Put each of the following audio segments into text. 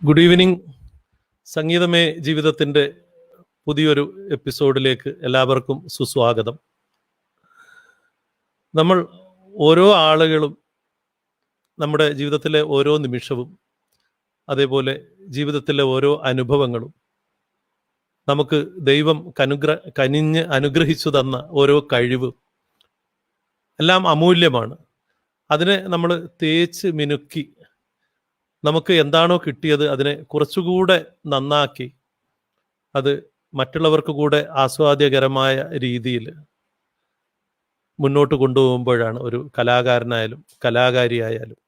Good evening. സംഗീതമേ ജീവിതത്തിൻ്റെ പുതിയൊരു എപ്പിസോഡിലേക്ക് എല്ലാവർക്കും സുസ്വാഗതം. നമ്മൾ ഓരോ ആളുകളും നമ്മുടെ ജീവിതത്തിലെ ഓരോ നിമിഷവും, അതേപോലെ ജീവിതത്തിലെ ഓരോ അനുഭവങ്ങളും, നമുക്ക് ദൈവം കനിഞ്ഞ് അനുഗ്രഹിച്ചു തന്ന ഓരോ കഴിവും എല്ലാം അമൂല്യമാണ്. അതിനെ നമ്മൾ തേച്ച് മിനുക്കി നമുക്ക് എന്താണോ കിട്ടിയത് അതിനെ കുറച്ചുകൂടെ നന്നാക്കി അത് മറ്റുള്ളവർക്ക് കൂടെ ആസ്വാദ്യകരമായ രീതിയിൽ മുന്നോട്ട് കൊണ്ടുപോകുമ്പോഴാണ് ഒരു കലാകാരനായാലും കലാകാരിയായാലും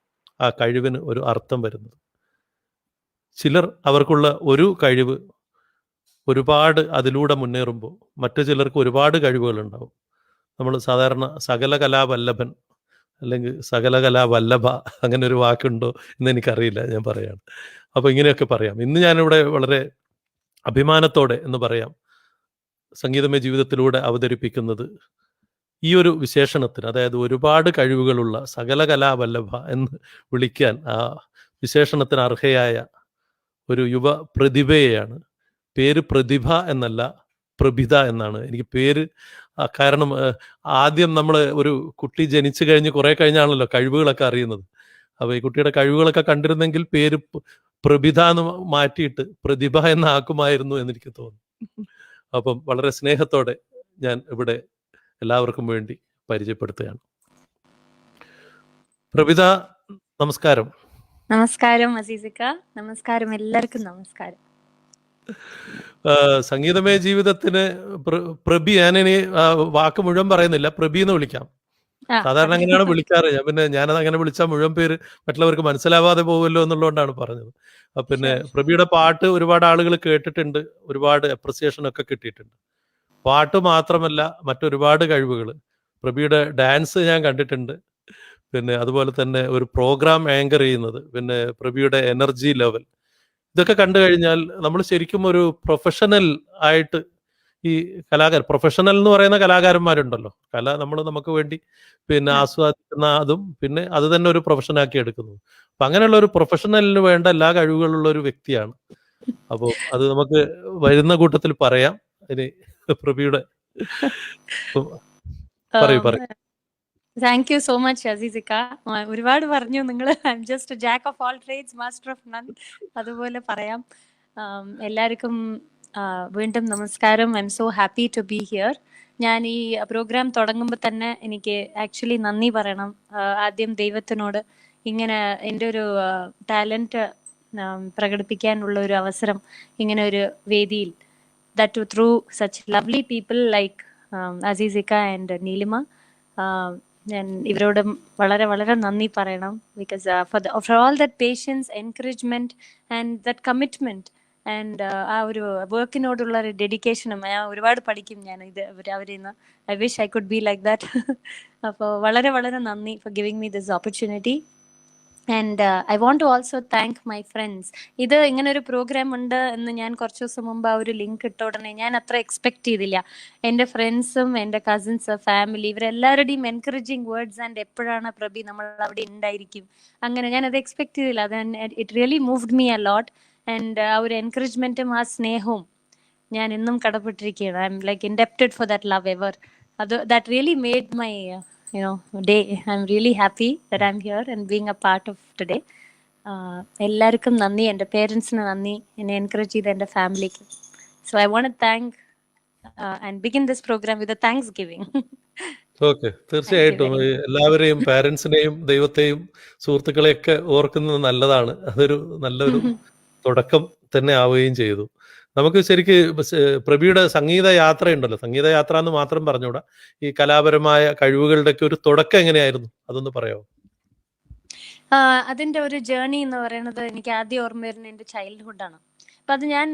ആ കഴിവിന് ഒരു അർത്ഥം വരുന്നത്. ചിലർ അവർക്കുള്ള ഒരു കഴിവ് ഒരുപാട് അതിലൂടെ മുന്നേറുമ്പോൾ മറ്റു ചിലർക്ക് ഒരുപാട് കഴിവുകളുണ്ടാവും. നമ്മൾ സാധാരണ സകല കലാവല്ലഭൻ അല്ലെങ്കിൽ സകല കലാവല്ലഭ അങ്ങനെ ഒരു വാക്കുണ്ടോ എന്ന് എനിക്കറിയില്ല, ഞാൻ പറയാണ്. അപ്പോൾ ഇങ്ങനെയൊക്കെ പറയാം. ഇന്ന് ഞാനിവിടെ വളരെ അഭിമാനത്തോടെ എന്ന് പറയാം സംഗീതമേ ജീവിതത്തിലൂടെ അവതരിപ്പിക്കുന്നത് ഈ ഒരു വിശേഷണത്തിന്, അതായത് ഒരുപാട് കഴിവുകളുള്ള സകല കലാവല്ലഭ എന്ന് വിളിക്കാൻ ആ വിശേഷണത്തിന് അർഹയായ ഒരു യുവ പ്രതിഭയെയാണ്. പേര് പ്രതിഭ എന്നല്ല, പ്രഭിത എന്നാണ് എനിക്ക് പേര്. കാരണം ആദ്യം നമ്മൾ ഒരു കുട്ടി ജനിച്ചു കഴിഞ്ഞ് കുറെ കഴിഞ്ഞാണല്ലോ കഴിവുകളൊക്കെ അറിയുന്നത്. അപ്പോൾ ഈ കുട്ടിയുടെ കഴിവുകളൊക്കെ കണ്ടിരുന്നെങ്കിൽ പേര് പ്രഭിത എന്ന് മാറ്റിയിട്ട് പ്രതിഭ എന്നാക്കുമായിരുന്നു എന്നെനിക്ക് തോന്നുന്നു. അപ്പം വളരെ സ്നേഹത്തോടെ ഞാൻ ഇവിടെ എല്ലാവർക്കും വേണ്ടി പരിചയപ്പെടുത്തുകയാണ്. പ്രഭിത, നമസ്കാരം. നമസ്കാരം അസീസിക്ക. നമസ്കാരം, എല്ലാവർക്കും നമസ്കാരം. സംഗീതമേ ജീവിതത്തിന് പ്രഭി, ഞാനിനി വാക്ക് മുഴുവൻ പറയുന്നില്ല, പ്രഭി എന്ന് വിളിക്കാം. സാധാരണ അങ്ങനെയാണ് വിളിക്കാറ്. ഞാനത് അങ്ങനെ വിളിച്ചാൽ മുഴുവൻ പേര് മറ്റുള്ളവർക്ക് മനസ്സിലാവാതെ പോകുമല്ലോ എന്നുള്ളതുകൊണ്ടാണ് പറഞ്ഞത്. പിന്നെ പ്രഭിയുടെ പാട്ട് ഒരുപാട് ആളുകൾ കേട്ടിട്ടുണ്ട്, ഒരുപാട് അപ്രിസിയേഷൻ ഒക്കെ കിട്ടിയിട്ടുണ്ട്. പാട്ട് മാത്രമല്ല മറ്റൊരുപാട് കഴിവുകൾ. പ്രഭിയുടെ ഡാൻസ് ഞാൻ കണ്ടിട്ടുണ്ട്. പിന്നെ അതുപോലെ തന്നെ ഒരു പ്രോഗ്രാം ആങ്കർ ചെയ്യുന്നത്, പിന്നെ പ്രഭിയുടെ എനർജി ലെവൽ, ഇതൊക്കെ കണ്ടു കഴിഞ്ഞാൽ നമ്മൾ ശരിക്കും ഒരു പ്രൊഫഷണൽ ആയിട്ട് ഈ പ്രൊഫഷണൽ എന്ന് പറയുന്ന കലാകാരന്മാരുണ്ടല്ലോ, നമ്മൾ നമുക്ക് വേണ്ടി പിന്നെ ആസ്വാദിക്കുന്ന അതും പിന്നെ അത് തന്നെ ഒരു പ്രൊഫഷനാക്കി എടുക്കുന്നു. അപ്പൊ അങ്ങനെയുള്ള ഒരു പ്രൊഫഷണലിന് വേണ്ട എല്ലാ കഴിവുകളുള്ള ഒരു വ്യക്തിയാണ്. അപ്പോൾ അത് നമുക്ക് വരുന്ന കൂട്ടത്തിൽ പറയാം. ഇനി പ്രഭിയുടെ പറയൂ. താങ്ക് യു സോ മച്ച് അസീസിക്ക. ഒരുപാട് പറഞ്ഞു നിങ്ങൾ. I'm just jack of all trades, master of none. അതുപോലെ പറയാം. എല്ലാവർക്കും വീണ്ടും നമസ്കാരം. I'm so happy to be here. ഞാൻ ഈ പ്രോഗ്രാം തുടങ്ങുമ്പോൾ തന്നെ എനിക്ക് ആക്ച്വലി നന്ദി പറയണം. ആദ്യം ദൈവത്തിനോട് ഇങ്ങനെ എൻ്റെ ഒരു ടാലൻറ്റ് പ്രകടിപ്പിക്കാനുള്ള ഒരു അവസരം ഇങ്ങനെ ഒരു വേദിയിൽ, that through such lovely people like അസീസിക്ക ആൻഡ് നീലിമ. ഞാൻ ഇവരോട് വളരെ വളരെ നന്ദി പറയണം. Because for all that patience, encouragement and that commitment and ആ ഒരു വർക്കിനോടുള്ള ഒരു ഡെഡിക്കേഷനും ഞാൻ ഒരുപാട് പഠിക്കും ഞാൻ അവരിൽ നിന്ന്. I wish I could be like that. അപ്പോൾ വളരെ വളരെ നന്ദി for giving me this opportunity. And I want to also thank my friends. ഇത് ഇങ്ങനെ ഒരു പ്രോഗ്രാം ഉണ്ട് എന്ന് ഞാൻ കുറച്ച് ദിവസം മുമ്പ് ആ ഒരു ലിങ്ക് ഇട്ട ഉടനെ ഞാൻ അത്ര എക്സ്പെക്ട് ചെയ്തില്ല. എൻ്റെ ഫ്രണ്ട്സും എൻ്റെ കസിൻസ്, ഫാമിലി, ഇവരെല്ലാവരുടെയും എൻകറേജിങ് വേർഡ്സ് ആൻഡ് എപ്പോഴാണ് പ്രഭി നമ്മൾ അവിടെ ഉണ്ടായിരിക്കും, അങ്ങനെ ഞാനത് എക്സ്പെക്ട് ചെയ്തില്ല. അത് it really moved me a lot. And ആ ഒരു എൻകറേജ്മെന്റും ആ സ്നേഹവും ഞാൻ ഇന്നും കടപ്പെട്ടിരിക്കുകയാണ്. I'm like indebted for that love ever. that really made my day. I'm really happy that I'm here and being a part of today. എല്ലാവർക്കും നന്ദി, എൻ്റെ പേരൻസിന് നന്ദി, എന്നെ എൻകറേജ് ചെയ്ത എൻ്റെ ഫാമിലിക്ക്. So I want to thank and begin this program with a thanksgiving. Okay, തീർച്ചയായിട്ടും എല്ലാവരെയും, പാരൻസിനെയും ദൈവത്തെയും സുഹൃത്തുക്കളെയൊക്കെ ഓർക്കുന്നത് നല്ലതാണ്. അതൊരു നല്ലൊരു തുടക്കം തന്നെ ആവുകയും ചെയ്തു. നമുക്ക് ശരിക്ക് പ്രഭിയുടെ സംഗീത യാത്രയുണ്ടല്ലോ, സംഗീത യാത്ര എന്ന് മാത്രം പറഞ്ഞുകൂടാ, ഈ കലാപരമായ കഴിവുകളുടെയൊക്കെ ഒരു തുടക്കം എങ്ങനെയായിരുന്നു, അതൊന്ന് പറയാമോ? അതിന്റെ ഒരു ജേർണി എന്ന് പറയുന്നത് എനിക്ക് ആദ്യം ഓർമ്മ വരുന്നത് എൻ്റെ ചൈൽഡ്ഹുഡാണ്. അപ്പൊ അത് ഞാൻ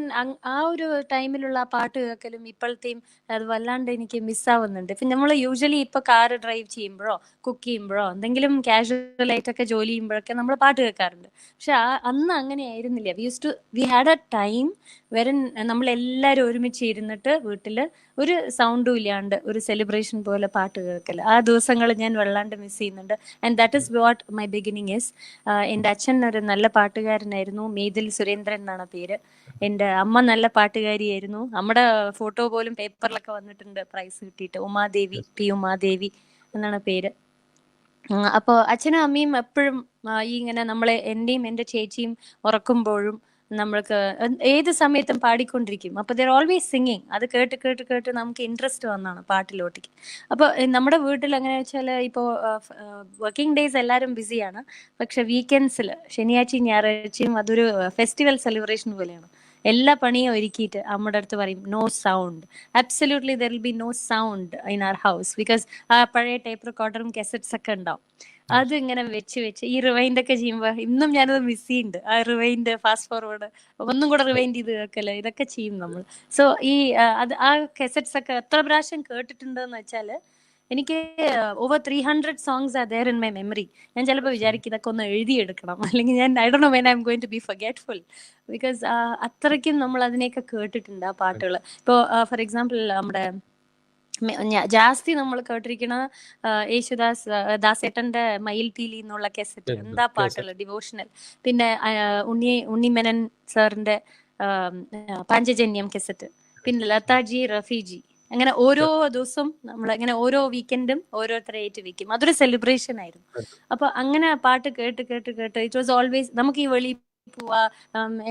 ആ ഒരു ടൈമിലുള്ള ആ പാട്ട് കേൾക്കലും ഇപ്പോഴത്തെയും അത് വല്ലാണ്ട് എനിക്ക് മിസ്സാവുന്നുണ്ട്. ഇപ്പൊ നമ്മൾ യൂഷ്വലി ഇപ്പൊ കാർ ഡ്രൈവ് ചെയ്യുമ്പോഴോ കുക്ക് ചെയ്യുമ്പോഴോ എന്തെങ്കിലും കാഷ്വൽ ആയിട്ടൊക്കെ ജോലി ചെയ്യുമ്പോഴൊക്കെ നമ്മൾ പാട്ട് കേൾക്കാറുണ്ട്. പക്ഷെ അന്ന് അങ്ങനെ ആയിരുന്നില്ല. വി ഹാഡ് എ ടൈം വെരൻ നമ്മളെല്ലാവരും ഒരുമിച്ച് ഇരുന്നിട്ട് വീട്ടിൽ ഒരു സൗണ്ടും ഇല്ലാണ്ട് ഒരു സെലിബ്രേഷൻ പോലെ പാട്ട് കേൾക്കല്. ആ ദിവസങ്ങൾ ഞാൻ വല്ലാണ്ട് മിസ് ചെയ്യുന്നുണ്ട്. And that is what my beginning is. എൻ്റെ അച്ഛൻ ഒരു നല്ല പാട്ടുകാരനായിരുന്നു, മേതിൽ സുരേന്ദ്രൻ എന്നാണ് പേര്. എൻ്റെ അമ്മ നല്ല പാട്ടുകാരിയായിരുന്നു. നമ്മുടെ ഫോട്ടോ പോലും പേപ്പറിലൊക്കെ വന്നിട്ടുണ്ട് പ്രൈസ് കിട്ടിയിട്ട്. ഉമാദേവി, പി ഉമാദേവി എന്നാണ് പേര്. അപ്പോൾ അച്ഛനും അമ്മയും എപ്പോഴും ഈ ഇങ്ങനെ നമ്മളെ, എൻ്റെയും എൻ്റെ ചേച്ചിയും ഉറക്കുമ്പോഴും നമ്മൾക്ക് ഏത് സമയത്തും പാടിക്കൊണ്ടിരിക്കും. അപ്പൊ ദർ ഓൾവേസ് സിംഗിങ്. അത് കേട്ട് കേട്ട് കേട്ട് നമുക്ക് ഇൻട്രസ്റ്റ് വന്നാണ് പാട്ടിലോട്ടേക്ക്. അപ്പൊ നമ്മുടെ വീട്ടിൽ എങ്ങനെ വെച്ചാൽ ഇപ്പോൾ വർക്കിംഗ് ഡേയ്സ് എല്ലാവരും ബിസിയാണ്, പക്ഷെ വീക്കെൻഡ്സിൽ ശനിയാഴ്ചയും ഞായറാഴ്ചയും അതൊരു ഫെസ്റ്റിവൽ സെലിബ്രേഷൻ പോലെയാണ്. എല്ലാ പണിയും ഒരുക്കിയിട്ട് അമ്മയുടെ അടുത്ത് പറയും no sound, absolutely there will be no sound in our house, because ആ പഴയ ടേപ്പ് റെക്കോർഡറും കാസറ്റ്സ് ഒക്കെ ഉണ്ടാവും. അത് ഇങ്ങനെ വെച്ച് വെച്ച് ഈ റിവൈൻഡ് ഒക്കെ ചെയ്യുമ്പോൾ ഇന്നും ഞാനത് മിസ് ചെയ്യുന്നുണ്ട്. ആ റിവൈൻഡ്, ഫാസ്റ്റ് ഫോർവേഡ്, ഒന്നും കൂടെ റിവൈൻഡ് ചെയ്ത് കേൾക്കല്, ഇതൊക്കെ ചെയ്യും നമ്മൾ. സോ ഈ അത് ആ കാസറ്റ്സ് ഒക്കെ എത്ര പ്രാവശ്യം കേട്ടിട്ടുണ്ടെന്ന് വെച്ചാൽ എനിക്ക് over 300 songs are there in my memory. ഞാൻ ചിലപ്പോൾ വിചാരിക്കും ഇതൊക്കെ ഒന്ന് എഴുതിയെടുക്കണം, അല്ലെങ്കിൽ ഞാൻ I don't know when I'm going to be forgetful, because അത്രയ്ക്കും നമ്മൾ അതിനെയൊക്കെ കേട്ടിട്ടുണ്ട് ആ പാട്ടുകൾ. ഇപ്പോൾ ഫോർ എക്സാമ്പിൾ നമ്മുടെ ജാസ്തി നമ്മൾ കേട്ടിരിക്കണ യേശുദാസ്, ദാസേട്ടന്റെ മയിൽപീലി എന്നുള്ള കാസറ്റ്, എന്താ പാട്ടുകൾ, ഡിവോഷണൽ. പിന്നെ ഉണ്ണിമേനൻ സാറിന്റെ പാഞ്ചജന്യം കാസറ്റ്, പിന്നെ ലതാജി, റഫീജി. അങ്ങനെ ഓരോ ദിവസവും നമ്മൾ അങ്ങനെ ഓരോ വീക്കെൻഡും ഓരോരുത്തരെ ഏറ്റ് വെക്കും. അതൊരു സെലിബ്രേഷൻ ആയിരുന്നു. അപ്പൊ അങ്ങനെ പാട്ട് കേട്ട് കേട്ട് കേട്ട് ഇറ്റ് വാസ് ഓൾവേസ്, നമുക്ക് ഈ വെളി പോവാ,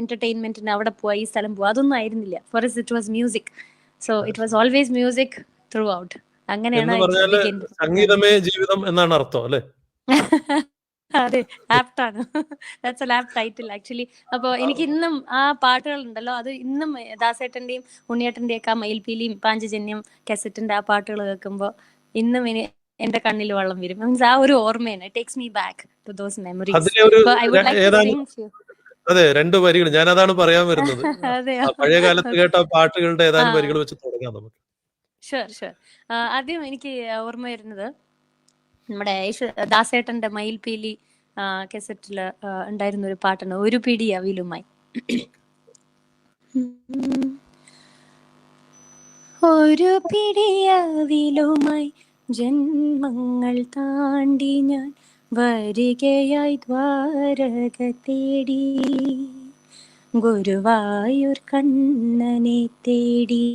എന്റർടൈൻമെന്റിന് അവിടെ പോവാ, ഈ സ്ഥലം പോവാ, അതൊന്നും ആയിരുന്നില്ല. For us it was music. So it was always music throughout. അങ്ങനെയാണ് സംഗീതമേ ജീവിതം എന്നാണ് അർത്ഥം അല്ലേ? അതെ, ആപ്റ്റാണ്. That's a apt title actually. അപ്പോൾ എനിക്ക് ഇന്നും ആ പാട്ടുകൾ ഉണ്ടല്ലോ, അത് ഇന്നും ദാസേട്ടന്റെയും ഉണ്ണിയേട്ടന്റെയും ഒക്കെ മയിൽപീലിയും പാഞ്ചജന്യം കാസറ്റിന്റെ ആ പാട്ടുകൾ കേൾക്കുമ്പോൾ ഇന്നും എന്റെ കണ്ണിൽ വെള്ളം വരും. മീൻസ് ആ ഒരു ഓർമ്മയാണ്. It takes me back to those memories. അതെ, 2 വരികൾ ഞാൻ അതാണ് പറയാൻ വരുന്നത്. പഴയ കാലത്ത് കേട്ട പാട്ടുകളുടെ ഏതാനും വരികൾ വെച്ച് തുടങ്ങാം നമുക്ക്. Sure sure. ആദ്യം എനിക്ക് ഓർമ്മ വരുന്നത് നമ്മുടെ ദാസേട്ടന്റെ മയിൽപീലി കാസറ്റില് ഉണ്ടായിരുന്ന ഒരു പാട്ടാണ്, ഒരു പിടി അവിലുമായി. ഒരു പിടി അവിലുമായി ജന്മങ്ങൾ താണ്ടി ഞാൻ വരികയായി ദ്വാരക തേടി, ഗുരുവായൂർ കണ്ണനെ തേടി.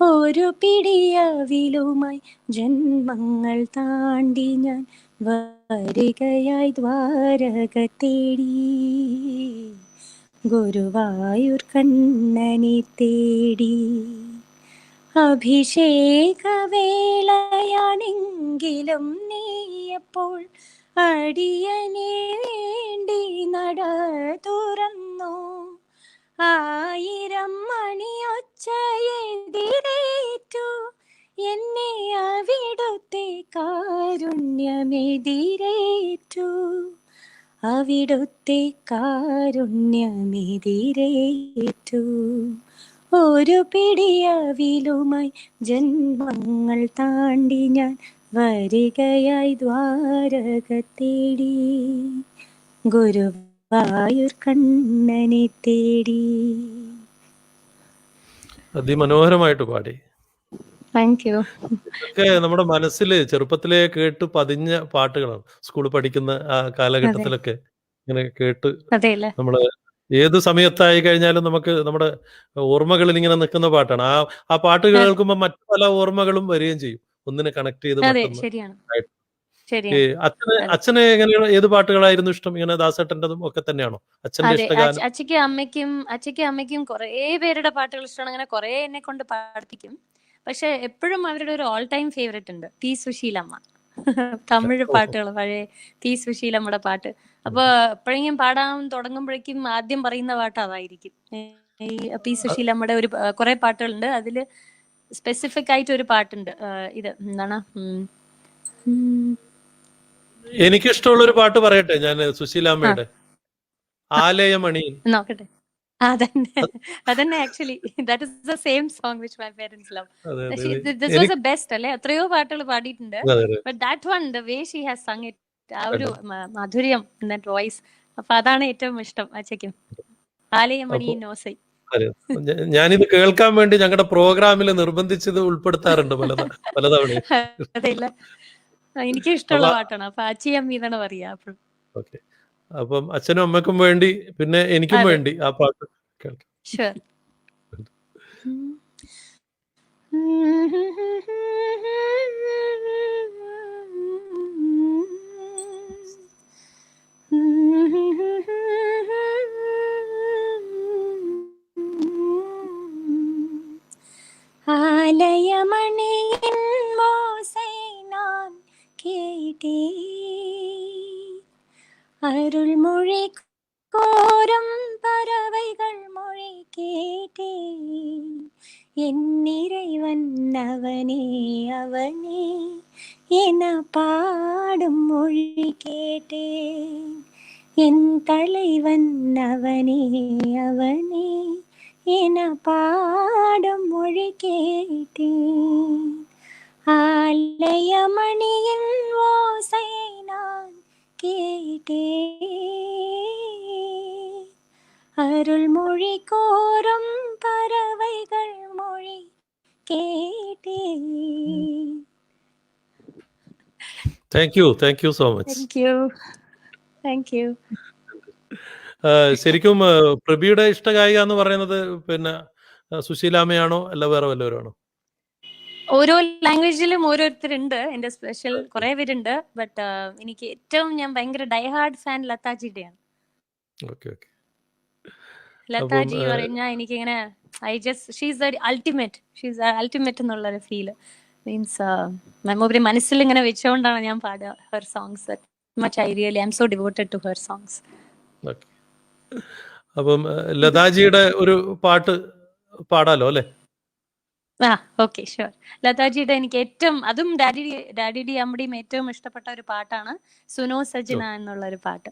ഒരു പിടിയവിലുമായി ജന്മങ്ങൾ താണ്ടി ഞാൻ വരികയായി ദ്വാരക തേടി, ഗുരുവായൂർ കണ്ണനെ തേടി. അഭിഷേകവേളയാണെങ്കിലും നീയപ്പോൾ അടിയനെ വേണ്ടി നട തുറന്നു, 1000 മണിയൊച്ചയെതിരേറ്റു എന്നെ അവിടുത്തെ കാരുണ്യമെതിരേറ്റു, അവിടുത്തെ കാരുണ്യമെതിരേറ്റു. ഒരു പിടിയവിലുമായി ജന്മങ്ങൾ താണ്ടി ഞാൻ വരികയായി ദ്വാരക തേടി, ഗുരുവായൂർ കണ്ണനെ തേടി. അതിമനോഹരമായിട്ട് പാടി. Thank you. ഇതൊക്കെ നമ്മുടെ മനസ്സിൽ ചെറുപ്പത്തിലേ കേട്ട് പതിഞ്ഞ പാട്ടുകളാണ്. സ്കൂളിൽ പഠിക്കുന്ന ആ കാലഘട്ടത്തിലൊക്കെ ഇങ്ങനെ കേട്ട് നമ്മള് ഏത് സമയത്തായി കഴിഞ്ഞാലും നമുക്ക് നമ്മുടെ ഓർമ്മകളിൽ ഇങ്ങനെ നിൽക്കുന്ന പാട്ടാണ്. ആ പാട്ട് കേൾക്കുമ്പോൾ മറ്റു പല ഓർമ്മകളും വരികയും ചെയ്യും, ഒന്നിനെ കണക്ട് ചെയ്ത്. അച്ഛന് എങ്ങനെയാണ്, ഏത് പാട്ടുകളായിരുന്നു ഇഷ്ടം? ഇങ്ങനെ ദാസേട്ടൻ്റെതും ഒക്കെ തന്നെയാണോ അച്ഛന്റെ ഇഷ്ടഗാനം? അച്ഛയ്ക്കും അമ്മയ്ക്കും കുറെ പേരുടെ പാട്ടുകൾ ഇഷ്ടമാണ്. അങ്ങനെ കുറെ എന്നെ കൊണ്ട് പാടിപ്പിക്കും. പക്ഷെ എപ്പോഴും അവരുടെ ഒരു ഓൾ ടൈം ഫേവറേറ്റ് ഉണ്ട്, പി സുശീലമ്മ. തമിഴ് പാട്ടുകൾ, പഴയ പി സുശീലമ്മയുടെ പാട്ട്. അപ്പൊ എപ്പോഴെങ്കിലും പാടാൻ തുടങ്ങുമ്പോഴേക്കും ആദ്യം പറയുന്ന പാട്ട് അതായിരിക്കും. ഈ പി സുശീലമ്മയുടെ ഒരു കുറെ പാട്ടുകളുണ്ട്. അതില് സ്പെസിഫിക് ആയിട്ട് ഒരു പാട്ടുണ്ട്, ഇത് എന്താണ്, എനിക്കിഷ്ടമുള്ള ഒരു പാട്ട് പറയട്ടെ ഞാൻ, സുശീലാമ്മയുടെ ആലയമണി. നോക്കട്ടെ. അതന്നെ actually that is the same song which my parents love. This was the best അല്ലേ? എത്രയോ പാട്ടുകൾ പാടിയിട്ടുണ്ട്. But that one, the way she has sung it, ആ ഒരു മാധുര്യം, that voice, അപ്പൊ അതാണ് ഏറ്റവും ഇഷ്ടം അച്ഛയ്ക്കും. ആലയമണി നോസൈ. അതെ. ഞാനിത് കേൾക്കാൻ വേണ്ടി ഞങ്ങളുടെ പ്രോഗ്രാമിൽ നിർബന്ധിച്ചത് ഉൾപ്പെടുത്താറുണ്ട് പലതവണയും. അതെയില്ല, എനിക്ക് ഇഷ്ടമുള്ള അപ്പൊ പാട്ടാണ്. അപ്പൊ അച്ചിയമ്മ എന്നാണ് പറയാ. ഓക്കെ. അപ്പം അച്ഛനും അമ്മയ്ക്കും വേണ്ടി പിന്നെ എനിക്കും അതെ, വേണ്ടി ആ പാട്ട് കേൾക്കാം. ഷുവർ. ஆலயமணியின் ஓசை நான் கேட்டேன், அருள்மொழி கோரும் பறவைகள் மொழி கேட்டேன், என் இறைவன் அவனே அவனே என பாடும் மொழி கேட்டேன், என் தலைவன் அவனே அவனே என பாடும் மொழி கேட்டேன், ஆலயமணியின் ஓசை நான் கேட்டேன், அருள்மொழி கோரும் பறவைகள் மொழி கேட்டேன். Thank you so much. Thank U. ശരിക്കും പ്രഭിയുടെ ഇഷ്ടഗായിക എന്ന് പറയുന്നത് പിന്നെ സുശീലാമ്മയാണോ അല്ല വേറെ വല്ലവരാണോ? ഓരോ ലാംഗ്വേജിലും ഓരോരുത്തരുണ്ട്. എന്റെ സ്പെഷ്യൽ കുറെ പേരുണ്ട്. ബട്ട് എനിക്ക് ഏറ്റവും ഞാൻ ഭയങ്കര ഡൈഹാർഡ് ഫാൻ ലതാജിയുടെയാണ്. Okay okay. ലതാജി പറഞ്ഞാൽ എനിക്കിങ്ങനെ ഷീസ് അൾട്ടിമേറ്റ് എന്നുള്ളൊരു ഫീല്. മീൻസ് മെമ്മറി മനസ്സിൽ ഇങ്ങനെ വെച്ചുകൊണ്ടാണ് ഞാൻ പാടുക her songs. Much I really I'm so devoted to her songs. അപ്പം ലതാജിയുടെ ഒരു പാട്ട് പാടാലോ അല്ലേ? ആ ഓക്കെ, ഷുവർ. ലതാജിയുടെ എനിക്ക് ഏറ്റവും, അതും ഡാഡി അമ്മടിയും ഏറ്റവും ഇഷ്ടപ്പെട്ട ഒരു പാട്ടാണ് സുനോ സജന എന്നുള്ള ഒരു പാട്ട്.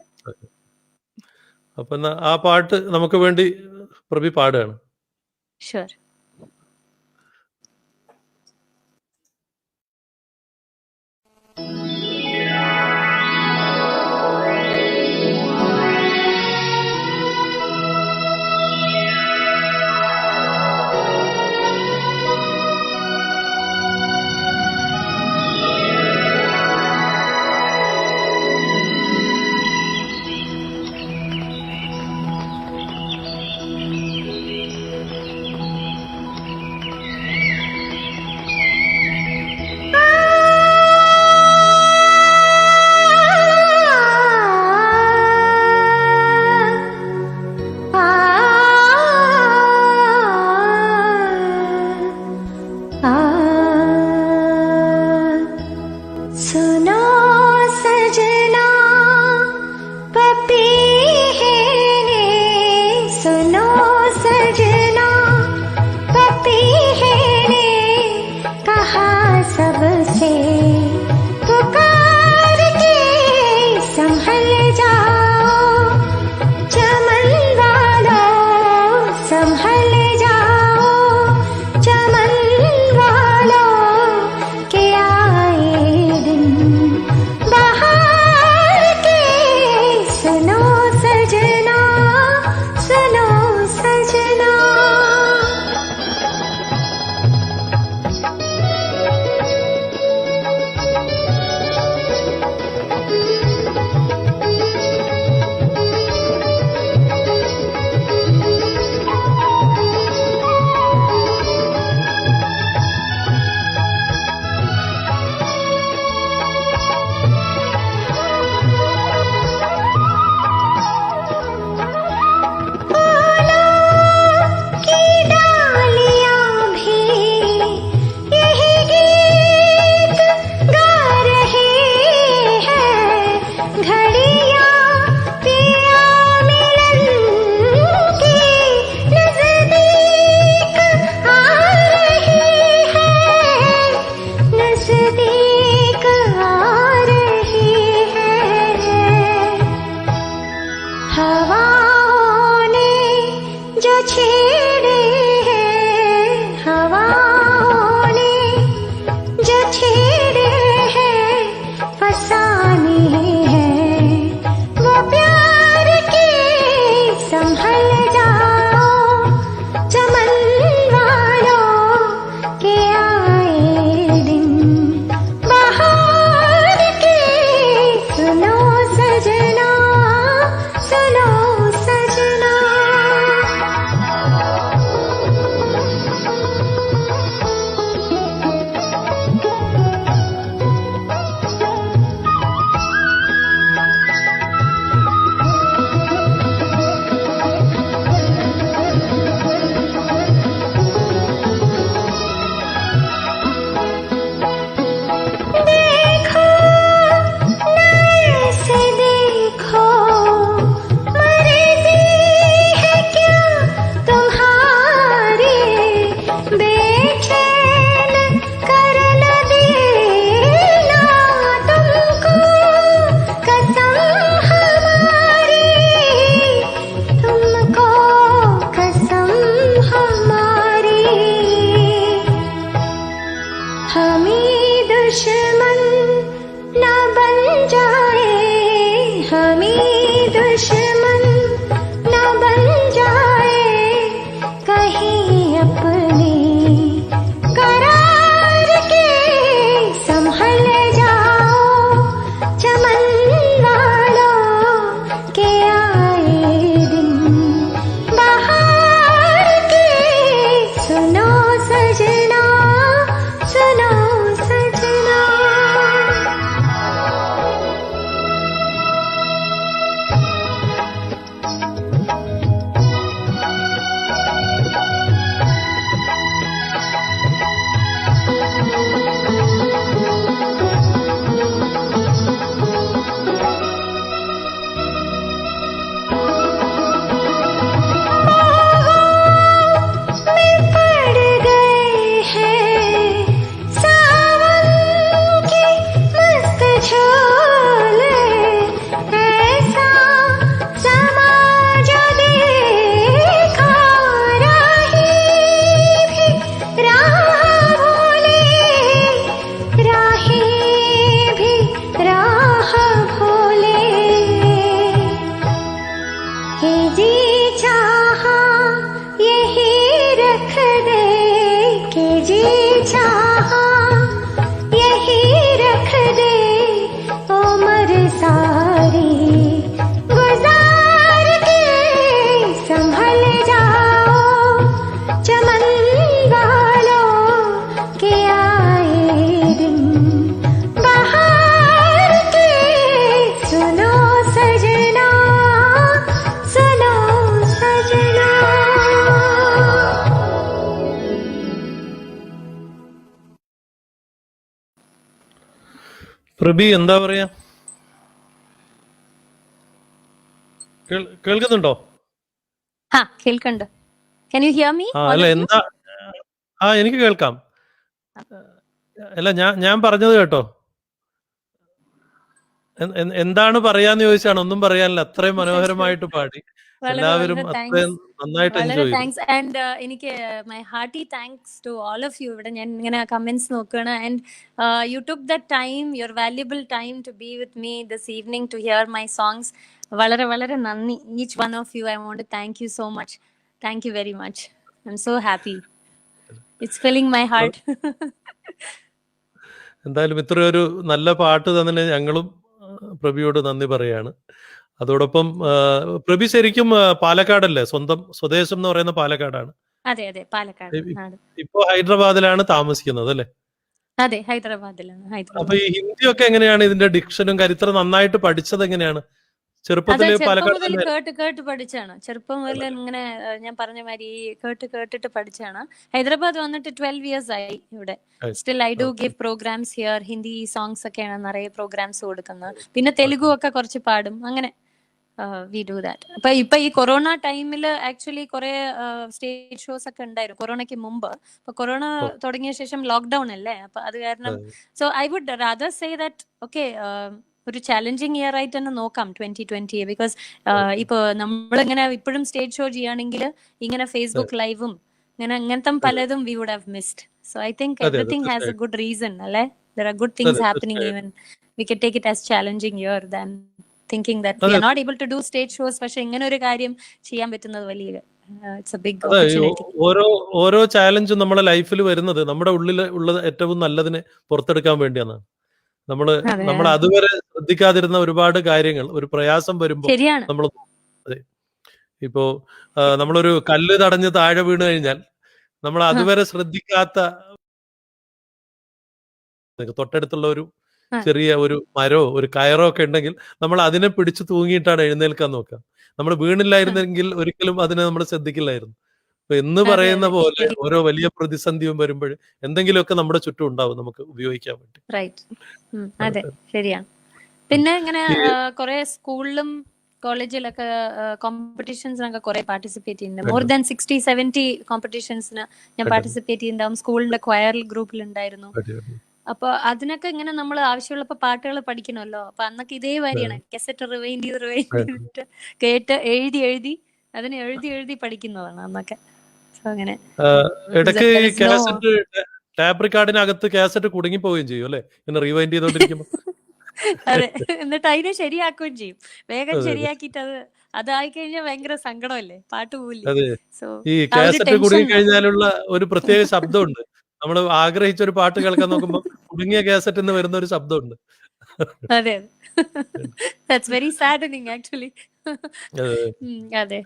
അപ്പൊ ആ പാട്ട് നമുക്ക് വേണ്ടി പ്രഭി പാടുകയാണ്. ഷുവർ. जाए हमें दुश्मन न बन जाए कहीं अपने करार के संभल जाओ चमन वालों के आए दिन बाहर के सुनो सजना सुनो सजना. में पड़ गए हैं सावन की मस्त झोले ऐसा समा जो देखा राही भी राह भूले राही भी राह भूले ये जी चाहा यही रख दे के जी चाहा यही रख दे उम्र सारी गुजार के संभल जाओ चमन वालों के आए दिन बाहर के सुनो सजना सुनो सजना. പ്രബി എന്താ പറയാ? കേൾക്കുന്നുണ്ടോ? ഹാ കേൾക്കണ്ട്. Can you hear me? അല്ല എന്താ എനിക്ക് കേൾക്കാം. അല്ല ഞാൻ പറഞ്ഞത് കേട്ടോ. എന്താണ് പറയാന്ന് ചോദിച്ചാണ്. ഒന്നും പറയാനില്ല. അത്രയും മനോഹരമായിട്ട് പാടി. എല്ലാവരും അത്രയും നന്നായിട്ട് എൻജോയ് ചെയ്തു. താങ്ക്സ്. ആൻഡ് എനിക്ക് my hearty thanks to all of you. ഇവിടെ ഞാൻ ഇങ്ങനെ കമന്റ്സ് നോക്കുകയാണ്. And you took the time, your valuable time to be with me this evening to hear my songs. വളരെ വളരെ നന്ദി. Each one of you I want to thank you so much. Thank you very much. I'm so happy. It's filling my heart. എന്തായാലും ഇത്രയൊരു നല്ല പാട്ട് തന്നെ ഞങ്ങളും പ്രഭിയോട് നന്ദി പറയാണ്. അതോടൊപ്പം പ്രഭി ശരിക്കും പാലക്കാടല്ലേ? സ്വദേശം എന്ന് പറയുന്ന പാലക്കാടാണ്. അതെ അതെ, പാലക്കാട്. ഇപ്പോ ഹൈദരാബാദിലാണ് താമസിക്കുന്നത് അല്ലേ? അതെ, ഹൈദരാബാദിലാണ്. അപ്പൊ ഈ ഹിന്ദിയൊക്കെ എങ്ങനെയാണ്? ഇതിന്റെ ഡിക്ഷനും ഇത്ര നന്നായിട്ട് പഠിച്ചത് എങ്ങനെയാണ്? ചെറുപ്പത്തിൽ കേട്ട് പഠിച്ചാണ്. ചെറുപ്പം മുതൽ ഇങ്ങനെ ഞാൻ പറഞ്ഞ മാതിരി കേട്ടിട്ട് പഠിച്ചാണ്. ഹൈദരാബാദ് വന്നിട്ട് 12 years ആയി ഇവിടെ. Still I do give programmes here. Hindi songs ഒക്കെയാണ് നിറയെ പ്രോഗ്രാംസ് കൊടുക്കുന്നത്. പിന്നെ തെലുഗു ഒക്കെ കുറച്ച് പാടും. അങ്ങനെ വി ഡു ദാറ്റ്. ഇപ്പൊ ഈ കൊറോണ ടൈമില് ആക്ച്വലി കുറെ സ്റ്റേജ് ഷോസ് ഒക്കെ ഉണ്ടായിരുന്നു കൊറോണയ്ക്ക് മുമ്പ്. അപ്പൊ കൊറോണ തുടങ്ങിയ ശേഷം ലോക്ക്ഡൌൺ അല്ലേ? അപ്പൊ അത് കാരണം so I would rather say that okay, ഒരു ചാലഞ്ചിങ് ഇയർ ആയിട്ട് തന്നെ നോക്കാം 2020. ബിക്കോസ് ഇപ്പൊ നമ്മളിങ്ങനെ ഇപ്പോഴും സ്റ്റേജ് ഷോ ചെയ്യുകയാണെങ്കിൽ ഇങ്ങനെ ഫേസ്ബുക്ക് ലൈവും ഇങ്ങനത്തെ പലതും we would have missed. So I think everything has a good reason അല്ലേ? There are good things happening. Even we can take it as challenging year than thinking that we are not able to do stage shows. പക്ഷെ ഇങ്ങനെ ഒരു കാര്യം ചെയ്യാൻ പറ്റുന്നത് വലിയ it's A big opportunity. ഓരോ ചാലഞ്ചും നമ്മുടെ ലൈഫിൽ വരുന്നത് നമ്മുടെ ഉള്ളിൽ ഉള്ളത് ഏറ്റവും നല്ലതിനെ പുറത്തെടുക്കാൻ വേണ്ടിയാണ്. നമ്മൾ അതുവരെ ശ്രദ്ധിക്കാതിരുന്ന ഒരുപാട് കാര്യങ്ങൾ ഒരു പ്രയാസം വരുമ്പോൾ നമ്മൾ ഇപ്പോ നമ്മളൊരു കല്ല് തടഞ്ഞ് താഴെ വീണ് കഴിഞ്ഞാൽ നമ്മൾ അതുവരെ ശ്രദ്ധിക്കാത്ത തൊട്ടടുത്തുള്ള ഒരു ചെറിയ ഒരു മരോ ഒരു കയറോ ഒക്കെ ഉണ്ടെങ്കിൽ നമ്മൾ അതിനെ പിടിച്ചു തൂങ്ങിയിട്ടാണ് എഴുന്നേൽക്കാൻ നോക്കുക. നമ്മൾ വീണില്ലായിരുന്നെങ്കിൽ ഒരിക്കലും അതിനെ നമ്മൾ ശ്രദ്ധിക്കില്ലായിരുന്നു. എന്ന് പറയുന്ന പോലെ ഓരോ വലിയ പ്രതിസന്ധിയും വരുമ്പോൾ എന്തെങ്കിലുമൊക്കെ നമ്മുടെ ചുറ്റും ഉണ്ടാവും നമുക്ക് ഉപയോഗിക്കാൻ വേണ്ടി. റൈറ്റ്, അതെ ശരിയാണ്. പിന്നെ ഇങ്ങനെ കുറെ സ്കൂളിലും കോളേജിലൊക്കെ കോമ്പറ്റീഷൻസിനൊക്കെ കുറെ പാർട്ടിസിപ്പേറ്റ് ചെയ്യുന്നുണ്ട്. മോർ ദാൻ 60-70 കോമ്പറ്റീഷൻസിന് ഞാൻ പാർട്ടിസിപ്പേറ്റ് ചെയ്യുന്നുണ്ടാവും. സ്കൂളിന്റെ ക്വയർ ഗ്രൂപ്പിലുണ്ടായിരുന്നു. അപ്പൊ അതിനൊക്കെ ഇങ്ങനെ നമ്മൾ ആവശ്യമുള്ളപ്പോ പാട്ടുകൾ പഠിക്കണമല്ലോ. അപ്പൊ അന്നൊക്കെ ഇതേ വരിയാണ് കെസറ്റ് റിവൈൻഡ് ചെയ്തിട്ട് കേട്ട് എഴുതി അതിന് എഴുതി പഠിക്കുന്നതാണ് അന്നൊക്കെ. അങ്ങനെ ഇടയ്ക്ക് കാസറ്റ് ടാപ്പ് റെക്കോർഡിനകത്ത് കാസറ്റ് കുടുങ്ങി പോവുകയും ചെയ്യും അല്ലെ, ഇങ്ങനെ റിവൈൻഡ് ചെയ്തോണ്ടിരിക്കുമ്പോ. അതെ, എന്നിട്ട് അതിനെ ശരിയാക്കുകയും ചെയ്യും. വേഗം അതെ. ശരിയാക്കിയിട്ട് അതായി കഴിഞ്ഞാൽ ഭയങ്കര സങ്കടമല്ലേ, പാട്ട് പോവില്ലേ. അതെ. സോ ഈ ആ ഒരു കാസറ്റ് ടെൻഷൻ കുടുങ്ങിക്കഴിഞ്ഞാലുള്ള ഒരു പ്രത്യേക ശബ്ദമുണ്ട്. നമ്മള് ആഗ്രഹിച്ച ഒരു പാട്ട് കേൾക്കാൻ നോക്കുമ്പോ കുടുങ്ങിയ കാസറ്റിന്ന് വരുന്ന ഒരു ശബ്ദമുണ്ട്. അതെ ദാറ്റ്സ് വെരി സാഡനിങ് ആക്ച്വലി. അതെ. അതെ.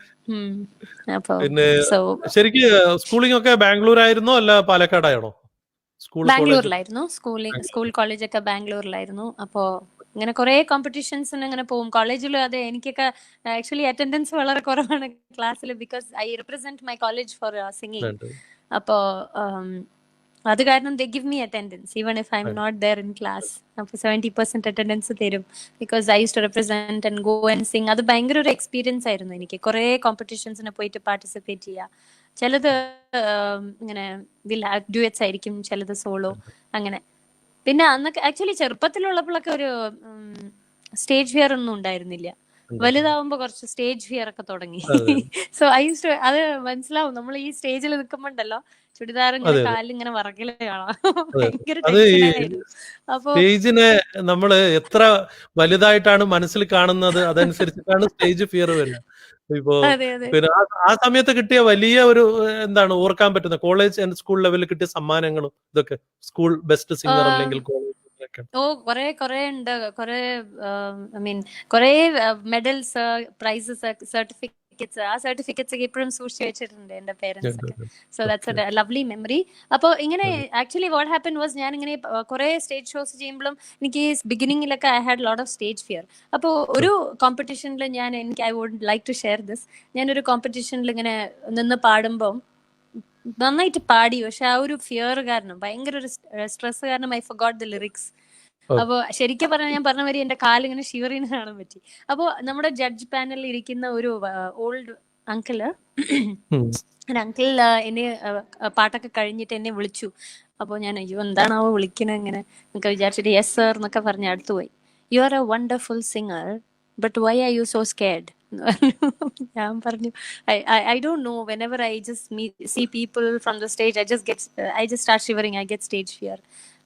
അപ്പൊ പിന്നെ സോ ശരിക്ക് സ്കൂളിംഗ് ഒക്കെ ബാംഗ്ലൂർ ആയിരുന്നോ അല്ല പാലക്കാടാണോ? സ്കൂൾ കോളേജ് ബാംഗ്ലൂരിലായിരുന്നു സ്കൂൾ കോളേജൊക്കെ ബാംഗ്ലൂരിലായിരുന്നു. അപ്പോ ഇങ്ങനെ കുറെ കോമ്പറ്റീഷൻസിന് ഇങ്ങനെ പോകും. കോളേജിൽ അതെ, എനിക്കൊക്കെ ആക്ച്വലി അറ്റൻഡൻസ് വളരെ കുറവാണ് ക്ലാസ്സിൽ, because I represent my college for singing. അപ്പോ അത് കാരണം they give me attendance even if I'm not there in class. അപ്പോൾ 70% അറ്റൻഡൻസ് തരും, because I use to represent and go and sing. അത് ഭയങ്കര ഒരു എക്സ്പീരിയൻസ് ആയിരുന്നു എനിക്ക്, കുറെ കോമ്പറ്റീഷൻസിന് പോയിട്ട് പാർട്ടിസിപ്പേറ്റ് ചെയ്യുക. ചിലത് ഇങ്ങനെ ഡ്യുവറ്റ്സ് ആയിരിക്കും, ചിലത് സോളോ, അങ്ങനെ. പിന്നെ അന്നൊക്കെ ആക്ച്വലി ചെറുപ്പത്തിലുള്ളപ്പോഴൊക്കെ ഒരു സ്റ്റേജ് ഫിയർ ഒന്നും ഉണ്ടായിരുന്നില്ല. വലുതാവുമ്പോ കുറച്ച് സ്റ്റേജ് ഫിയർ ഒക്കെ തുടങ്ങി. സോ ഐ യൂസ് ടു, അത് മനസ്സിലാവും, നമ്മൾ ഈ സ്റ്റേജിൽ നിൽക്കുമ്പോണ്ടല്ലോ ചുടിദാർ ഇങ്ങനെ കാലിങ്ങനെ വറക്കല് കാണാം. ഭയങ്കര ടെൻഷനായിരുന്നു. അപ്പൊ സ്റ്റേജിനെ നമ്മള് എത്ര വലുതായിട്ടാണ് മനസ്സിൽ കാണുന്നത്, അതനുസരിച്ചിട്ടാണ് സ്റ്റേജ് ഫിയർ വരുന്നത്. ഇപ്പോ പിന്നെ ആ സമയത്ത് കിട്ടിയ വലിയ ഒരു എന്താണ് ഓർക്കാൻ പറ്റുന്ന കോളേജ് ആൻഡ് സ്കൂൾ ലെവലിൽ കിട്ടിയ സമ്മാനങ്ങളും ഇതൊക്കെ, സ്കൂൾ ബെസ്റ്റ് സിംഗർ അല്ലെങ്കിൽ കോളേജ്. കുറെ ഉണ്ട്. ഐ മീൻ കുറെ മെഡൽസ്, പ്രൈസസ്, സർട്ടിഫിക്കറ്റ്സ്. ആ സർട്ടിഫിക്കറ്റ്സ് ഒക്കെ ഇപ്പോഴും സൂക്ഷിച്ചു വെച്ചിട്ടുണ്ട് എന്റെ പേരൻസ് ഒക്കെ. So that's A lovely memory. അപ്പൊ ഇങ്ങനെ ആക്ച്വലി വാട്ട് ഹാപ്പൻ വാസ്, ഞാൻ ഇങ്ങനെ കുറെ സ്റ്റേജ് ഷോസ് ചെയ്യുമ്പോഴും എനിക്ക് ബിഗിനിങ്ങിലൊക്കെ I had lot of stage fear. അപ്പോൾ ഒരു കോമ്പറ്റീഷനിൽ എനിക്ക് I would like to share this. ഞാനൊരു കോമ്പറ്റീഷനിൽ ഇങ്ങനെ നിന്ന് പാടുമ്പോൾ നന്നായിട്ട് പാടി, പക്ഷെ ആ ഒരു ഫിയർ കാരണം, ഭയങ്കര ഒരു സ്ട്രെസ് കാരണം ഐ ഫൊഗോട്ട് ദ ലിറിക്സ്. അപ്പൊ ശരിക്കും പറഞ്ഞാൽ ഞാൻ പറഞ്ഞ മാതിരി എന്റെ കാലിങ്ങനെ ഷിവറിന് കാണാൻ പറ്റി. അപ്പൊ നമ്മുടെ ജഡ്ജ് പാനലിൽ ഇരിക്കുന്ന ഒരു ഓൾഡ് അങ്കിള് എന്നെ പാട്ടൊക്കെ കഴിഞ്ഞിട്ട് എന്നെ വിളിച്ചു. അപ്പൊ ഞാൻ അയ്യോ എന്താണാവോ വിളിക്കണ ഇങ്ങനെ എന്നൊക്കെ വിചാരിച്ചിട്ട് യെസ് സർ എന്നൊക്കെ പറഞ്ഞ് അടുത്ത് പോയി. You are A wonderful singer, but why are you so scared? ഞാൻ പറഞ്ഞു I don't know, whenever I just see people from the stage, I just start shivering, I get stage fear.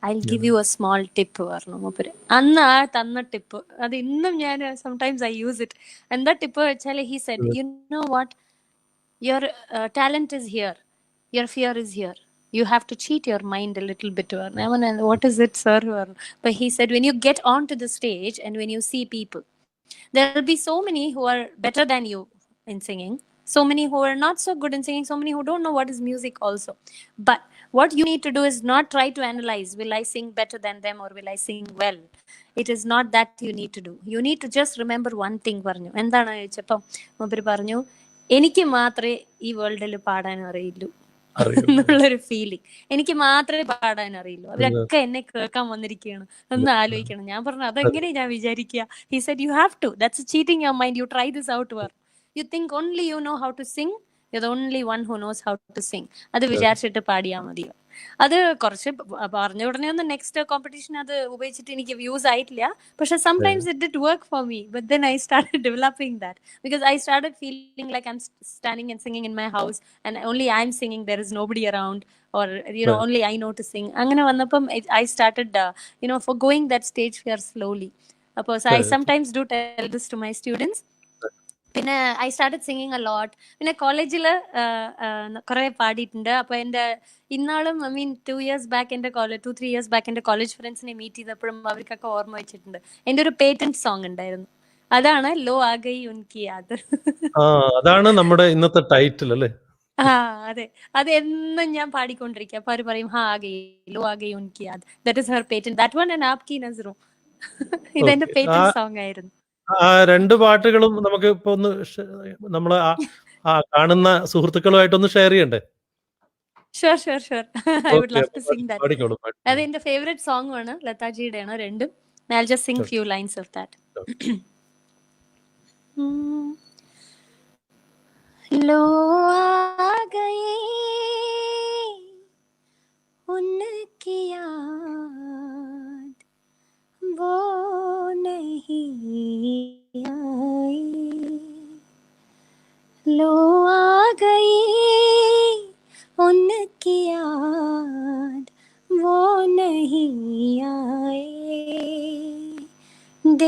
I'll give you a small tip പറഞ്ഞു മൂപ്പര്. അന്ന് ആ തന്ന tip അത് ഇന്നും ഞാൻ sometimes I use it. എന്താ ടിപ്പ് വെച്ചാൽ he said, you know what, your talent is here, your fear is here, you have to cheat your mind a little bit. What is it sir? But he said, when you get onto the stage and when you see people, there will be so many who are better than you in singing, so many who are not so good in singing, so many who don't know what is music also. But what you need to do is not try to analyze, will I sing better than them or will I sing well? It is not that you need to do. You need to just remember one thing പറഞ്ഞു. എന്താണ് ചോദിച്ചപ്പോൾ മൂപ്പര് പറഞ്ഞു, എനിക്ക് മാത്രമേ ഈ വേൾഡിൽ പാടാൻ അറിയില്ലൂ എന്നുള്ളൊരു ഫീലിംഗ്. എനിക്ക് മാത്രമേ പാടാൻ അറിയുള്ളൂ, അവരൊക്കെ എന്നെ കേൾക്കാൻ വന്നിരിക്കുകയാണ് എന്ന് ആലോചിക്കണം. ഞാൻ പറഞ്ഞു അതെങ്ങനെ ഞാൻ വിചാരിക്കുക? He said, you have to, that's cheating your mind, you try this out. You think only you know how to sing, you're the only one who knows how to sing. അത് വിചാരിച്ചിട്ട് പാടിയാൽ മതിയോ? അത് കുറച്ച് പറഞ്ഞ ഉടനെ ഒന്ന് നെക്സ്റ്റ് കോമ്പറ്റീഷൻ അത് ഉപയോഗിച്ചിട്ട് എനിക്ക് വ്യൂസ് ആയിട്ടില്ല, പക്ഷെ sometimes it did work for me. But then I started developing that, because I started feeling like I M standing and singing in my house and only I am singing, there is nobody around, or only I know to sing. അങ്ങനെ വന്നപ്പം I started forgoing that stage fear slowly. So I sometimes do tell this to my students. പിന്നെ I started singing a lot. പിന്നെ കോളേജിൽ കുറെ പാടിയിട്ടുണ്ട്. അപ്പൊ എന്റെ ഇന്നാളും I mean 2 years back എന്റെ 2-3 years back എന്റെ കോളേജ് ഫ്രണ്ട്സിനെ മീറ്റ് ചെയ്തപ്പോഴും അവർക്കൊക്കെ ഓർമ്മ വെച്ചിട്ടുണ്ട്. എന്റെ ഒരു പേറ്റന്റ് സോങ് ഉണ്ടായിരുന്നു, അതാണ് ലോ ആ ഗയി ഉൻകി യാദ്. അതാണ് നമ്മുടെ ഇന്നത്തെ ടൈറ്റിൽ അല്ലേ? അതെ, അത് എന്നും ഞാൻ പാടിക്കൊണ്ടിരിക്കുക. അപ്പൊ അവര് പറയും ഹാ ഗയി ലോ ആ ഗയി ഉൻകി യാദ്, that is her patent, that one and ആപ്കി നസ്റും. ഇതെന്റെ പേറ്റന്റ് സോങ് ആയിരുന്നു. ആ രണ്ട് പാട്ടുകളും നമുക്ക് ഇപ്പൊ ഒന്ന് നമ്മള് കാണുന്ന സുഹൃത്തുക്കളുമായിട്ടൊന്ന് ഷെയർ ചെയ്യണ്ടേ? Sure I would love to sing that. അത് എന്റെ ഫേവറേറ്റ് സോങ് ആണ്, ലതാജിയുടെ ആണ് രണ്ടും. I'll just sing few lines of that. लो आ गई उनकी याद, वो नहीं आई. लो आ गई उनकी याद, वो नहीं आए.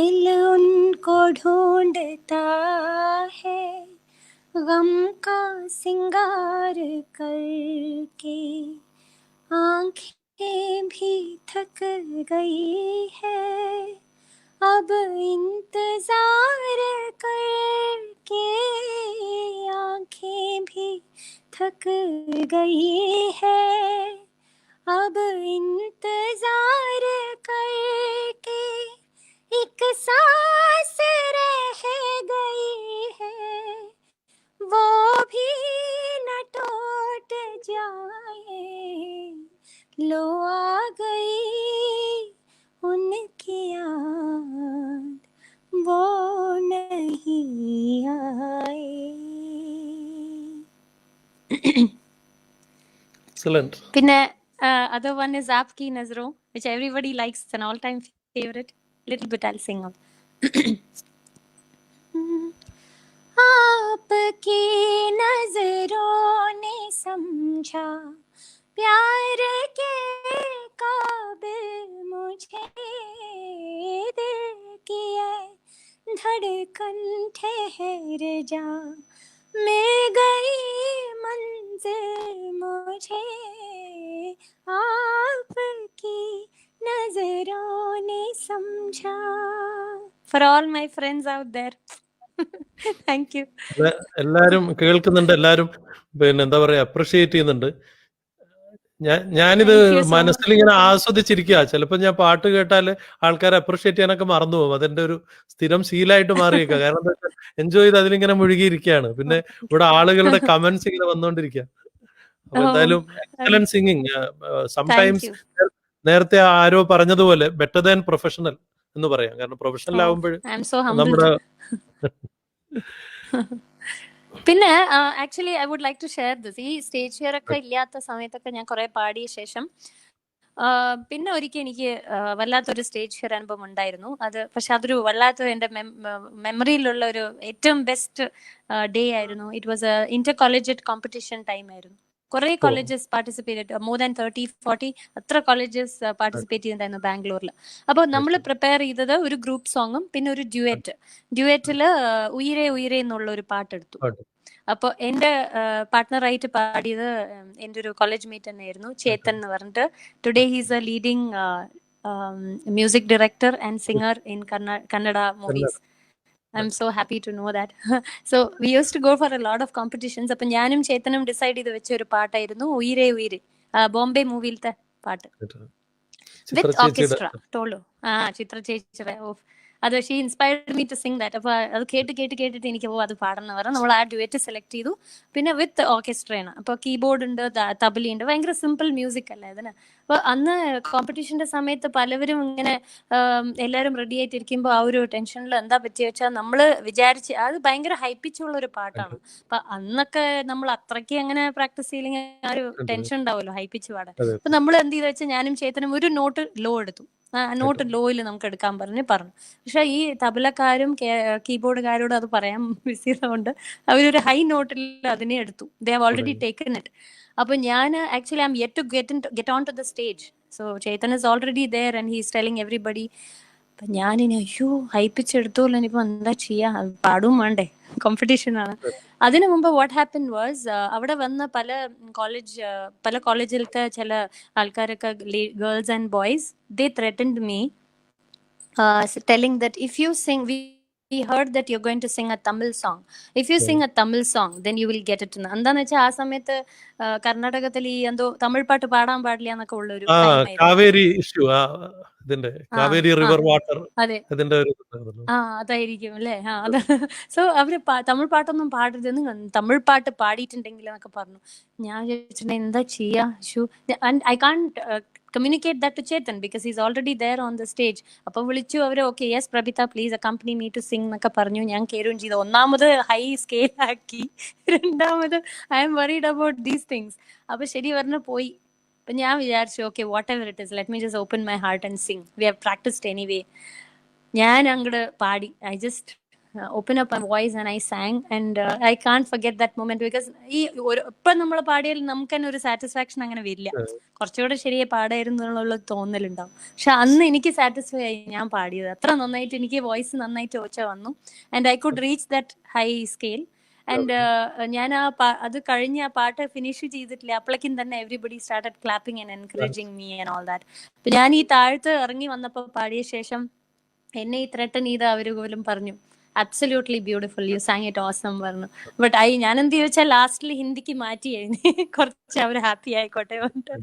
दिल उनको ढूंढता है गम का सिंगार करके, आंखें भी थक गई है अब इंतजार करके, आंखें भी थक गई है अब इंतजार करके, एक सांस रह गई है वो भी न टूट जाए, लो आ गई उनकी याद वो नहीं आए. Excellent. പിന്നെ other one is Aapki Nazron, which everybody likes. It's an all-time favorite. Little bit I'll sing on. आपकी नजरों ने समझा प्यार के काबिल मुझे, दिल की है धड़कन ठहर जा, मिल गई मंजिल मुझे, आपकी नजरों ने समझा. For all my friends out there, thank you. എല്ലാരും കേൾക്കുന്നുണ്ട്, എല്ലാരും പിന്നെ എന്താ പറയാ അപ്രിഷിയേറ്റ് ചെയ്യുന്നുണ്ട്. ഞാനിത് Thank you so മനസ്സിൽ ഇങ്ങനെ ആസ്വദിച്ചിരിക്കുക. ചിലപ്പോ ഞാൻ പാട്ട് കേട്ടാല് ആൾക്കാരെ അപ്രിഷിയേറ്റ് ചെയ്യാനൊക്കെ മറന്നു പോകും. അതെന്റെ ഒരു സ്ഥിരം ശീലമായിട്ട് മാറിയേക്കുക. കാരണം എന്താ വെച്ചാൽ എൻജോയ് ചെയ്ത് അതിലിങ്ങനെ മുഴുകിയിരിക്കുകയാണ്. പിന്നെ ഇവിടെ ആളുകളുടെ കമന്റ്സ് ഇങ്ങനെ വന്നുകൊണ്ടിരിക്കുക. അപ്പൊ എന്തായാലും എക്സലന്റ് സിംഗിങ്. സംടൈംസ് നേരത്തെ ആരോ പറഞ്ഞതുപോലെ ബെറ്റർ ദാൻ പ്രൊഫഷണൽ എന്ന് പറയാം. കാരണം പ്രൊഫഷണൽ ആവുമ്പോൾ നമ്മുടെ പിന്നെ actually I would like to share this. ഈ സ്റ്റേജ് ഫിയർ ഒക്കെ ഇല്ലാത്ത സമയത്തൊക്കെ ഞാൻ കുറെ പാടിയ ശേഷം പിന്നെ ഒരിക്കൽ എനിക്ക് വല്ലാത്തൊരു സ്റ്റേജ് ഫിയർ അനുഭവം ഉണ്ടായിരുന്നു. അത് പക്ഷെ അതൊരു വല്ലാത്ത എൻ്റെ മെമ്മറിയിലുള്ള ഒരു ഏറ്റവും ബെസ്റ്റ് ഡേ ആയിരുന്നു. It was Inter college competition time ആയിരുന്നു. കുറെ കോളേജസ് പാർട്ടിസിപ്പേറ്റ്, മോർ ദാൻ 30-40 അത്ര കോളേജസ് പാർട്ടിസിപ്പേറ്റ് ചെയ്യുന്നുണ്ടായിരുന്നു ബാംഗ്ലൂരിൽ. അപ്പോൾ നമ്മൾ പ്രിപ്പയർ ചെയ്തത് ഒരു ഗ്രൂപ്പ് സോങ്ങും പിന്നെ ഒരു ഡ്യുവറ്റില് ഉയിരേ ഉയിരേ എന്നുള്ള ഒരു പാട്ടെടുത്തു. അപ്പോൾ എൻ്റെ പാർട്ട്ണറായിട്ട് പാടിയത് എൻ്റെ ഒരു കോളേജ് മേറ്റ് തന്നെയായിരുന്നു, ചേതൻ എന്ന് പറഞ്ഞിട്ട്. Today he's A leading music director and singer in Kannada movies. I'm so happy to know that. So we used to go for a lot of competitions. അപ്പം ഞാനും ചേതനും ഡിസൈഡ് ചെയ്ത് വെച്ച ഒരു പാട്ടായിരുന്നു ഉയിരേ ഉയിരേ, ബോംബെ മൂവിയിലത്തെ പാട്ട് വിത്ത് ഓർക്കസ്ട്ര. ടോളു ചിത്ര ചേച്ചിയുടെ അത് she inspired me to sing that. അപ്പോൾ അത് കേട്ടിട്ട് എനിക്ക് അത് പാടണം പറഞ്ഞു. നമ്മൾ ആ ഡ്യുവറ്റ് സെലക്ട് ചെയ്തു. പിന്നെ വിത്ത് ഓർക്കസ്ട്രയാണ്. അപ്പോൾ കീബോർഡ് ഉണ്ട്, തബലയുണ്ട്, ഭയങ്കര സിമ്പിൾ മ്യൂസിക് അല്ലേ അതിന്. അപ്പോൾ അന്ന് കോമ്പറ്റീഷന്റെ സമയത്ത് പലവരും ഇങ്ങനെ എല്ലാവരും റെഡി ആയിട്ടിരിക്കുമ്പോൾ ആ ഒരു ടെൻഷനിൽ എന്താ പറ്റിയ വെച്ചാൽ നമ്മൾ വിചാരിച്ച് അത് ഭയങ്കര ഹൈപ്പിച്ചുള്ള ഒരു പാട്ടാണ്. അപ്പൊ അന്നൊക്കെ നമ്മൾ അത്രയ്ക്ക് അങ്ങനെ പ്രാക്ടീസ് ചെയ്യില്ലെങ്കിൽ ആ ഒരു ടെൻഷൻ ഉണ്ടാവുമല്ലോ ഹൈപ്പിച്ച് പാടാൻ. അപ്പൊ നമ്മൾ എന്ത് ചെയ്തെന്ന് വെച്ചാൽ ഞാനും ചേതനും ഒരു നോട്ട് ലോ എടുത്തു. നോട്ട് ലോയിൽ നമുക്ക് എടുക്കാൻ പറഞ്ഞു. പക്ഷെ ഈ തബലക്കാരും കീബോർഡുകാരോടും അത് പറയാൻ വിസിയതുകൊണ്ട് അവരൊരു ഹൈ നോട്ടിൽ അതിനെ എടുത്തു. They have already taken it. അപ്പൊ ഞാൻ actually I'm yet to get on to the stage. So Chetan is already there and he is telling everybody. അപ്പൊ ഞാനിനി അയ്യോ ഹൈപ്പിച്ചെടുത്തോല്ലോ, ഇനിയിപ്പോ എന്താ ചെയ്യാ, പാടും വേണ്ടേ, കോമ്പറ്റീഷനാണ്. അതിനു മുമ്പ് വാട്ട് ഹാപ്പൻ വാസ്, അവിടെ വന്ന പല കോളേജിലത്തെ ചില ആൾക്കാരൊക്കെ, girls and boys, they threatened me telling that if you sing, we heard that you're going to sing a Tamil song. If you sing a Tamil song, then you will get it. എന്താന്ന് വെച്ചാൽ ആ സമയത്ത് കർണാടകത്തിൽ ഈ എന്തോ തമിഴ് പാട്ട് പാടാൻ പാടില്ല എന്നൊക്കെ ഉള്ള ഒരു കാവേരി ഇഷ്യൂ, ഇതിന്റെ കാവേരി റിവർ വാട്ടർ, അതെ അതായിരിക്കും അല്ലേ. സോ അവര് തമിഴ് പാട്ടൊന്നും പാടരുതെന്ന്, തമിഴ് പാട്ട് പാടിയിട്ടുണ്ടെങ്കിൽ എന്നൊക്കെ പറഞ്ഞു. ഞാൻ ചോദിച്ചിട്ടുണ്ടെങ്കിൽ എന്താ ചെയ്യാ, I can't communicate that to Chetan because he's already there on the stage. അപ്പോൾ വിളിച്ചു അവര്, okay yes Prabhitha please accompany me to sing എന്നൊക്കെ പറഞ്ഞു. ഞാൻ കയറുകയും ചെയ്തു. ഒന്നാമത് ഹൈ സ്കെയിൽ ആക്കി, രണ്ടാമത് I M worried about these things. അപ്പൊ ശരി പറഞ്ഞു പോയി. അപ്പൊ ഞാൻ വിചാരിച്ചു okay what ever it is, let me just open my heart and sing, we have practised anyway. ഞാൻ അങ്ങോട്ട് പാടി. I just open up my voice and I sang, and I can't forget that moment because ഇപ്പം നമ്മൾ പാടിയാൽ നമുക്ക് തന്നെ ഒരു satisfaction അങ്ങനെ വരില്ല. കുറച്ചുകൂടെ ശരിയായി പാടായിരുന്നു എന്നുള്ള തോന്നലുണ്ടാവും. പക്ഷെ അന്ന് എനിക്ക് സാറ്റിസ്ഫൈ ആയി ഞാൻ പാടിയത്. അത്ര നന്നായിട്ട് എനിക്ക് വോയിസ് നന്നായിട്ട് ഓച്ച വന്നു. And I could reach that high scale. And ഞാൻ അത് കഴിഞ്ഞ് ആ പാട്ട് ഫിനിഷ് ചെയ്തിട്ടില്ല, അപ്പോഴേക്കും തന്നെ everybody started clapping and encouraging me and all that. അപ്പൊ ഞാൻ ഈ താഴത്ത് ഇറങ്ങി വന്നപ്പോൾ പാടിയ ശേഷം എന്നെ ഈ ത്രട്ടൺ ചെയ്ത അവര് പോലും പറഞ്ഞു absolutely beautiful, U San it awesome പറഞ്ഞു. ബട്ട് ഞാൻ എന്ത് ചോദിച്ചാൽ ലാസ്റ്റിൽ ഹിന്ദിക്ക് മാറ്റിയായിരുന്നു, കുറച്ച് അവർ ഹാപ്പി ആയിക്കോട്ടെ പറഞ്ഞിട്ട്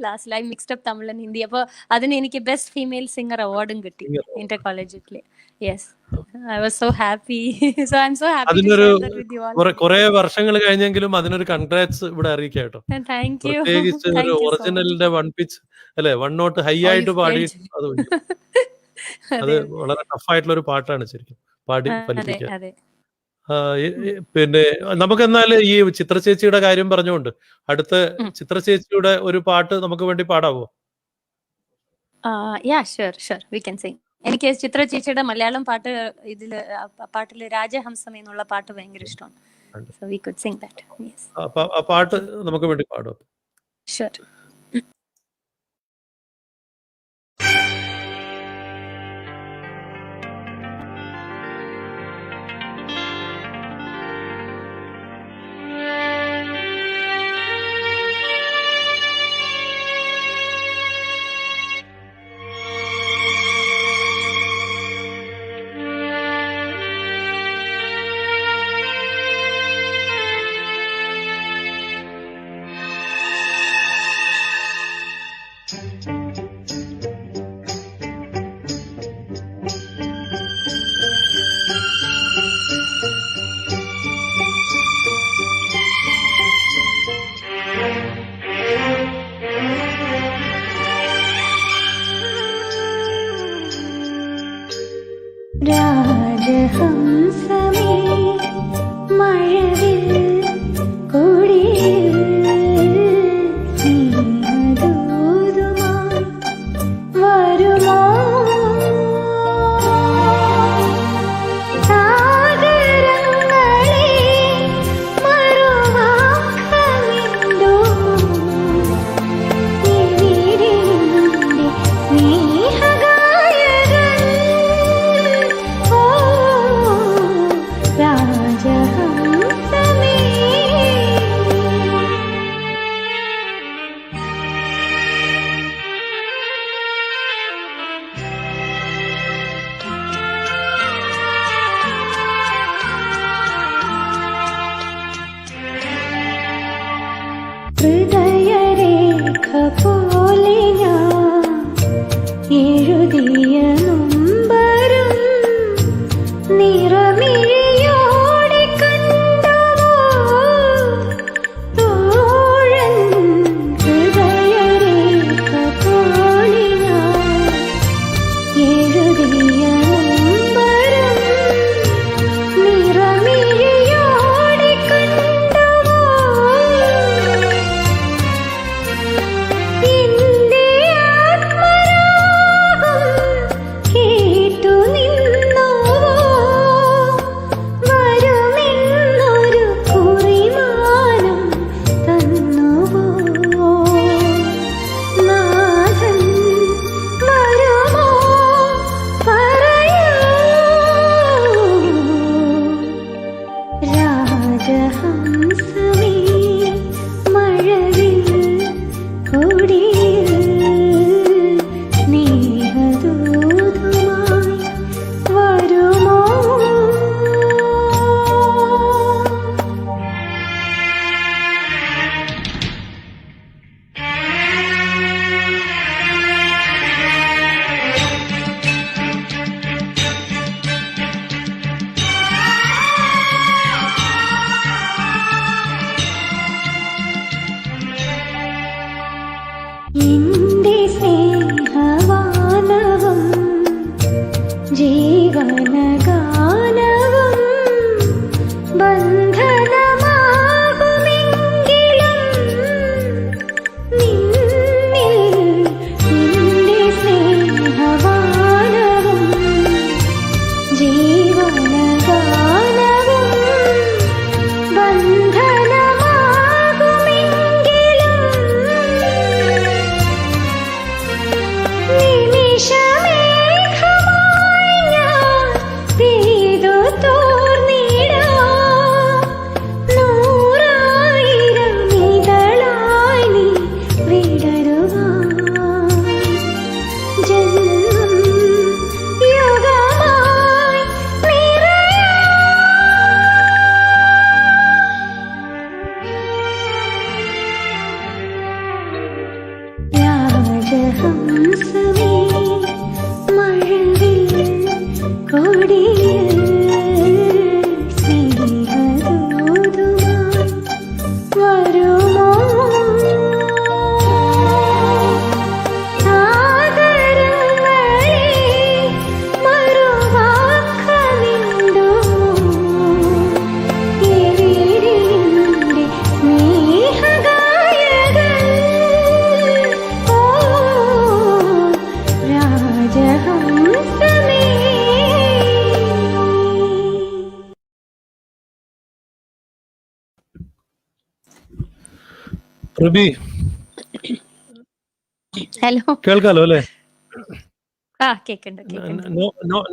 ലാസ്റ്റിൽ I mixed up Tamil and Hindi. അപ്പോൾ അതിന് എനിക്ക് ബെസ്റ്റ് ഫീമെയിൽ സിംഗർ അവാർഡും കിട്ടി ഇന്റർ കോളേജിൽ. Yes, I was so happy. So I'm so happy to share that with you all. കുറെ വർഷങ്ങൾ കഴിഞ്ഞെങ്കിലും അതിനൊരു കൺഗ്രാറ്റ്സ് ഇവിടെ അറിയിക്കാം കേട്ടോ. Thank you. പ്രത്യേകിച്ച് ഒരു ഒറിജിനലിന്റെ വൺ പിച്ച് അല്ലെ, വൺ നോട്ട് ഹൈ ആയിട്ട് പാടി, അത് വളരെ ടഫായിട്ടുള്ള ഒരു പാട്ടാണ് ശരിക്കും പാടി ഫലിപ്പിക്കാൻ. പിന്നെ നമുക്ക് എന്നാൽ ഈ ചിത്ര ചേച്ചിയുടെ കാര്യം പറഞ്ഞുകൊണ്ട് അടുത്ത ചിത്ര ചേച്ചിയുടെ ഒരു പാട്ട് നമുക്ക് വേണ്ടി പാടാവോ? എനിക്ക് ചിത്ര ചേച്ചിയുടെ മലയാളം പാട്ട് പാട്ടില് രാജഹംസം എന്നുള്ള പാട്ട് ഭയങ്കര ഇഷ്ടമാണ്. So we could sing that. Yes. ആ പാട്ട് നമുക്ക് വേണ്ടി പാടാം. Sure. രാജഹംസമേ മഴവിൽ കൊടിയിൽ സ്നേഹദൂതുമായി വരുമോ? സാഗരങ്ങളെ മറുവാക്കമിണ്ടോ എതിരിന്റെ സ്നേഹഗായകൻ? രാജഹംസമേ റുബി ഹലോ. കേൾക്കാലോ അല്ലേ? കേക്കുണ്ട്.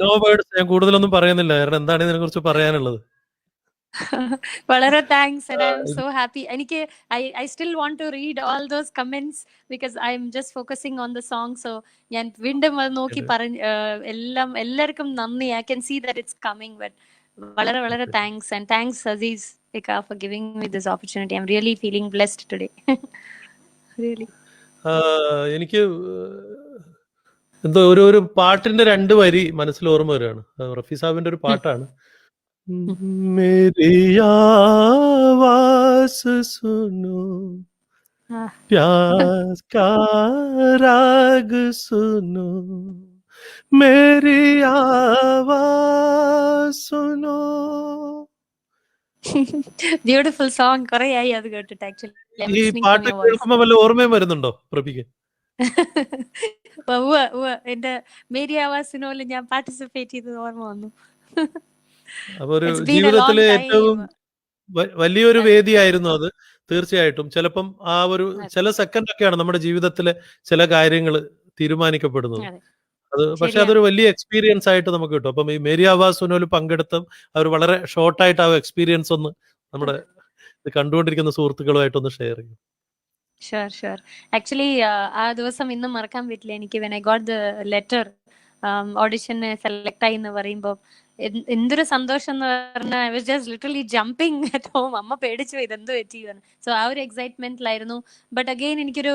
No words. ഞാൻ കൂടുതലൊന്നും പറയുന്നില്ല, കാരണം എന്താണ് ഇതിനെ കുറിച്ച് പറയാനുള്ളത്. വളരെ thanks. And I'm so happy. എനിക്ക് I still want to read all those comments because I'm just focusing on the song. So ഞാൻ വീണ്ടും അത് നോക്കി പറഞ്ഞു. എല്ലാവർക്കും നന്ദി. I can see that it's coming. But വളരെ വളരെ താങ്ക്സ്. ആൻഡ് താങ്ക്സ് അസീസ് ഇക്ക for giving me this opportunity. I'm really feeling blessed today. Really. എനിക്ക് എന്തോ ഒരു പാട്ടിന്റെ 2 വരി മനസ്സിൽ ഓർമ്മ വരികയാണ്. റഫി സാഹിബിന്റെ ഒരു പാട്ടാണ്. मेरी आवाज़ सुनो, प्यास का राग सुनो, मेरी आवाज़ सुनो. Beautiful song. കുറെ ആയി അത് കേട്ടിട്ട്. ആക്ച്വലി ഈ പാട്ട് കേൾക്കുമ്പോ വല്ല ഓർമ്മയും വരുന്നുണ്ടോ പ്രഭിക്ക്? എന്റെ മേരി ആവാസിനോല് ഞാൻ പാർട്ടിസിപ്പേറ്റ് ചെയ്തത് ഓർമ്മ വന്നു. അപ്പൊ ഒരു ജീവിതത്തിലെ ഏറ്റവും വലിയൊരു വേദിയായിരുന്നു അത്. തീർച്ചയായിട്ടും ചിലപ്പം ആ ഒരു ചില സെക്കൻഡ് ഒക്കെയാണ് നമ്മുടെ ജീവിതത്തിലെ ചില കാര്യങ്ങൾ തീരുമാനിക്കപ്പെടുന്നത്. അത് പക്ഷെ അതൊരു വലിയ എക്സ്പീരിയൻസ് ആയിട്ട് നമുക്ക് കിട്ടും. അപ്പം ഈ മേരി ആവാസ് സുനോല് പങ്കെടുത്ത അവർ വളരെ ഷോർട്ടായിട്ട് ആ എക്സ്പീരിയൻസ് ഒന്ന് നമ്മുടെ കണ്ടുകൊണ്ടിരിക്കുന്ന സുഹൃത്തുക്കളുമായിട്ടൊന്ന് ഷെയർ ചെയ്യും. ഷുവർ. ആക്ച്വലി ആ ദിവസം ഇന്നും മറക്കാൻ പറ്റില്ല എനിക്ക്. When I got the letter ഓഡിഷന് സെലക്ട് ആയി എന്ന് പറയുമ്പോൾ എന്തൊരു സന്തോഷം എന്ന് പറഞ്ഞാൽ I was just literally jumping at home. അമ്മ പേടിച്ചു പോയി ഇതെന്തോ പറ്റിയെന്ന്. സോ ആ ഒരു എക്സൈറ്റ്മെന്റിലായിരുന്നു. ബട്ട് അഗെയിൻ എനിക്കൊരു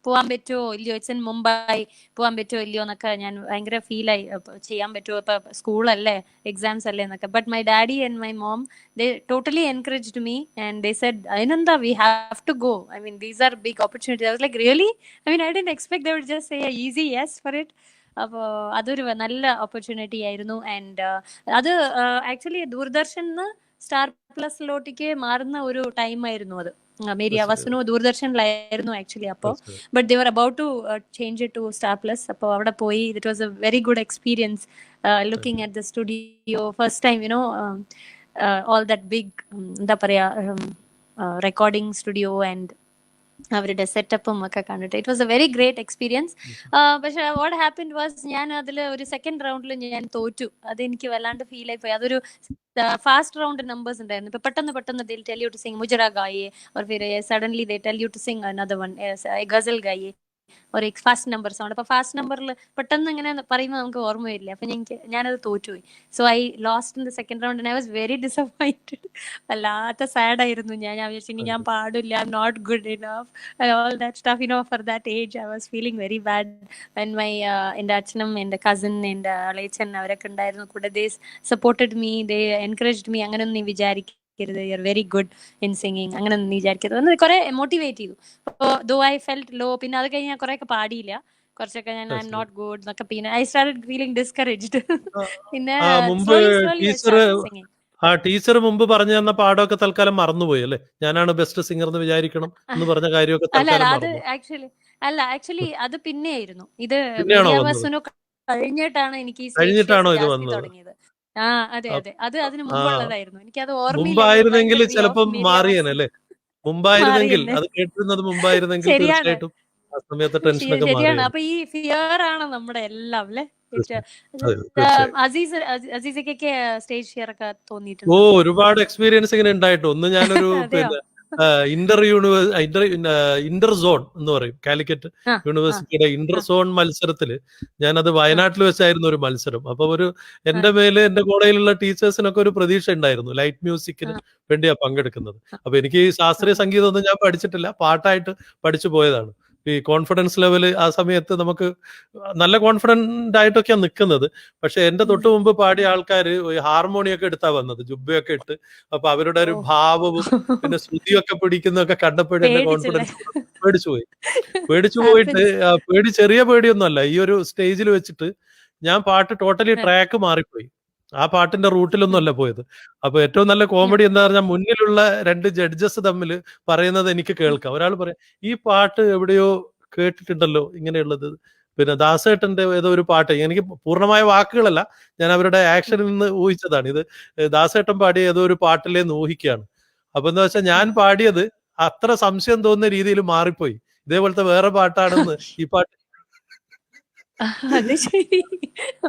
പോവാൻ പറ്റുമോ ഇല്ലയോ, ഇറ്റ്സ് ഇൻ മുംബൈ, പോവാൻ പറ്റുമോ ഇല്ലയോ എന്നൊക്കെ ഞാൻ ഭയങ്കര ഫീലായി. ചെയ്യാൻ പറ്റുമോ, ഇപ്പൊ സ്കൂളല്ലേ, എക്സാംസ് അല്ലേ എന്നൊക്കെ. But my daddy and my mom they totally encouraged me and they said, Ainanda, we have to go. I mean, these are big opportunities. I was like, really? I mean, I didn't expect they would just say a easy yes for it. അപ്പോൾ അതൊരു നല്ല opportunity ആയിരുന്നു. And അത് actually ദൂരദർശന് star പ്ലസിലോട്ടേക്ക് മാറുന്ന ഒരു time ആയിരുന്നു അത്. മേരി ആവാസിനോ ദൂരദർശനിലായിരുന്നു ആക്ച്വലി അപ്പോൾ. But they were about to change it to Star Plus. അപ്പോൾ അവിടെ പോയി it was a very good experience looking at the studio first time, you know, all that big എന്താ പറയാ റെക്കോർഡിംഗ് സ്റ്റുഡിയോ ആൻഡ് അവരുടെ സെറ്റപ്പും ഒക്കെ കണ്ടിട്ട് it was a very great experience. പക്ഷെ വാട്ട് ഹാപ്പൻഡ് വാസ്, ഞാൻ അതിൽ ഒരു സെക്കൻഡ് റൗണ്ടിൽ ഞാൻ തോറ്റു. അതെനിക്ക് വല്ലാണ്ട് ഫീൽ ആയി പോയി. അതൊരു ഫാസ്റ്റ് റൗണ്ട് നമ്പേഴ്സ് ഉണ്ടായിരുന്നു. ഇപ്പൊ പെട്ടെന്ന് they'll tell you to sing മുജറ ഗായേ, or फिर suddenly they tell you to sing another one, ഗസൽ ഗായേ, ഒരു ഫാസ്റ്റ് നമ്പർ സൗണ്ട്. അപ്പൊ ഫാസ്റ്റ് നമ്പറിൽ പെട്ടെന്ന് ഇങ്ങനെ പറയുമ്പോൾ നമുക്ക് ഓർമ്മ വരില്ല. അപ്പൊ ഞാനത് തോറ്റുപോയി. So I lost in the second round and I was very disappointed. വല്ലാത്ത സാഡ് ആയിരുന്നു. ഞാൻ വിചാരിച്ചു ഇനി ഞാൻ പാടില്ല, I'm not good enough, all that stuff, you know, for that age I was feeling very bad. And my എൻ്റെ അച്ഛനും എൻ്റെ കസിൻ എൻ്റെ അളയച്ചൻ അവരൊക്കെ ഉണ്ടായിരുന്നു കൂടെ. They supported me, they encouraged me. അങ്ങനെയൊന്നും നീ വിചാരിക്കും, you are very good in singing, അങ്ങനെ ഒന്നും വിചാരിക്കരുത്. കുറെ മോട്ടിവേറ്റ് ചെയ്തു. Though I felt low. പിന്നെ അത് കഴിഞ്ഞ് ഞാൻ കുറെ ഒക്കെ പാടിയില്ല, കുറച്ചൊക്കെ ഞാൻ ഐ എം നോട്ട് ഗുഡ് എന്നൊക്കെ. പിന്നെ ഐ സ്റ്റാർട്ടഡ് ഫീലിംഗ് ഡിസ്കറേജ്ഡ്. പിന്നെ ടീച്ചർ മുമ്പ് പറഞ്ഞു തന്ന പാടമൊക്കെ തൽക്കാലം മറന്നുപോയി അല്ലേ? ഞാനാണ് ബെസ്റ്റ് സിംഗർ എന്ന് വിചാരിക്കണം എന്ന് പറഞ്ഞ കാര്യമൊക്കെ ആക്ച്വലി അത് പിന്നെയായിരുന്നു. ഇത് കഴിഞ്ഞിട്ടാണ് എനിക്ക് തുടങ്ങിയത്. അതെ അത് അതിന് മുമ്പുള്ളതായിരുന്നു. എനിക്കത് ഓർമ്മയിലായിരുന്നെങ്കിൽ ചിലപ്പം മാറിയേനല്ലേ? മുമ്പായിരുന്നെങ്കിൽ അത് കേട്ടിരുന്നത് മുമ്പായിരുന്നെങ്കിൽ തീർച്ചയായിട്ടും ആ സമയത്ത് ടെൻഷനൊക്കെ മാറിയേനെ. അപ്പൊ ഈ ഫിയർ ആണ് നമ്മുടെ എല്ലാം അല്ലേ? അസീസയ്ക്കൊക്കെ സ്റ്റേജ് ഫിയർ ഒക്കെ തോന്നിയിട്ടുണ്ട്? ഒരുപാട് എക്സ്പീരിയൻസ് ഇങ്ങനെ ഉണ്ടായിട്ട്. ഒന്ന് ഞാനൊരു പിന്നെ ഇന്റർ സോൺ എന്ന് പറയും, കാലിക്കറ്റ് യൂണിവേഴ്സിറ്റിയുടെ ഇന്റർ സോൺ മത്സരത്തില് ഞാനത് വയനാട്ടിൽ വെച്ചായിരുന്നു ഒരു മത്സരം. അപ്പൊ എന്റെ മേല് എന്റെ കൂടെയിലുള്ള ടീച്ചേഴ്സിനൊക്കെ ഒരു പ്രതീക്ഷ ഉണ്ടായിരുന്നു, ലൈറ്റ് മ്യൂസിക്കിന് വേണ്ടിയാ പങ്കെടുക്കുന്നത്. അപ്പൊ എനിക്ക് ഈ ശാസ്ത്രീയ സംഗീതം ഒന്നും ഞാൻ പഠിച്ചിട്ടില്ല, പാട്ടായിട്ട് പഠിച്ചു പോയതാണ്. ഈ കോൺഫിഡൻസ് ലെവല് ആ സമയത്ത് നമുക്ക് നല്ല കോൺഫിഡന്റ് ആയിട്ടൊക്കെയാണ് നിൽക്കുന്നത്. പക്ഷെ എന്റെ തൊട്ട് മുമ്പ് പാടിയ ആൾക്കാര് ഹാർമോണിയൊക്കെ എടുത്താ വന്നത്, ജുബയൊക്കെ ഇട്ട്. അപ്പൊ അവരുടെ ഒരു ഭാവവും പിന്നെ ശ്രുതിയൊക്കെ പിടിക്കുന്നതൊക്കെ കണ്ടപ്പോഴും എന്റെ കോൺഫിഡൻസ് പേടിച്ചു പോയിട്ട് ചെറിയ പേടിയൊന്നും അല്ല. ഈ ഒരു സ്റ്റേജിൽ വെച്ചിട്ട് ഞാൻ പാട്ട് ടോട്ടലി ട്രാക്ക് മാറിപ്പോയി. ആ പാട്ടിന്റെ റൂട്ടിലൊന്നും അല്ല പോയത്. അപ്പൊ ഏറ്റവും നല്ല കോമഡി എന്താ പറഞ്ഞാൽ, മുന്നിലുള്ള 2 ജഡ്ജസ് തമ്മിൽ പറയുന്നത് എനിക്ക് കേൾക്കാം. ഒരാൾ പറയാം, ഈ പാട്ട് എവിടെയോ കേട്ടിട്ടുണ്ടല്ലോ ഇങ്ങനെയുള്ളത്. പിന്നെ ദാസേട്ടന്റെ ഏതോ ഒരു പാട്ട്, എനിക്ക് പൂർണ്ണമായ വാക്കുകളല്ല, ഞാൻ അവരുടെ ആക്ഷനിൽ നിന്ന് ഊഹിച്ചതാണ്. ഇത് ദാസേട്ടൻ പാടിയ ഏതോ ഒരു പാട്ടിലേന്ന് ഊഹിക്കുകയാണ്. അപ്പൊ എന്താ വെച്ചാൽ ഞാൻ പാടിയത് അത്ര സംശയം തോന്നുന്ന രീതിയിൽ മാറിപ്പോയി. ഇതേപോലത്തെ വേറെ പാട്ടാണെന്ന് ഈ പാട്ട്. അത് ശരി.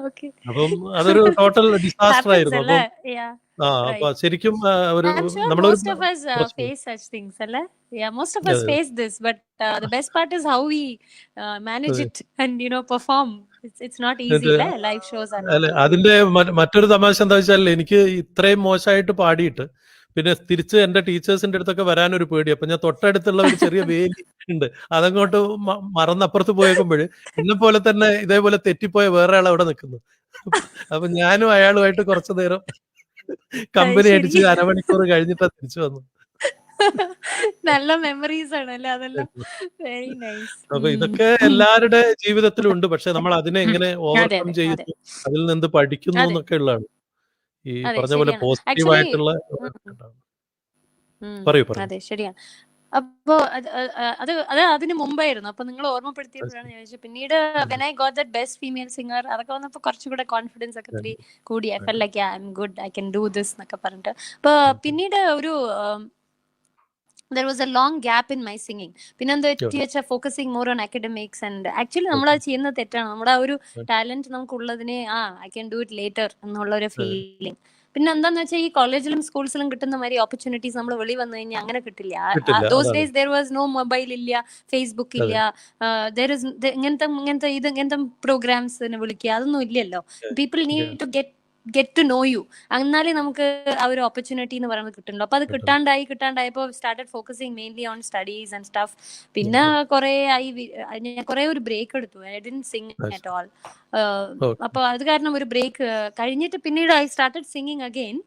ഓക്കെ. അപ്പം അതൊരു ടോട്ടൽ ഡിസാസ്റ്റർ ഹാപ്പൻസ് ആയിരുന്നു. അല്ലേ? അപ്പം യാ അപ്പൊ റൈറ്റ്. ശരിക്കും ഒരു I'm sure നമ്മളൊരു most of us പ്രശ്നം. face such things, അല്ലേ? Yeah, most of us അതെ face this, but the best part is how we manage അതെ. it and perform. It's not easy, എന്നിട്ട് അല്ലേ? Live shows are അല്ല, not easy. അതിന്റെ മറ്റൊരു തമാശ എന്താ വെച്ചാൽ, എനിക്ക് ഇത്രയും മോശമായിട്ട് പാടിയിട്ട് പിന്നെ തിരിച്ച് എന്റെ ടീച്ചേഴ്സിന്റെ അടുത്തൊക്കെ വരാനൊരു പേടി. അപ്പൊ ഞാൻ തൊട്ടടുത്തുള്ള ഒരു ചെറിയ വേലി ഉണ്ട്, അതങ്ങോട്ട് മറന്നപ്പുറത്ത് പോയേക്കുമ്പോഴ് എന്നെ പോലെ തന്നെ ഇതേപോലെ തെറ്റിപ്പോയ വേറെ ആൾ അവിടെ നിൽക്കുന്നു. അപ്പൊ ഞാനും അയാളുമായിട്ട് കുറച്ചു നേരം അത് കമ്പനി ശരി. അടിച്ച് അരമണിക്കൂർ കഴിഞ്ഞിട്ടാ തിരിച്ചു വന്നു. നല്ല മെമ്മറീസ് ആണ് അല്ലേ അതെല്ലാം. Very nice. അപ്പൊ ഇതൊക്കെ എല്ലാവരുടെ ജീവിതത്തിലും ഉണ്ട്. പക്ഷെ നമ്മൾ അതിനെ എങ്ങനെ അതെ ഓവർകം അതെ അതെ ചെയ്യുന്നു, അതിൽ നിന്ന് പഠിക്കുന്നു അതെ എന്നൊക്കെ ഉള്ളതാണ് ഈ അതെ പറഞ്ഞ പോലെ ശരിയാണ്. പോസിറ്റീവ് ആക്ച്വലി ആയിട്ടുള്ള. പറയൂ പറയൂ. അതെ ശരിയാണ്. അപ്പോ അത് അത് അതിന് മുമ്പായിരുന്നു. അപ്പൊ നിങ്ങൾ ഓർമ്മപ്പെടുത്തിയപ്പോഴാണ് ഞാൻ ചോദിച്ചത്. പിന്നീട് when I got that best female singer അതൊക്കെ വന്നപ്പോ കുറച്ചുകൂടെ കോൺഫിഡൻസ് ഒക്കെ ഇത്തിരി കൂടി. I felt like I'm good, I can do this എന്നൊക്കെ പറഞ്ഞിട്ട്. അപ്പൊ പിന്നീട് ഒരു there was a long gap in my singing. പിന്നെ എന്താ വെച്ചാൽ focusing more on academics and actually നമ്മൾ അത് ചെയ്യുന്നത് തെറ്റാണ്. നമ്മുടെ ആ ഒരു ടാലന്റ് നമുക്കുള്ളതിനെ I can do it later എന്നുള്ള ഒരു ഫീലിംഗ്. പിന്നെ എന്താന്ന് വെച്ചാൽ ഈ കോളേജിലും സ്കൂൾസിലും കിട്ടുന്ന മാതിരി ഓപ്പർച്യൂണിറ്റീസ് നമ്മൾ വെളി വന്നു കഴിഞ്ഞാൽ അങ്ങനെ കിട്ടില്ല. Those days there was no mobile ഇല്ല, ഫേസ്ബുക്ക് ഇല്ല, ഇങ്ങനത്തെ പ്രോഗ്രാംസിന് വിളിക്കുക അതൊന്നും ഇല്ലല്ലോ. People need to get to know you. എന്നാലേ നമുക്ക് ആ ഒരു ഓപ്പർച്യൂണിറ്റി എന്ന് പറയുന്നത് കിട്ടുന്നുള്ളൂ. അപ്പൊ അത് കിട്ടാണ്ടായപ്പോ started focusing mainly on studies and stuff. പിന്നെ ഞാൻ കുറെ ഒരു ബ്രേക്ക് എടുത്തു. I didn't sing at all. അപ്പൊ അത് കാരണം ഒരു ബ്രേക്ക് കഴിഞ്ഞിട്ട് പിന്നീട് ഐ സ്റ്റാർട്ടഡ് സിംഗിങ് അഗെയിൻ.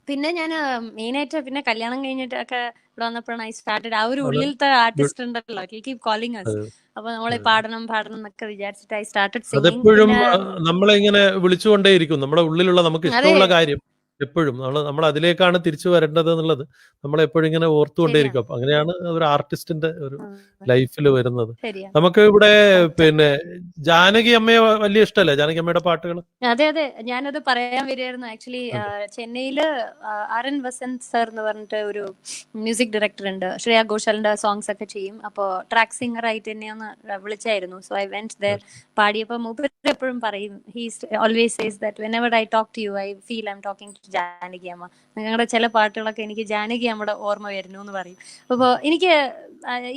പിന്നെ ഞാൻ മെയിനായിട്ട് പിന്നെ കല്യാണം കഴിഞ്ഞിട്ടൊക്കെ ഇവിടെ വന്നപ്പോഴാണ് ഐ സ്റ്റാർട്ടഡ്. ആ ഒരു ഉള്ളിലത്തെ ആർട്ടിസ്റ്റ് ഉണ്ടല്ലോ, കീപ് കോളിംഗ് അസ്. അപ്പൊ നമ്മളെ പാടണം എന്നൊക്കെ വിചാരിച്ചിട്ട് ഐ സ്റ്റാർട്ടഡ് സിംഗിങ്. അതെപ്പോഴും നമ്മളെ ഇങ്ങനെ വിളിച്ചുകൊണ്ടേയിരിക്കും. നമ്മുടെ ഉള്ളിലുള്ള നമുക്ക് ഇഷ്ടമുള്ള കാര്യം എപ്പോഴും നമ്മൾ അതിലേക്കാണ് തിരിച്ചു വരേണ്ടത് എന്നുള്ളത് നമ്മളെപ്പോഴും ഇങ്ങനെ ഓർത്തുകൊണ്ടേയിരിക്കും. അപ്പൊ അങ്ങനെയാണ് ഒരു ആർട്ടിസ്റ്റിന്റെ ഒരു ലൈഫിൽ വരുന്നത്. നമുക്ക് ഇവിടെ പിന്നെ ജാനകി അമ്മയെ വലിയ ഇഷ്ടമല്ലേ, ജാനകി അമ്മയുടെ പാട്ടുകൾ? അതെ അതെ, ഞാനത് പറയാൻ വരികയായിരുന്നു. ആക്ച്വലി ചെന്നൈയില് ആർ എൻ വസന്ത് സർ എന്ന് പറഞ്ഞിട്ട് ഒരു മ്യൂസിക് ഡയറക്ടർ ഉണ്ട്. ശ്രേയ ഘോഷാലിന്റെ സോങ്സ് ഒക്കെ ചെയ്യും. അപ്പോ ട്രാക്ക് സിംഗർ ആയിട്ട് തന്നെ ഒന്ന് വിളിച്ചായിരുന്നു. So I went there. പാടിയപ്പോ മൂപ്പര് എപ്പോഴും പറയും, he always says that whenever I talk to you I feel I'm talking to Janaki അമ്മ. നിങ്ങളുടെ ചില പാട്ടുകളൊക്കെ എനിക്ക് ജാനകി അമ്മയുടെ ഓർമ്മ വരുന്നു എന്ന് പറയും. അപ്പൊ എനിക്ക്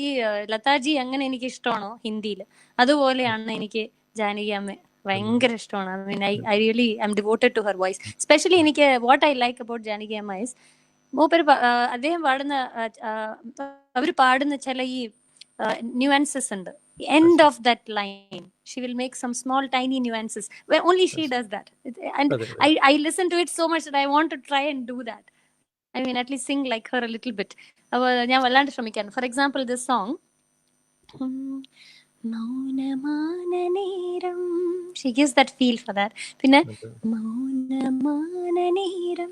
ഈ ലതാജി അങ്ങനെ എനിക്ക് ഇഷ്ടമാണോ ഹിന്ദിയിൽ, അതുപോലെയാണ് എനിക്ക് ജാനകി അമ്മ ഭയങ്കര ഇഷ്ടമാണ്. I mean I really I'm devoted to her voice. Specially എനിക്ക് what I like about Janaki അമ്മ ഇസ് മൂപ്പര് അദ്ദേഹം പാടുന്ന അവര് പാടുന്ന ചില ഈ nuances ഉണ്ട്. End of that line she will make some small tiny nuances where only she does that, and I listen to it so much that I want to try and do that. I mean at least sing like her a little bit. ഞാൻ വല്ലാണ്ട് ശ്രമിക്കാൻ. For example, this song മൗനമാന നേരം, she gives that feel for that. പിന്നെ മൗനമാന നേരം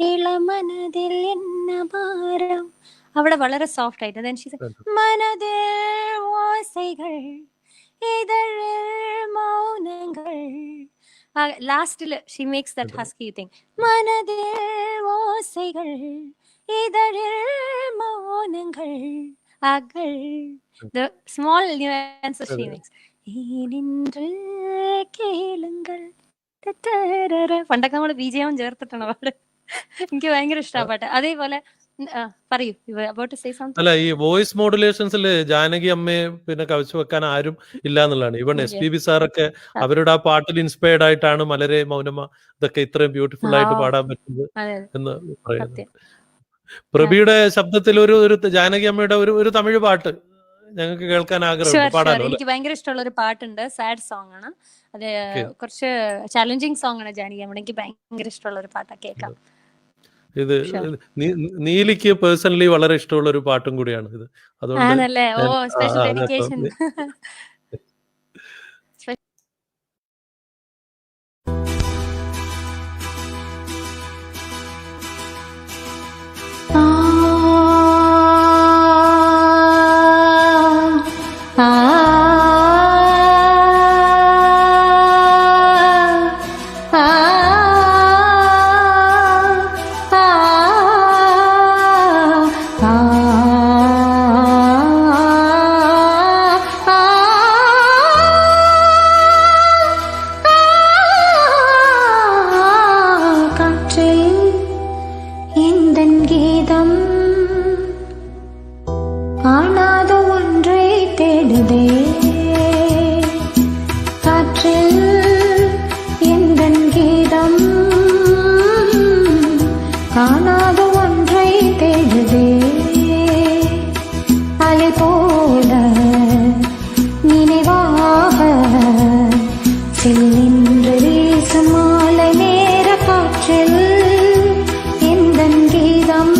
ഇളമനതിൽ എന്ന ഭാരം, അവിടെ വളരെ സോഫ്റ്റ് ആയിട്ട്. then she said മനതിൽ ഓസൈകൾ ഇതഴിൽ മൗനങ്ങൾ. ലാസ്റ്റില് she makes that husky thing. മനതിൽ ഓസൈകൾ ഇതഴിൽ മൗനങ്ങൾ അകൾ. the small nuances she makes. ഈനിன்று കേളുങ്ങൾ പണ്ടൊക്കെ നമ്മള് ബിജിഎം ചേർത്തിട്ടാണ് പാട്. എനിക്ക് ഭയങ്കര ഇഷ്ടമാണ് പാട്ട്. അതേപോലെ പറയൂ, about to say something. അല്ല, ഈ വോയിസ് മോഡുലേഷൻസിൽ ജാനകി അമ്മയെ പിന്നെ കവച്ചു വെക്കാൻ ആരും ഇല്ല എന്നുള്ളതാണ്. ഈവൻ SPB സാറൊക്കെ അവരുടെ ആ പാട്ടിൽ ഇൻസ്പയർഡ് ആയിട്ടാണ് മലരെ മൗനമ ഇതൊക്കെ ഇത്രയും ബ്യൂട്ടിഫുൾ ആയിട്ട് പാടാൻ പറ്റുന്നത് എന്ന് പറയുന്നത്. പ്രഭിയുടെ ശബ്ദത്തിൽ ഒരു ജാനകി അമ്മയുടെ ഒരു തമിഴ് പാട്ട് ഞങ്ങൾക്ക് കേൾക്കാൻ ആഗ്രഹമുണ്ട്, പാടാനോ? എനിക്ക് ഭയങ്കര ഇഷ്ടമുള്ള ഒരു പാട്ടുണ്ട്, സാഡ് സോങ് ആണ് അത്. കുറച്ച് ചാലഞ്ചിങ് സോങ് ആണ് ജാനകി അമ്മയുടെ. എനിക്ക് ഭയങ്കര ഇഷ്ടമുള്ള ഒരു പാട്ടാ, കേൾക്കാം. ഇത് നീലിക്ക് പേഴ്സണലി വളരെ ഇഷ്ടമുള്ള ഒരു പാട്ടും കൂടിയാണ് ഇത്. അതുകൊണ്ട് സ്പെഷ്യൽ ഡെഡിക്കേഷൻ. ആ காணாத ஒன்றை தேடுதே அலை போல நினைவாக செல்கின்ற வீசும் மாலை நேர காற்றில் எந்தன் கீதம்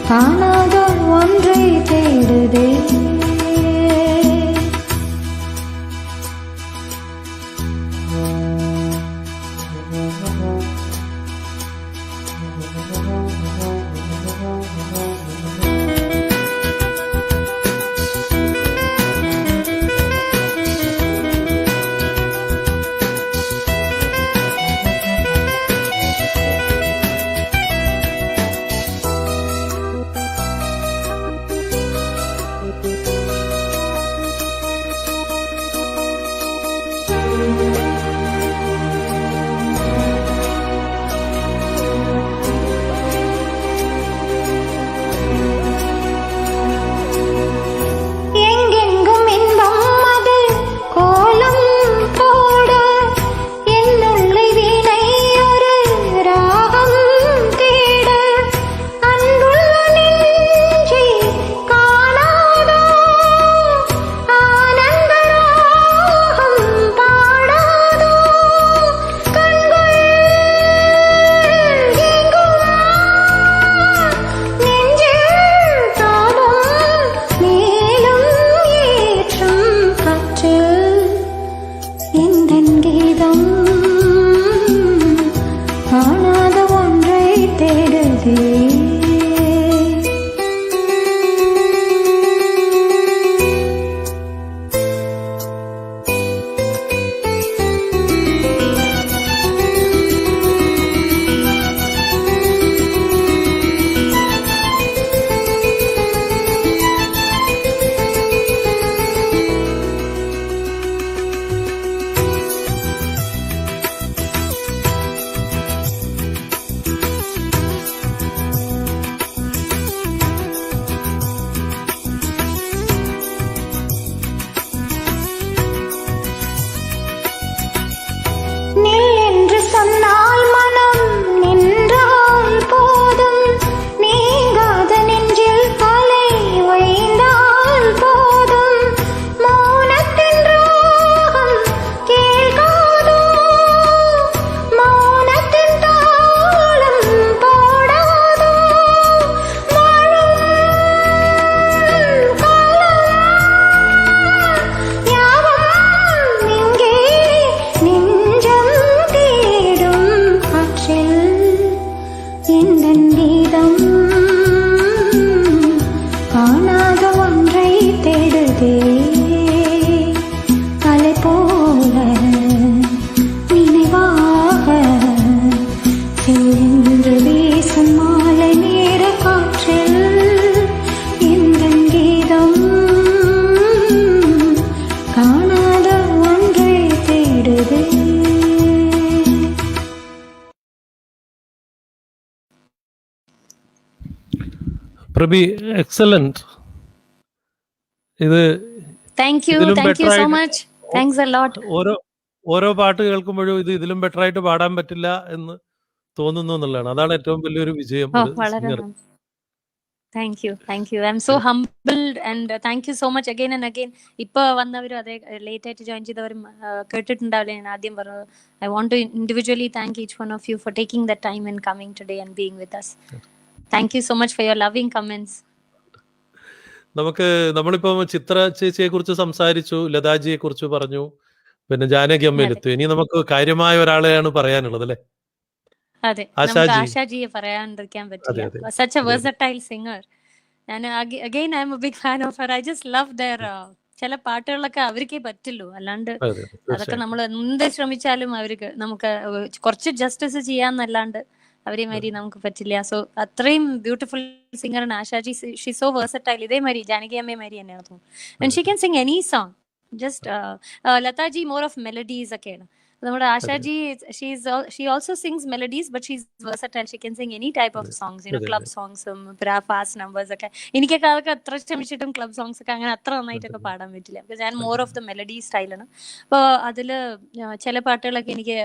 காணாத ஒன்றை தேடுதே. எங்கெங்கும் இன்பம் அது கோலம் போட என்னுள்ளே வீணை ஒரு ராகம் தேட அன்புள்ள நெஞ்சை காணாதோ ஆனந்த ராகம் பாடாதோ கண்கள் எங்கும் நெஞ்சில் தாபம் மேலும் ஏற்றும் காற்றில் எந்தன் கீதம் காணாத ஒன்றை தேடுதே. நில் என்று சொன்னால் மனம் நின்றால் போதும் நீங்காத நெஞ்சில் அலை வைந்தால் போதும் மௌனத்தின் ராகம் கேட்காதோ மௌனத்தின் தாளம் போடாதோ வாழும் காலம் யாவும் இங்கே நெஞ்சம் தேடும் காற்றில் எந்தன் கீதம் காணாத ஒன்றை தேடுதே அலை போல நினைவாக சென்று வீசும் மாலை நேர காற்றில் எந்தன் கீதம் காணாத ஒன்றை தேடுதே. പ്രഭി എക്സലന്റ്. ഇത് താങ്ക് യു ഇതിലും താങ്ക് യു better സോ ആയിട്ട് മച്ച്. Thanks a lot. ഓരോ ഓരോ പാട്ട് കേൾക്കുമ്പോഴും ഇത് ഇതിലും ബെറ്റർ ആയിട്ട് പാടാൻ പറ്റില്ല എന്ന് തോന്നുന്നു എന്നുള്ളതാണ്. അതാണ് ഏറ്റവും വലിയൊരു വിജയം ഓ ഒരു വളരെ സിംഗർ. നന്ദി. Thank you thank you. I M so humbled and thank you so much again and again. ഇപ്പൊ വന്നവരും അതേ ലേറ്റ് ആയിട്ട് ജോയിൻ ചെയ്തവരും കേട്ടിട്ടുണ്ടാവില്ല ഞാൻ ആദ്യം പറഞ്ഞത്. I want to individually thank each one of you for taking the time and coming today and being with us. Thank you so much for your loving comments. നമ്മളിപ്പോ ചിത്ര ചേച്ചിയെ കുറിച്ച് സംസാരിച്ചു, ലതാജിയെ കുറിച്ച് പറഞ്ഞു, പിന്നെ ജാനകി അമ്മയിലെത്തു. ഇനി നമുക്ക് കാര്യമായ ഒരാളെയാണ് പറയാനുള്ളത് അല്ലെ? അതെ, നമുക്ക് ആശാജി. ആശാജിയെ പറയാണ്ടിരിക്കാൻ അതെ പറ്റില്ല. അതെ സച്ച് എ അതെ അതെ വെർസറ്റൈൽ സിംഗർ. ഞാൻ again I'm a big fan of her. I just love their ചില പാട്ടുകളൊക്കെ അവർക്കേ പറ്റുള്ളൂ. അല്ലാണ്ട് അതെ അതെ അതൊക്കെ തീർച്ചയായിട്ടും. നമ്മൾ എന്ത് ശ്രമിച്ചാലും അവർക്ക് നമുക്ക് കുറച്ച് ജസ്റ്റിസ് ചെയ്യാന്നല്ലാണ്ട് അവരെ അതെ മാതിരി നമുക്ക് പറ്റില്ല. സോ അത്രയും beautiful സിംഗറാണ് Ashaji. She so versatile. ഇതേമാതിരി ജാനകി അമ്മയെ മാതിരി തന്നെയാണ് തോന്നുന്നു. ആൻഡ് ഷീ അതെ can sing any song. Just Lataji more of melodies ഒക്കെയാണ്. നമ്മുടെ Ashaji she also sings melodies but she's versatile. She can sing any type of songs, you know, അതെ, ക്ലബ് സോങ്സും ഫാസ്റ്റ് നമ്പേഴ്സ് ഒക്കെ. എനിക്കൊക്കെ അതൊക്കെ അത്ര ശ്രമിച്ചിട്ടും ക്ലബ് സോങ്സ് ഒക്കെ അങ്ങനെ അത്ര നന്നായിട്ടൊക്കെ പാടാൻ പറ്റില്ല. ബിക്കോസ് ഞാൻ മോർ ഓഫ് ദ മെലഡി സ്റ്റൈലാണ്. അപ്പോൾ അതില് ചില പാട്ടുകളൊക്കെ എനിക്ക്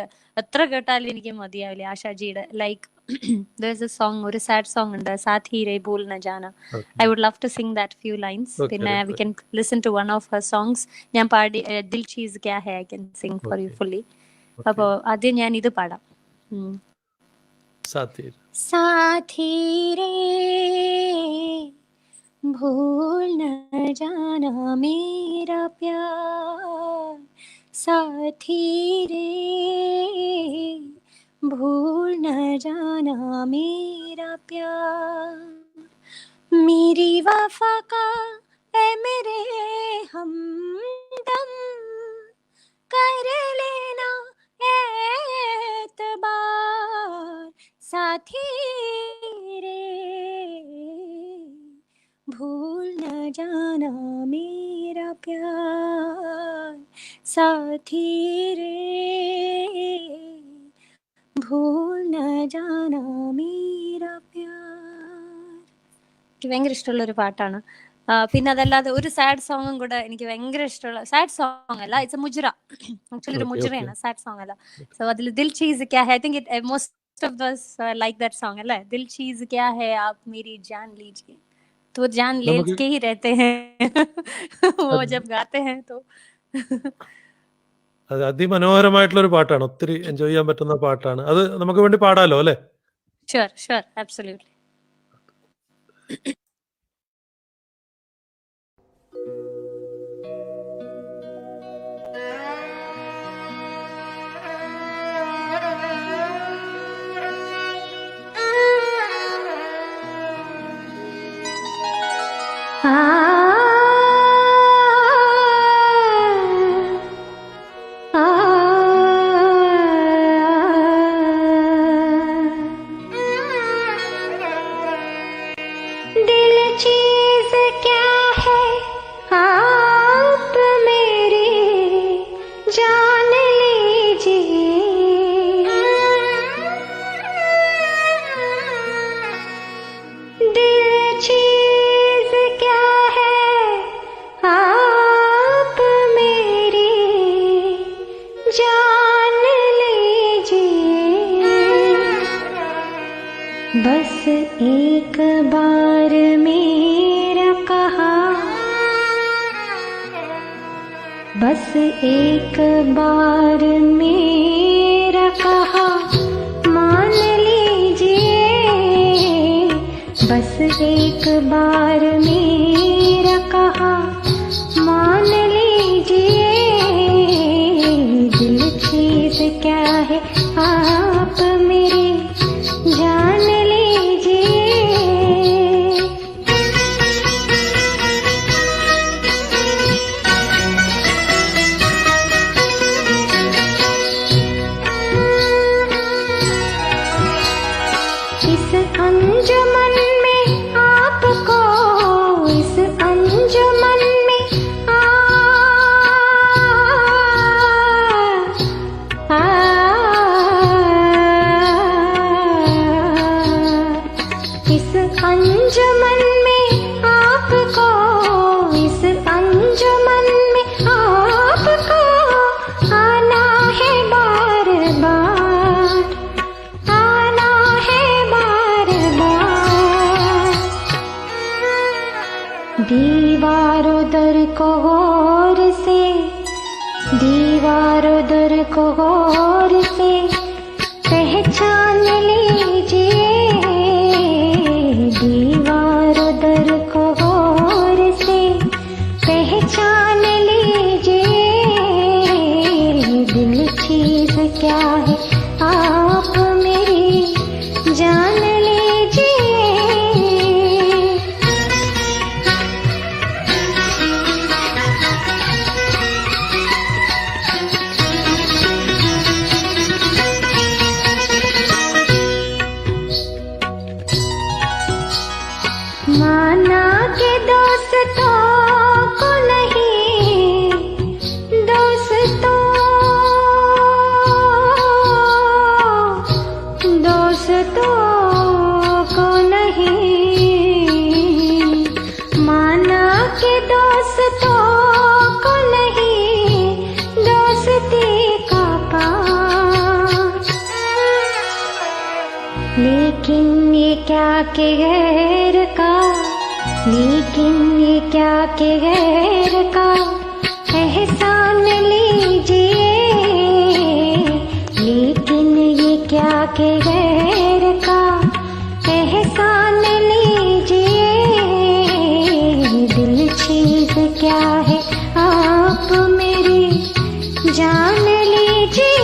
എത്ര കേട്ടാലും എനിക്ക് മതിയാവില്ല ആശാജിയുടെ. ലൈക്ക് there's a song, ഒരു സാഡ് സോങ് ഉണ്ട്, സാഥി രേ ഭൂൽ ന ജാന. I would love to sing that few lines. പിന്നെ we can listen to one of her songs. ഞാൻ പാടി ദിൽ ചീസ് ക്യാ high, I can sing for you fully. അപ്പോ ആദ്യം ഞാൻ ഇത് പാടാം. സാഥി रे भूल न जाना मेरा प्यार, साथी रे भूल न जाना मेरा प्यार, मेरी वफा का ऐ मेरे हमदम, कर लेना एतबार, साथी रे भूल न जाना मेरा प्यार, साथी रे भूल न जाना मेरा प्यार. എനിക്ക് ഭയങ്കര ഇഷ്ടമുള്ള ഒരു പാട്ടാണ്. പിന്നെ അതല്ലാതെ ഒരു സാഡ് സോങ്ങും കൂടെ എനിക്ക് ഭയങ്കര ഇഷ്ടമുള്ള, സാഡ് സോങ് അല്ല, ഇറ്റ്സ് എ മുജ്റ, ആക്ച്വലി ഒരു മുജ്റയാണ്, സാഡ് സോങ് അല്ല. സോ അതിൽ ദിൽ ചീസ് ക്യാ ഹൈ, I think it most of those like that song അല്ലേ. ദിൽ ചീസ് ക്യാ ഹൈ ആപ് മേരി ജാൻ ലീജിए तो जान लेके ही रहते हैं वो जब गाते हैं तो. അത് അതിമനോഹരമായിട്ടുള്ള ഒരു പാട്ടാണ്, ഒത്തിരി എൻജോയ് ചെയ്യാൻ പറ്റുന്ന പാട്ടാണ്. അത് നമുക്ക് വേണ്ടി പാടാലോ അല്ലേ? Sure absolutely. दिल चीज क्या है आप मेरी जान लीजिए, दिल चीज क्या है आप मेरी जान लीजिए, बस एक बार मेरा कहा, बस एक बार मेरा कहा मान लीजिए, बस एक बार मेरा कहा मान लीजिए, दिल चीज क्या है आप मेरी जान लीजिए. इस अंजुमन में आपको, इस अंजुमन में इस अंजुमन में आपको, इस अंजुमन में आपको आना है बार बार, आना है बार बार. दीवारों दर को गौर से, दीवारों दर को गौर से पहचान लीजिए, दीवारों दर को गौर से पहचान लीजिए, दिल चीज क्या है आप मेरी जान लीजिए. लेकिन ये क्या के गैर का, लेकिन ये क्या के गैर का एहसान लीजिए, लेकिन ये क्या के गैर का एहसान लीजिए। दिल चीज क्या है आप मेरी जान लीजिए।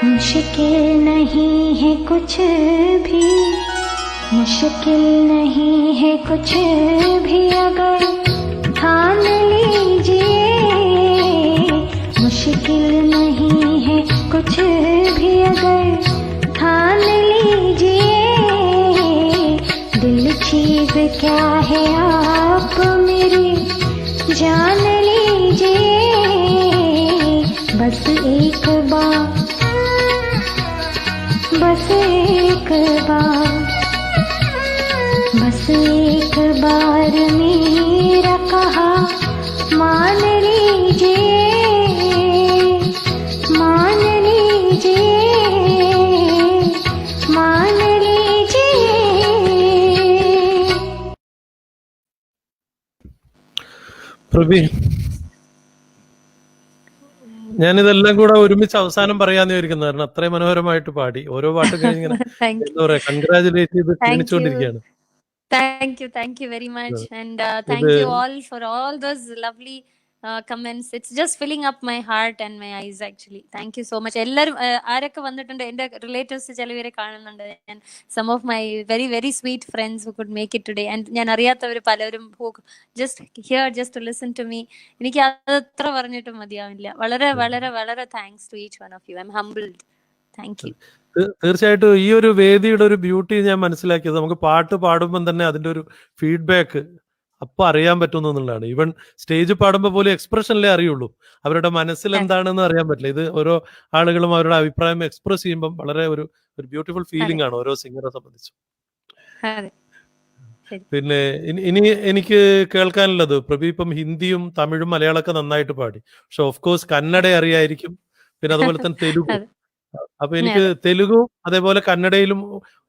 मुश्किल नहीं है कुछ भी, मुश्किल नहीं है कुछ भी अगर ठान लीजिए। मुश्किल नहीं है कुछ भी अगर ठान लीजिए। दिल चीज क्या है आप मेरी जान लीजिए। बस एक बार, बस एक बार, बस एक बार मेरा कहा मान लीजिए, मान लीजिए, मान लीजिए। പ്രഭി, ഞാനിതെല്ലാം കൂടെ ഒരുമിച്ച് അവസാനം പറയാന്ന് വിചാരിക്കുന്നത്, കാരണം അത്രയും മനോഹരമായിട്ട് പാടി. ഓരോ പാട്ടും കഴിഞ്ഞിങ്ങനെ Thank എന്താ പറയാ, കൺഗ്രാജുലേറ്റ് ചെയ്ത് Thank you. ക്ഷണിച്ചുകൊണ്ടിരിക്കുകയാണ്. Thank you very much. And thank ഇത് you all for all those lovely comments. It's just filling up my heart and my eyes actually. Thank you so much. എല്ലാരും ആരൊക്കെ വന്നിട്ടുണ്ട്, എൻ്റെ relatives ചിലവരെ കാണുന്നുണ്ട്. ഞാൻ some of my very very sweet friends who could make it today, and ഞാൻ അറിയാത്തവർ പലരും who just here just to listen to me. എനിക്ക് അത്ര പറഞ്ഞിട്ടും മതിയാവില്ല. വളരെ വളരെ വളരെ thanks to each one of you. I'm humbled. Thank you. തീർച്ചയായിട്ടും ഈ ഒരു വേദിയുടെ ഒരു ബ്യൂട്ടി ഞാൻ മനസ്സിലാക്കിയത്, നമുക്ക് പാട്ട് പാടുമ്പോൾ തന്നെ അതിന്റെ ഒരു ഫീഡ്ബാക്ക് അപ്പൊ അറിയാൻ പറ്റുന്നു എന്നുള്ളതാണ്. ഈവൻ സ്റ്റേജ് പാടുമ്പോൾ പോലും എക്സ്പ്രഷനിലേ അറിയുള്ളൂ, അവരുടെ മനസ്സിൽ എന്താണെന്ന് അറിയാൻ പറ്റില്ല. ഇത് ഓരോ ആളുകളും അവരുടെ അഭിപ്രായം എക്സ്പ്രസ് ചെയ്യുമ്പോൾ വളരെ ഒരു ബ്യൂട്ടിഫുൾ ഫീലിംഗ് ആണ് ഓരോ സിംഗറെ സംബന്ധിച്ച്. അതെ. പിന്നെ ഇനി എനിക്ക് കേൾക്കാനുള്ളത്, പ്രഭി ഇപ്പം ഹിന്ദിയും തമിഴും മലയാളമൊക്കെ നന്നായിട്ട് പാടി, പക്ഷെ ഓഫ് കോഴ്സ് കന്നഡ അറിയായിരിക്കും, പിന്നെ അതുപോലെ തന്നെ തെലുഗു. അതെ. അപ്പൊ എനിക്ക് തെലുഗു അതേപോലെ കന്നഡയിലും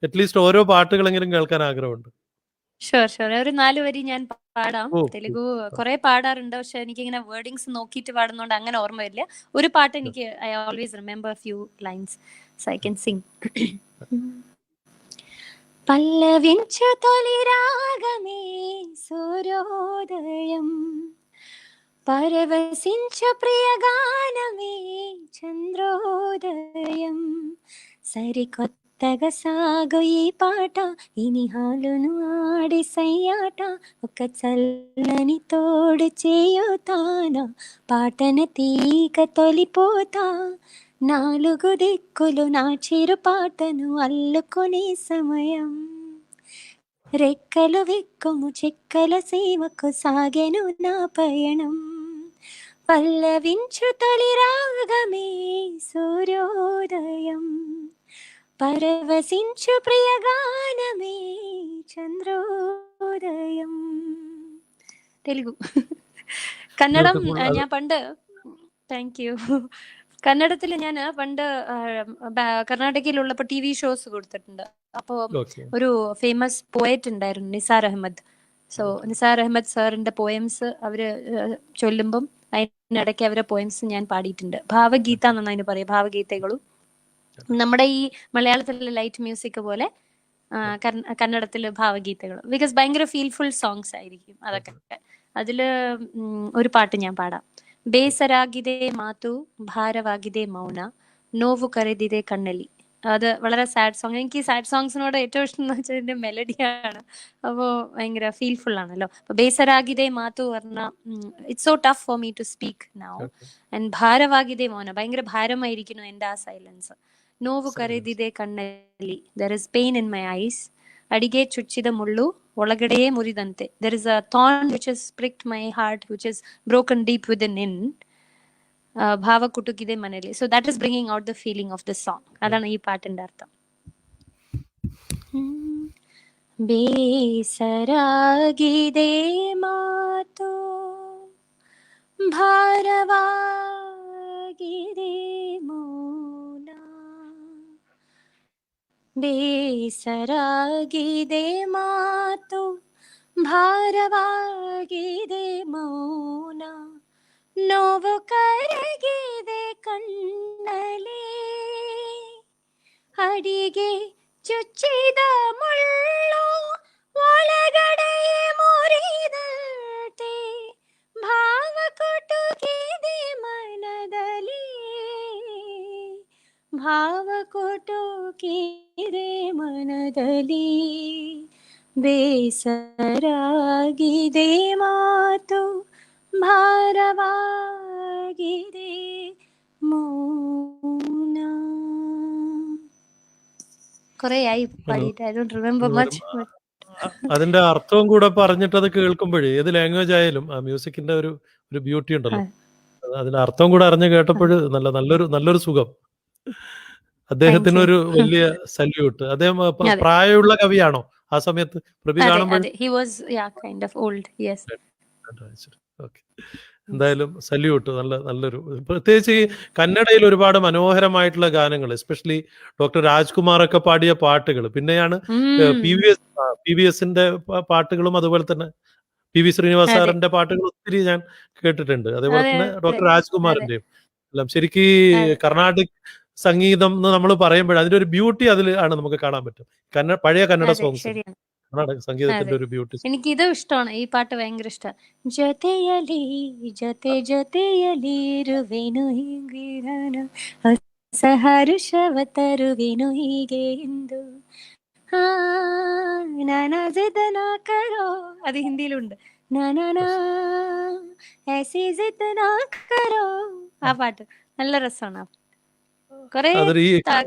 അറ്റ്ലീസ്റ്റ് ഓരോ പാട്ടുകളെങ്കിലും കേൾക്കാൻ ആഗ്രഹമുണ്ട്. ഷുവർ ഒരു 4 വരി ഞാൻ പാടാം. ഓ, തെലുഗു കുറെ പാടാറുണ്ട്, പക്ഷെ എനിക്ക് ഇങ്ങനെ വേർഡിങ്സ് നോക്കിയിട്ട് പാടുന്നോണ്ട് അങ്ങനെ ഓർമ്മയില്ല. ഒരു പാട്ട് എനിക്ക് I always remember few lines, so I can sing. പല്ലവിഞ്ചു തൊലി രാഗമേ സൂര്യോദയം, పరవశించు ప్రియగానమే చంద్రోదయం, సరికొత్తగా సాగు ఈ పాట, ఇని హాలును ఆడి సయ్యాట, ఒక చల్లని తోడు చేయుతానా, పాటన తీగ తొలిపోతా, 4 దిక్కులు నా చిరు పాటను అల్లుకునే సమయం, రెక్కలు విక్కుము చెక్కల సీమకు సాగెను నా పయనం, పల్లవించు తొలి రాగమే సూర్యోదయం, పరవశించు ప్రియగానమే ചന്ദ്രോദയം. തെലുഗു. കന്നഡം ഞാൻ പണ്ട്, താങ്ക് യു, കന്നഡത്തിൽ ഞാൻ പണ്ട് കർണാടകയിലുള്ളപ്പോൾ TV ഷോസ് കൊടുത്തിട്ടുണ്ട്. അപ്പോൾ ഒരു ഫേമസ് പോയറ്റ് ഉണ്ടായിരുന്നു, നിസാർ അഹമ്മദ്. സോ നിസാർ അഹമ്മദ് സാറിന്റെ പോയംസ് അവര് ചൊല്ലുമ്പം അതിനിടയ്ക്ക് അവരെ പോയംസ് ഞാൻ പാടിയിട്ടുണ്ട്. ഭാവഗീത എന്നാണ് അതിന് പറയുക, ഭാവഗീതകളും. നമ്മുടെ ഈ മലയാളത്തിലെ ലൈറ്റ് മ്യൂസിക് പോലെ കന്നഡത്തില് ഭാവഗീതകൾ, ബിക്കോസ് ഭയങ്കര ഫീൽഫുൾ സോങ്സ് ആയിരിക്കും അതൊക്കെ. അതില് ഒരു പാട്ട് ഞാൻ പാടാം. ಬೇಸರಾಗಿದೆ ಮಾತು ಭಾರವಾಗಿದೆ ಮೌನ ನೋವು ಕರೆದಿದೆ ಕಣ್ಣಲ್ಲಿ അത് വളരെ സാഡ് സോങ്. എനിക്ക് സാഡ് സോങ്സിനോട് ഏറ്റവും ഇഷ്ടം എന്ന് വെച്ചാൽ ഇതിന്റെ മെലഡിയാണ്. അപ്പോൾ ഭയങ്കര ഫീൽഫുൾ ആണല്ലോ. അപ്പൊ ബേസരാഗിതേ മാത്തു പറഞ്ഞ it's so tough for me to speak now. And ഭാരവാഗിതേ മോന, ഭയങ്കര ഭാരമായിരിക്കുന്നു എൻ്റെ ആ സൈലൻസ്. നോവു കരದಿದೆ ಕಣ್ಣಲ್ಲಿ, there is pain in my eyes. ಅಡಿಗೆ ಚುಚ್ಚಿದ ಮುಳ್ಳು ಒಳಗಡೆಯೇ ಮುರಿದಂತೆ, there is a thorn which has pricked my heart, which is broken deep within in. ഭാവ കുട്ടുക്കിದೆ മനലി. So that is bringing out the feeling of the song. അതാണ് ഈ പാട്ടിന്റെ അർത്ഥം. ಬೇಸರಾಗಿದೆ ಮಾತು, ಭಾರವಾಗಿದೆ ಮೌನ. ಬೇಸರಾಗಿದೆ ಮಾತು, ಭಾರವಾಗಿದೆ ಮೌನ. ನೋವು ಕರಗಿದೆ ಕಣ್ಣಲ್ಲಿ, ಅಡಿಗೆ ಚುಚ್ಚಿದ ಮುಳ್ಳು ಒಳಗಡೆ ಮುರಿದಂತೆ, ಭಾವ ಕುಟುಕಿದೆ ಮನದಲ್ಲಿ, ಭಾವ ಕುಟುಕಿದೆ ಮನದಲ್ಲಿ. ಬೇಸರಾಗಿದೆ ಮಾತು, ಭಾರವಾಗಿದೆ ಮೌನ. കുറേയായി പാടിയിട്ട്, ഐ ഡോണ്ട് റിമെമ്പർ മച്ച്. അതിന്റെ അർത്ഥവും കൂടെ പറഞ്ഞിട്ട് അത് കേൾക്കുമ്പോഴേ ഏത് ലാംഗ്വേജ് ആയാലും ആ മ്യൂസിക്കിന്റെ ഒരു ബ്യൂട്ടി ഉണ്ടല്ലോ, അതിന്റെ അർത്ഥവും കൂടെ അറിഞ്ഞ് കേട്ടപ്പോൾ നല്ലൊരു സുഖം. അദ്ദേഹത്തിന് ഒരു വലിയ സല്യൂട്ട്. അദ്ദേഹം പ്രായമുള്ള കവിയാണോ ആ സമയത്ത് പ്രഭി കാണുമ്പോൾ? എന്തായാലും സല്യൂട്ട്. നല്ലൊരു, പ്രത്യേകിച്ച് ഈ കന്നഡയിൽ ഒരുപാട് മനോഹരമായിട്ടുള്ള ഗാനങ്ങൾ, എസ്പെഷ്യലി ഡോക്ടർ രാജ്കുമാർ ഒക്കെ പാടിയ പാട്ടുകൾ. പിന്നെയാണ് PVSന്റെ പാട്ടുകളും, അതുപോലെ തന്നെ PV ശ്രീനിവാസ് സാറിന്റെ പാട്ടുകൾ ഒത്തിരി ഞാൻ കേട്ടിട്ടുണ്ട്. അതേപോലെ തന്നെ ഡോക്ടർ രാജ്കുമാറിന്റെയും എല്ലാം. ശരിക്കും കർണാടിക് സംഗീതം എന്ന് നമ്മൾ പറയുമ്പോൾ അതിന്റെ ഒരു ബ്യൂട്ടി അതിൽ ആണ് നമുക്ക് കാണാൻ പറ്റും. പഴയ കന്നഡ സോങ്സ്, കർണാടക സംഗീതത്തിന്റെ ഒരു ബ്യൂട്ടി. എനിക്ക് ഇത് ഇഷ്ടമാണ്, ഈ പാട്ട് ഭയങ്കര ഇഷ്ടമാണ്. ജೊತೆಯಲಿ ಜೊತೆಯಲಿರುವೆನು ಹೀಗಿರನು, ಹೊಸ ಹರುಷವ ತರುವೆನು ಹೀಗೆ ಎಂದು. ನಾನಾ ಜಿದ್ನ ಕರೋ, ಅದು ಹಿಂದಿയിലുണ്ട്. നാനാ ऐसी जिद ना करो. ആ പാട്ട് നല്ല രസമാണ്. കുറെ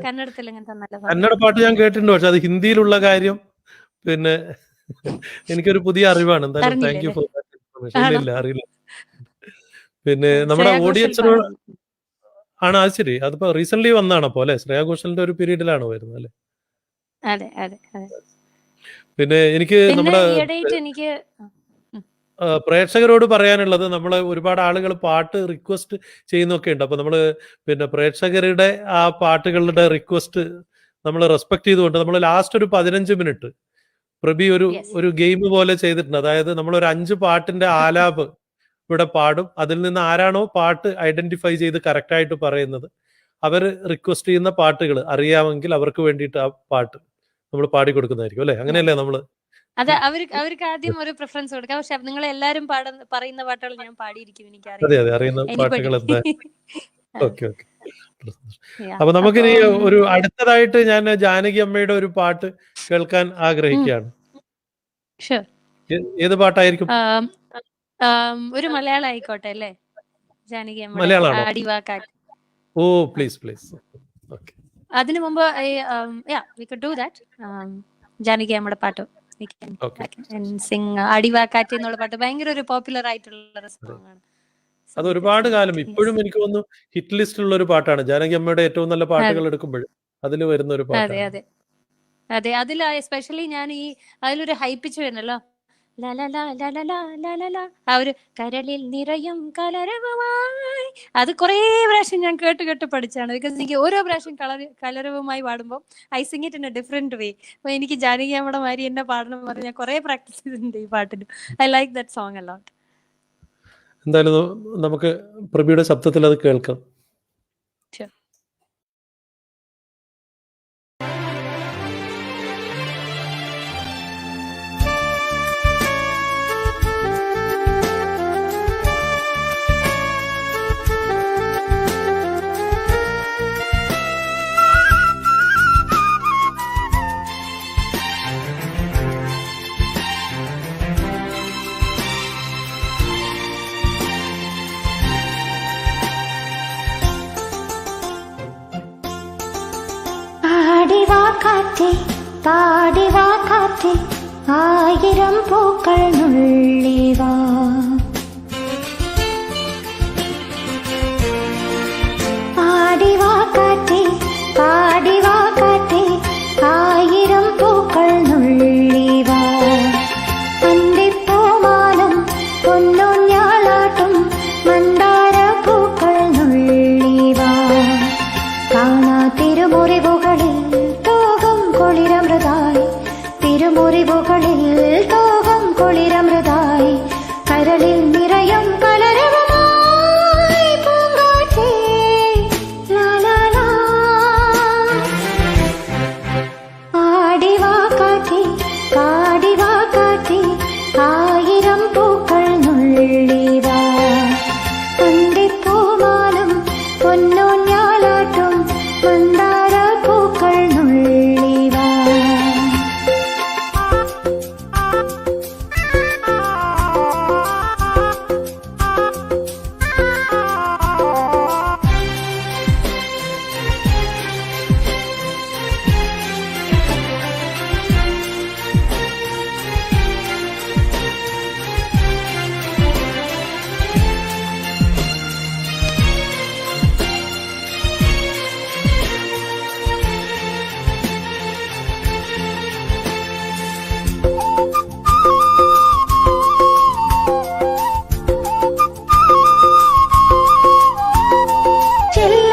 കന്നഡത്തിൽ ഇങ്ങനത്തെ നല്ല കന്നഡ പാട്ട് ഞാൻ കേട്ടിട്ടുണ്ട്, പക്ഷെ അത് ഹിന്ദിയിലുള്ള കാര്യം പിന്നെ എനിക്കൊരു പുതിയ അറിവാണ്. എന്തായാലും thank you for that information. ഇല്ല, അറിയില്ല. പിന്നെ നമ്മുടെ ഓഡിയൻസിനോട് ആണ്. അത് ശരി, അതിപ്പോ റീസെന്റ് വന്നാണ് അപ്പോ അല്ലെ? ശ്രേയാ ഘോഷലിന്റെ ഒരു പീരീഡിലാണോ വരുന്നത് അല്ലെ? പിന്നെ എനിക്ക് നമ്മുടെ പ്രേക്ഷകരോട് പറയാനുള്ളത്, നമ്മള് ഒരുപാട് ആളുകൾ പാട്ട് റിക്വസ്റ്റ് ചെയ്യുന്നൊക്കെ ഉണ്ട്. അപ്പൊ നമ്മള് പിന്നെ പ്രേക്ഷകരുടെ ആ പാട്ടുകളുടെ റിക്വസ്റ്റ് നമ്മൾ റെസ്പെക്ട് ചെയ്തുകൊണ്ട് നമ്മൾ ലാസ്റ്റ് ഒരു 15 മിനിറ്റ് പ്രഭി ഒരു ഗെയിം പോലെ ചെയ്തിട്ടുണ്ട്. അതായത് നമ്മളൊരു 5 പാട്ടിന്റെ ആലാപ് ഇവിടെ പാടും. അതിൽ നിന്ന് ആരാണോ പാട്ട് ഐഡന്റിഫൈ ചെയ്ത് കറക്റ്റ് ആയിട്ട് പറയുന്നത്, അവർ റിക്വസ്റ്റ് ചെയ്യുന്ന പാട്ടുകൾ അറിയാമെങ്കിൽ അവർക്ക് വേണ്ടിയിട്ട് ആ പാട്ട് നമ്മൾ പാടി കൊടുക്കുന്നതായിരിക്കും അല്ലെ? അങ്ങനെയല്ലേ നമ്മള്? അതെ, അവർക്ക് ആദ്യം ഒരു പ്രിഫറൻസ് കൊടുക്കാം. പക്ഷെ നിങ്ങൾ എല്ലാരും പറയുന്ന പാട്ടുകൾ ഞാൻ പാടിയിരിക്കും, എനിക്കറിയാം. അതെ, അറിയുന്ന പാട്ടുകൾ എന്താ. ഓക്കെ. അപ്പൊ നമുക്കിനി ഒരു അടുത്തതായിട്ട് ഞാൻ ജാനകി അമ്മയുടെ ഒരു പാട്ട് കേൾക്കാൻ ആഗ്രഹിക്കുകയാണ്. ഏത് പാട്ടായിരിക്കും? ഒരു മലയാളം ആയിക്കോട്ടെ അല്ലേ? ജാനകി അമ്മ മലയാളമാണോ? അടിവാക്കാറ്റ്. ഓ പ്ലീസ്. ഓക്കെ, അതിനു മുമ്പ് we could do that. Janaki അമ്മയുടെ പാട്ട് അടിവാക്കാറ്റ് എന്നുള്ള പാട്ട് ഭയങ്കര ഒരു പോപ്പുലർ ആയിട്ടുള്ള സോങ് ആണ്. അത് ഒരുപാട് കാലം ഇപ്പോഴും എനിക്ക് തോന്നുന്നു ഹിറ്റ് ലിസ്റ്റിലുള്ള ഒരു പാട്ടാണ്. ജാനകി അമ്മയുടെ ഏറ്റവും നല്ല പാട്ടുകൾ എടുക്കുമ്പോൾ അതിൽ വരുന്ന ഒരു പാട്ട്. അതെ, അതിൽ എസ്പെഷ്യലി ഞാൻ അതിലൊരു ഹൈപ്പിച്ച് വരുന്നല്ലോ, ആ ഒരു കരളിൽ നിറയും കലരവുമായി. അത് കുറേ പ്രാവശ്യം ഞാൻ കേട്ട് പഠിച്ചാണ്. ബിക്കോസ് എനിക്ക് ഓരോ പ്രാവശ്യം കലരവുമായി പാടുമ്പോൾ I Singh it in A different വേ. അപ്പൊ എനിക്ക് ജാനകി അമ്മയുടെ മാതിരി എന്നെ പാടണം പറഞ്ഞ് ഞാൻ കുറെ പ്രാക്ടീസ് ചെയ്തിട്ടുണ്ട് ഈ പാട്ടിന്. I like that song a lot. എന്തായാലും നമുക്ക് പ്രഭിയുടെ ശബ്ദത്തിൽ അത് കേൾക്കാം. കാറ്റേ പാടി വാ കാറ്റേ ആയിരം പൂക്കൾ നുള്ളി വാ പാടി വാ കാറ്റേ പാടി വാ കാറ്റേ ആയിരം പൂക്കൾ നുള്ളി വാ അന്തിപ്പൂമാനം പൊന്നൂഞ്ഞാലാട്ടും മന്ദാര പൂക്കൾ നുള്ളി വാ കാണാ തിരുമുറിവുകളിൽ തോകം കുളിരമൃതായി തിരുമുറിവുകളിൽ തോകം കുളിരമൃതായി കരളിൽ നിറയും കലരവമായി പൂങ്കാറ്റേ ലാ ലാ ലാ ആടി വാ കാറ്റേ പാടി വാ കാറ്റേ ആയിരം പൂക്കൾ നുള്ളി വാ അന്തിപ്പൂമാനം പൊന്നൂഞ്ഞാലാട്ടും മന്ദാര പൂക്കൾ നുള്ളി വാ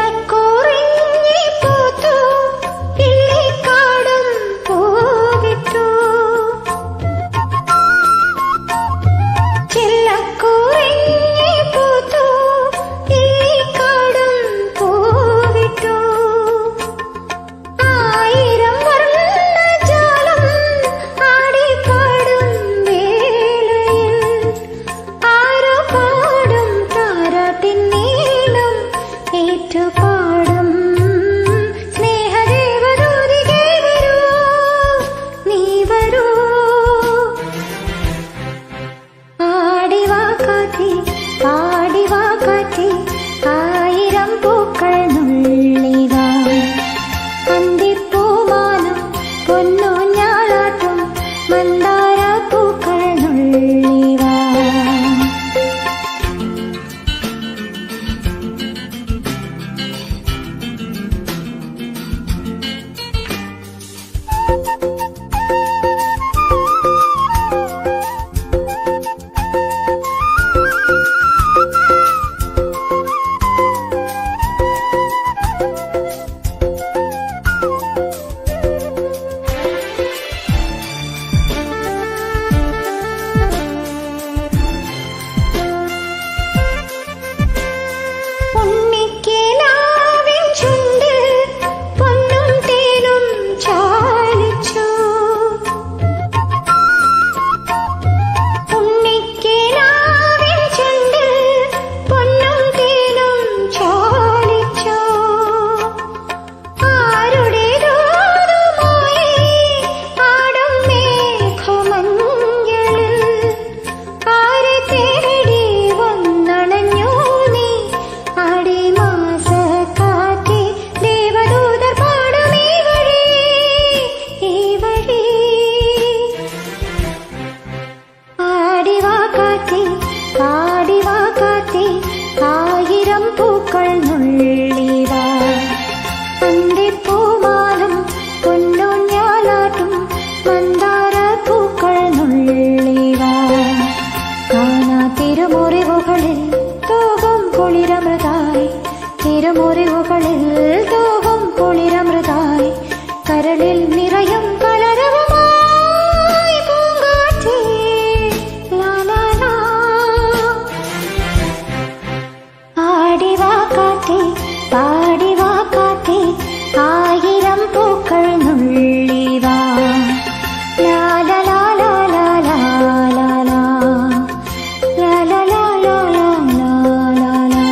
ചെല്ലക്കൂറിഞ്ഞി പൂത്തു കിള്ളിക്കാടും പൂവിട്ടു ചെല്ലക്കൂറിഞ്ഞി പൂത്തു കിള്ളിക്കാടും പൂവിട്ടു ആയിരം വർണ്ണജാലം ആടിപ്പാടും വേളയിൽ ആരോ പാടും താരാട്ടിൻ നീളം ഏറ്റുപാടും സ്നേഹദേവദൂതികേ വരൂ നീ വരൂ ആടി വാ കാറ്റേ പാടി വാ കാറ്റേ ആയിരം പൂക്കൾ നുള്ളി വാ അന്തിപ്പൂമാനം പൊന്നൂഞ്ഞാലാട്ടും മന്ദാര പൂക്കൾ നുള്ളി വാ ഉണ്ണിക്കിനാവിൻ ചുണ്ട് പൊന്നും തേനും ചാലിച്ചു ഉണ്ണിക്കിനാവിൻ ചുണ്ട് പൊന്നും തേനും ചാലിച്ചു ആരുടേതോതുമായി ആടും മേഘമഞ്ഞളിൽ ആരെ തേടി വന്നണഞ്ഞു നീ ആടിമാസക്കാറ്റേ ദേവദൂതർ പാടും ഈ വഴി ആടി വാ കാറ്റേ പാടി വാ കാറ്റേ ആയിരം പൂക്കൾ നുള്ളി വാ അന്തിപ്പൂമാനം പൊന്നൂഞ്ഞാലാട്ടും മന്ദാര പൂക്കൾ നുള്ളി വാ കാണാ തിരുമുറിവുകളിൽ തോകം കുളിരമൃതായി തിരുമുറിവുകളിൽ തോകം കുളിരമൃതായി കരളിൽ നിറയും കലരവമായി പൂങ്കാറ്റേ ലാ ലാ ലാ ആടി വാ കാറ്റേ പാടി വാ കാറ്റേ ആയിരം പൂക്കൾ നുള്ളി വാ ലാ ലാ ലാ ലാ ലാ ലാ ലാ ലാ ലാ ലാ ലാ ലാ ലാ ലാ ലാ.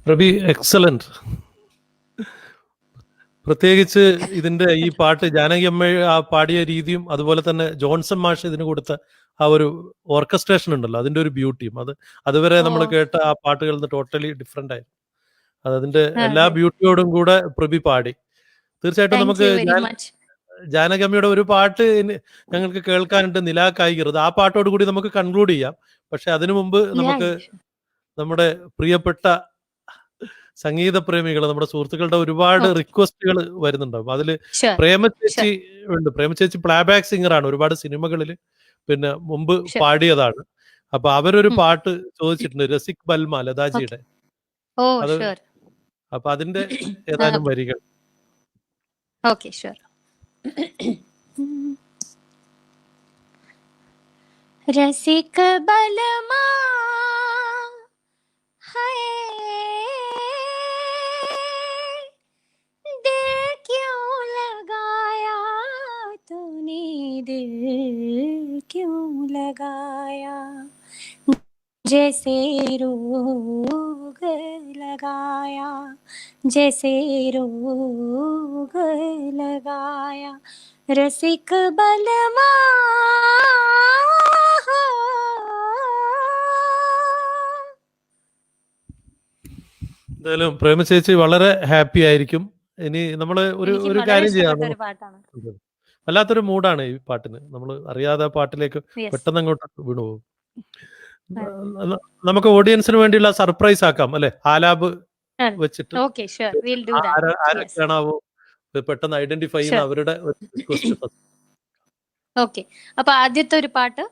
Rabi, excellent. പ്രത്യേകിച്ച് ഇതിന്റെ ഈ പാട്ട് ജാനകി അമ്മ ആ പാടിയ രീതിയും അതുപോലെ തന്നെ ജോൺസൺ മാഷ് ഇതിന് കൊടുത്ത ആ ഒരു ഓർക്കസ്ട്രേഷൻ ഉണ്ടല്ലോ, അതിന്റെ ഒരു ബ്യൂട്ടിയും അതുവരെ നമ്മൾ ഓ കേട്ട ആ പാട്ടുകളിൽ നിന്ന് ടോട്ടലി ഡിഫറെന്റ് ആയി. അതിന്റെ എല്ലാ അതെ. ബ്യൂട്ടിയോടും കൂടെ പ്രഭി പാടി. തീർച്ചയായിട്ടും താങ്ക് നമുക്ക് യു വെരി മച്ച്. ജാനകമ്മയുടെ ഒരു പാട്ട് ഞങ്ങൾക്ക് കേൾക്കാനുണ്ട്, നിലാക്കായികൃത്. ആ പാട്ടോട് കൂടി നമുക്ക് കൺക്ലൂഡ് ചെയ്യാം. പക്ഷെ അതിനു മുമ്പ് നമുക്ക് നമ്മുടെ പ്രിയപ്പെട്ട സംഗീത പ്രേമികൾ, നമ്മുടെ സുഹൃത്തുക്കളുടെ ഒരുപാട് റിക്വസ്റ്റുകൾ വരുന്നുണ്ടാവും. അതില് പ്രേമചേച്ചി ഉണ്ട്. പ്രേമചേച്ചി പ്ലേബാക്ക് സിംഗറാണ്, ഒരുപാട് സിനിമകളിൽ പിന്നെ മുമ്പ് പാടിയതാണ്. അപ്പൊ അവരൊരു പാട്ട് ചോദിച്ചിട്ടുണ്ട്, രസിക് ബൽമ, ലതാജിയുടെ. അപ്പൊ അതിന്റെ ഏതാനും വരികൾ. Okay, sure. रसिक बलमा है दिल क्यों लगाया तूने, दिल क्यों लगाया, जैसे रोग लगाया, जैसे रोग लगाया, रसिक बलमा. എന്തായാലും പ്രേമചേച്ചി വളരെ ഹാപ്പി ആയിരിക്കും. ഇനി നമ്മള് ഒരു കാര്യം ചെയ്യാം. വല്ലാത്തൊരു മൂഡാണ് ഈ പാട്ടിന്. നമ്മൾ അറിയാതെ പാട്ടിലേക്ക് പെട്ടെന്ന് അങ്ങോട്ട് വീണുപോകും. നമുക്ക് ഓഡിയൻസിന് വേണ്ടിയുള്ള സർപ്രൈസ് ആക്കാം അല്ലെ, ആലാപ് വെച്ചിട്ട്. ആരൊക്കെയാണാവോ പെട്ടെന്ന് ഐഡന്റിഫൈ ചെയ്യുന്ന അവരുടെ റിക്വസ്റ്റ്. ഓക്കെ, അപ്പൊ ആദ്യത്തെ ഒരു പാട്ട്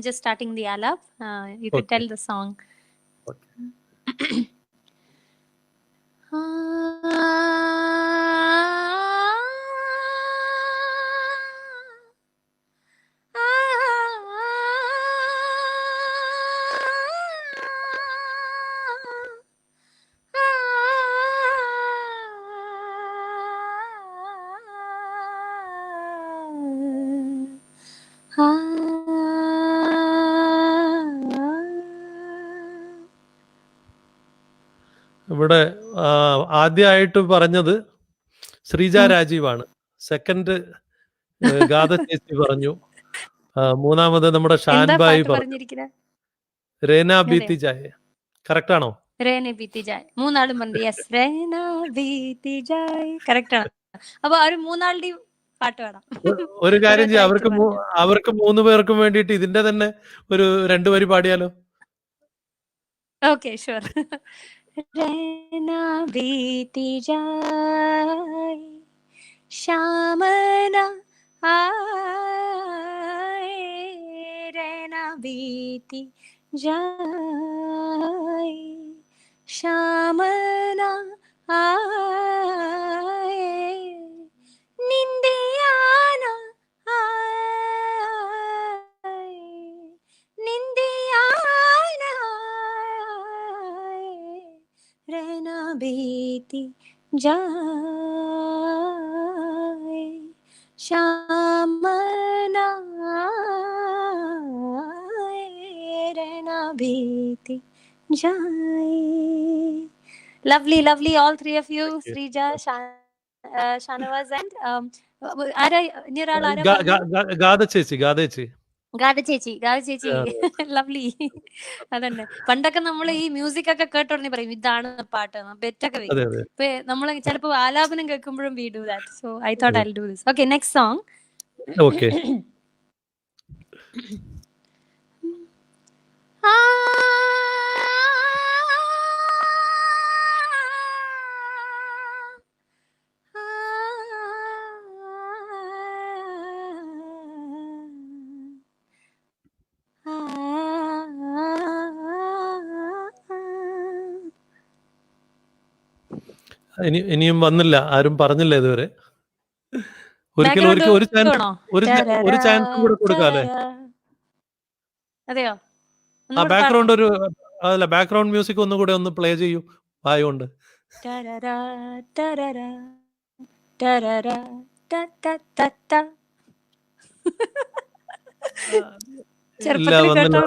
just starting the Alap. You can tell the song. ഇവിടെ ആദ്യമായിട്ട് പറഞ്ഞത് ശ്രീജ രാജീവാണ്. സെക്കൻഡ് ഗാഥ ചേച്ചി പറഞ്ഞു. മൂന്നാമത് നമ്മുടെ ഷാൻബായി പറഞ്ഞു. രേന ബീത്തി ജായ്. കറക്റ്റ് ആണോ? മൂന്നാളും പറഞ്ഞു. യെസ്, രേന ബീത്തി ജായ് കറക്റ്റ് ആണ്. അപ്പൊ അവര് മൂന്നാളുടെയും പാട്ട് വേണം. ഒരു കാര്യം ചെയ്യാം, അവർക്ക് 3 പേർക്കും വേണ്ടിയിട്ട് ഇതിന്റെ തന്നെ ഒരു 2 വരി പാടിയാലോ? Okay, sure. रहना बीती जाए, शाम ना आए, रहना बीती जाए, शाम ना आए, निंदिया ना आए, निंदिया ना रहना बीती जाए, शाम ना आए, रहना बीती जाए. Lovely, lovely, all three of you. Srija, Shanawaz and ഗാഥ ചേച്ചി. ലവ്ലി. അതന്നെ, പണ്ടൊക്കെ നമ്മൾ ഈ മ്യൂസിക് ഒക്കെ കേട്ടോടനെ പറയും ഇതാണ് പാട്ട്, ബെറ്റൊക്കെ വെക്കും. ഇപ്പൊ നമ്മൾ ചിലപ്പോ ആലാപനം കേൾക്കുമ്പോഴും we do that. So I thought I'll do this. Okay, next song. Okay. ഇനിയും വന്നില്ല, ആരും പറഞ്ഞില്ല ഇതുവരെ. ഒരിക്കലും ഒരു ചാൻസ് കൂടെ കൊടുക്കാല്ലേ? അതെയോ? ആ ബാക്ക്ഗ്രൗണ്ട് ബാക്ക്ഗ്രൗണ്ട് മ്യൂസിക് ഒന്നുകൂടെ ഒന്ന് പ്ലേ ചെയ്യൂ വായുകൊണ്ട്. ഇല്ല, വന്നില്ല.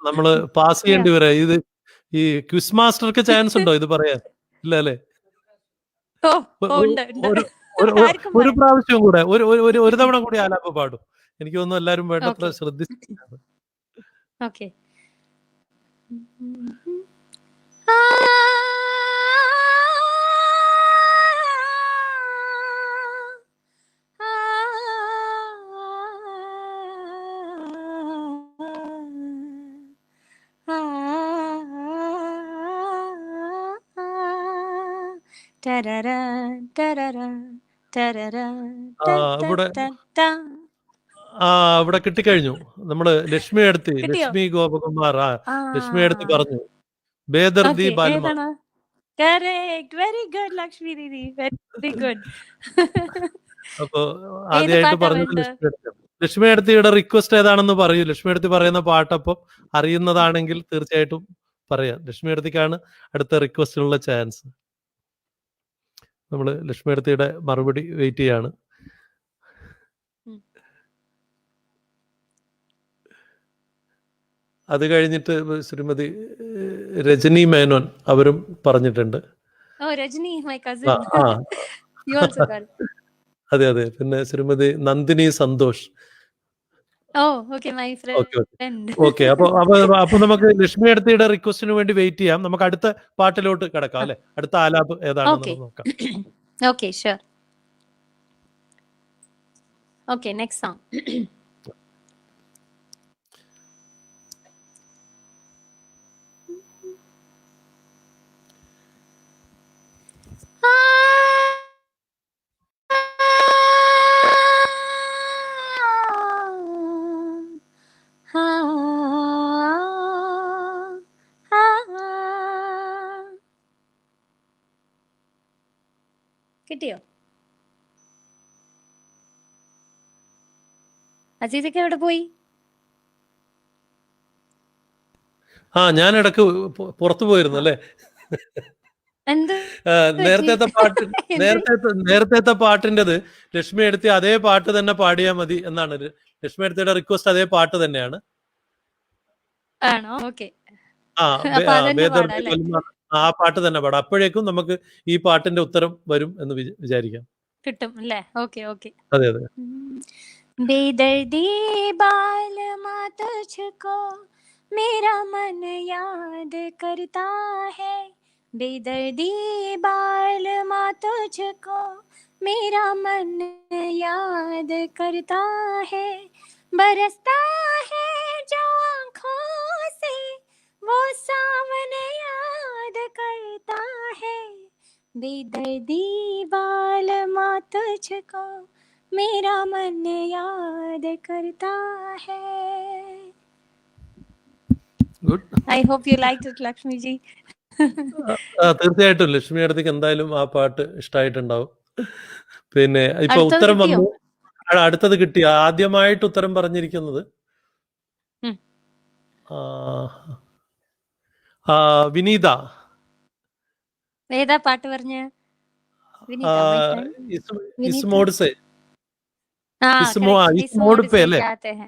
നമ്മള് പാസ് ചെയ്യേണ്ടി വരാ. ഇത് ഈ ക്വിസ് മാസ്റ്റർക്ക് ചാൻസ് ഉണ്ടോ ഇത് പറയാൻ? ഇല്ല അല്ലേ? ഓ ഒ- ഓ, ഒരു ഉണ്ട് ഉണ്ട്. ഒരു ഒരു ഒരു- ആർക്കും ഒരു പറയാം. പ്രാവശ്യം കൂടെ ഒരു തവണ കൂടി ആലാപ് പാടും. എനിക്ക് തോന്നുന്നു എല്ലാരും വേണ്ടത്ര ഓക്കെ ശ്രദ്ധിച്ചിട്ടുണ്ട്. ഓക്കെ. ആ ഇവിടെ ഇവിടെ കിട്ടിക്കഴിഞ്ഞു. നമ്മള് ലക്ഷ്മി എടുത്തി, കിട്ടിയോ? ലക്ഷ്മി ഗോപകുമാർ, ആ ലക്ഷ്മി എടുത്തി പറഞ്ഞു ബേദർദി ഓക്കെ, ബാൽമ. ഏതാണ്? Correct, very good Lakshmi Didi, very good. അപ്പൊ ഏത് ആദ്യമായിട്ട് പാട്ടാ പറഞ്ഞത് വേണ്ടത്? ലക്ഷ്മി എടുത്തി. ലക്ഷ്മി എടുത്തിയുടെ റിക്വസ്റ്റ് ഏതാണെന്ന് പറയൂ. ലക്ഷ്മി എടുത്തി പറയുന്ന പാട്ടപ്പം അറിയുന്നതാണെങ്കിൽ തീർച്ചയായിട്ടും പറയാം. ലക്ഷ്മി എടുത്തിക്കാണ് അടുത്ത റിക്വസ്റ്റിനുള്ള ചാൻസ്. നമ്മള് ലക്ഷ്മി എടുത്തിയുടെ മറുപടി വെയിറ്റ് ചെയ്യാണ്. ഉം. അത് കഴിഞ്ഞിട്ട് ശ്രീമതി രജനി മേനോൻ അവരും പറഞ്ഞിട്ടുണ്ട്. Oh, Rajani, my ah cousin. Ah you also got. അതെ അതെ. പിന്നെ Shrimati Nandini Santosh. Oh, okay, my okay okay friend. Okay. അപ്പൊ നമുക്ക് ലക്ഷ്മി അടുത്തയുടെ റിക്വസ്റ്റിന് വേണ്ടി വെയിറ്റ് ചെയ്യാം. നമുക്ക് അടുത്ത പാട്ടിലോട്ട് കിടക്കാം അല്ലെ? അടുത്ത ആലാപ് ഏതാണെന്ന് ഓക്കെ നമുക്ക് നോക്കാം. Okay, sure. Okay, next song. കിട്ടിയോ? അസീസൊക്കെ എവിടെ പോയി? ഞാൻ ഇടക്ക് പുറത്തു പോയിരുന്നു അല്ലെ? എന്ത് നേരത്തെ പാട്ട് നേരത്തെ പാട്ടിൻ്റെത് ലക്ഷ്മി എടുത്തി അതേ പാട്ട് തന്നെ പാടിയാൽ മതി എന്നാണ്. ലക്ഷ്മി എടുത്തിയുടെ റിക്വസ്റ്റ് അതേ പാട്ട് തന്നെയാണ്. ആണോ? ഓക്കെ, ആ അപ്പൊ അതന്നെ ബേദർദി പാടാം അല്ലേ? ബാൽമ, ആ പാട്ട് തന്നെ പാടാം. അപ്പോഴേക്കും നമുക്ക് ഈ പാട്ടിന്റെ ഉത്തരം വരും എന്ന് വിചാരിക്കാം. കിട്ടും അല്ലേ? Okay okay. അതെ അതെ. बेदर्दी बालमा तुझको मेरा मन याद करता है, बेदर्दी बालमा तुझको मेरा मन याद करता है, बरसता है जो आँखों से वो सावन याद करता है, बेदर्दी बालमा तुझको मेरा मन याद करता है. Good. I hope you liked it, Lakshmi ji. തീർച്ചയായിട്ടും ലക്ഷ്മി അടുത്തേക്ക് എന്തായാലും ആ പാട്ട് ഇഷ്ടമായിട്ടുണ്ടാവും. പിന്നെ ഇപ്പൊ അടുത്തത് ഉത്തരം കിട്ടിയോ? വന്നു. അടുത്തത് കിട്ടി. ആദ്യമായിട്ട് ഉത്തരം പറഞ്ഞിരിക്കുന്നത് ഉം. വിനീത. ഏതാ പാട്ട് പറഞ്ഞ? വിനീത, my friend. വിനീത. ഇസ്മോഡ്സെ. हाँ, ഇസ് correct. इस മോഡ് मोड പേ से അല്ലേ? जाते हैं.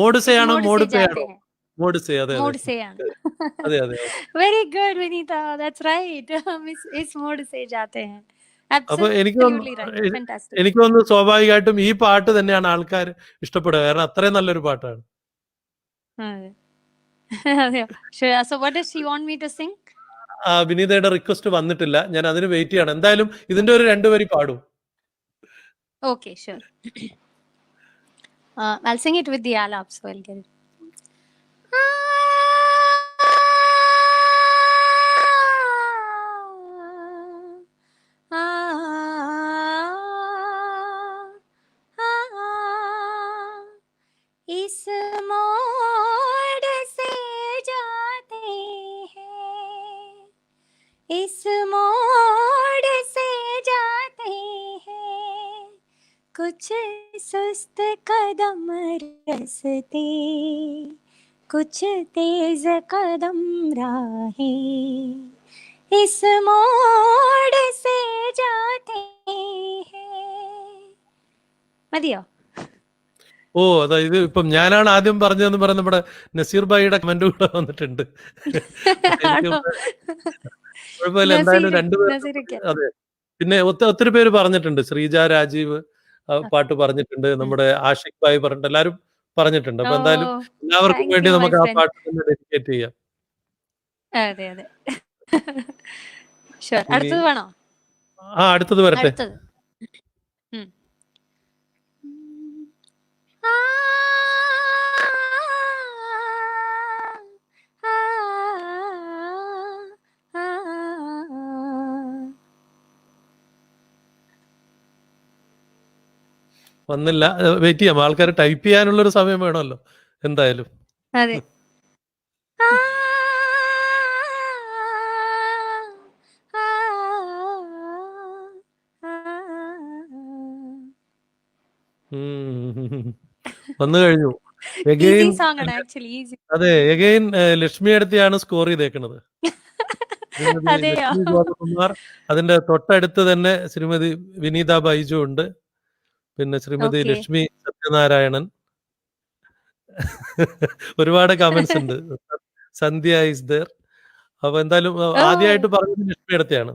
മോഡ്സെ ആണോ मोड से മോഡ് പേ जाते ആണോ? हैं. മോഡ്സെ. അതെ मोड അതെ से ആണ്. അതെ അതെ. Very good, Vinita. That's right. हम इस मोड से जाते हैं. അപ്പൊ എനിക്ക് Absolutely right. Fantastic. എനിക്ക് തോന്നുന്നു സ്വാഭാവികമായിട്ടും ഈ പാട്ട് തന്നെയാണ് ആൾക്കാർ ഇഷ്ടപ്പെടുക. കാരണം അത്രയും നല്ലൊരു പാട്ടാണ്. അതെയോ? Sure. So what does she want me to sing? വിനീതയുടെ റിക്വസ്റ്റ് വന്നിട്ടില്ല. ഞാൻ അതിന് വെയിറ്റ് ചെയ്യാണ്. എന്തായാലും ഇതിന്റെ ഒരു 2 വരി പാടും. Okay, sure. I'll sing it with the alap, so I'll get it. इस मोड़ से जाते हैं, इस मोड़ से जाते हैं, कुछ सुस्त कदम रसते, कुछ तेज कदम राहें, इस मोड़ से जाते हैं. മതിയോ? ഓ അതായത് ഇപ്പം ഞാനാണ് ആദ്യം പറഞ്ഞതെന്ന് പറഞ്ഞ നമ്മുടെ നസീർ ഭായിയുടെ കമന്റ് കൂടെ വന്നിട്ടുണ്ട്. കുഴപ്പമില്ല. എന്തായാലും രണ്ടുപേരും നസീറൊക്കെ. അതെ പിന്നെ ഒത്തിരി പേര് പറഞ്ഞിട്ടുണ്ട്. ശ്രീജ രാജീവ് പാട്ട് പറഞ്ഞിട്ടുണ്ട്. നമ്മുടെ ആഷിഖ് ഭായ് പറഞ്ഞിട്ട് എല്ലാവരും പറഞ്ഞിട്ടുണ്ട്. അപ്പൊ എന്തായാലും എല്ലാവർക്കും Thank വേണ്ടി you, my നമുക്ക് ആ friend. പാട്ട് തന്നെ ഡെഡിക്കേറ്റ് ചെയ്യാം. അതെ അതെ. ഷുവർ. ഇനി അടുത്തത് വേണോ? അടുത്തത് വരട്ടെ. അടുത്തത്. വന്നില്ല. വെയിറ്റ് ചെയ്യാം. ആൾക്കാർ ടൈപ്പ് ചെയ്യാനുള്ള ഒരു സമയം വേണമല്ലോ എന്തായാലും. അതെ. വന്നു കഴിഞ്ഞു. ഈസി സോങ് ആണ് ആക്ച്വലി. ഈസി. അതെ, എഗെയിൻ ലക്ഷ്മി അടുത്തെയാണ് സ്കോർ ചെയ്തേക്കുന്നത്. അതെയോ? ഗോപകുമാർ. അതിന്റെ തൊട്ടടുത്ത് തന്നെ ശ്രീമതി വിനീത ബൈജു ഉണ്ട്. പിന്നെ ശ്രീമതി ലക്ഷ്മി സത്യനാരായണൻ. ഒരുപാട് കമന്റ്സ് ഉണ്ട്. സന്ധ്യ ഇസ് ദർ. അപ്പൊ എന്തായാലും ആദ്യമായിട്ട് പറഞ്ഞത് ലക്ഷ്മി അടുത്തെയാണ്.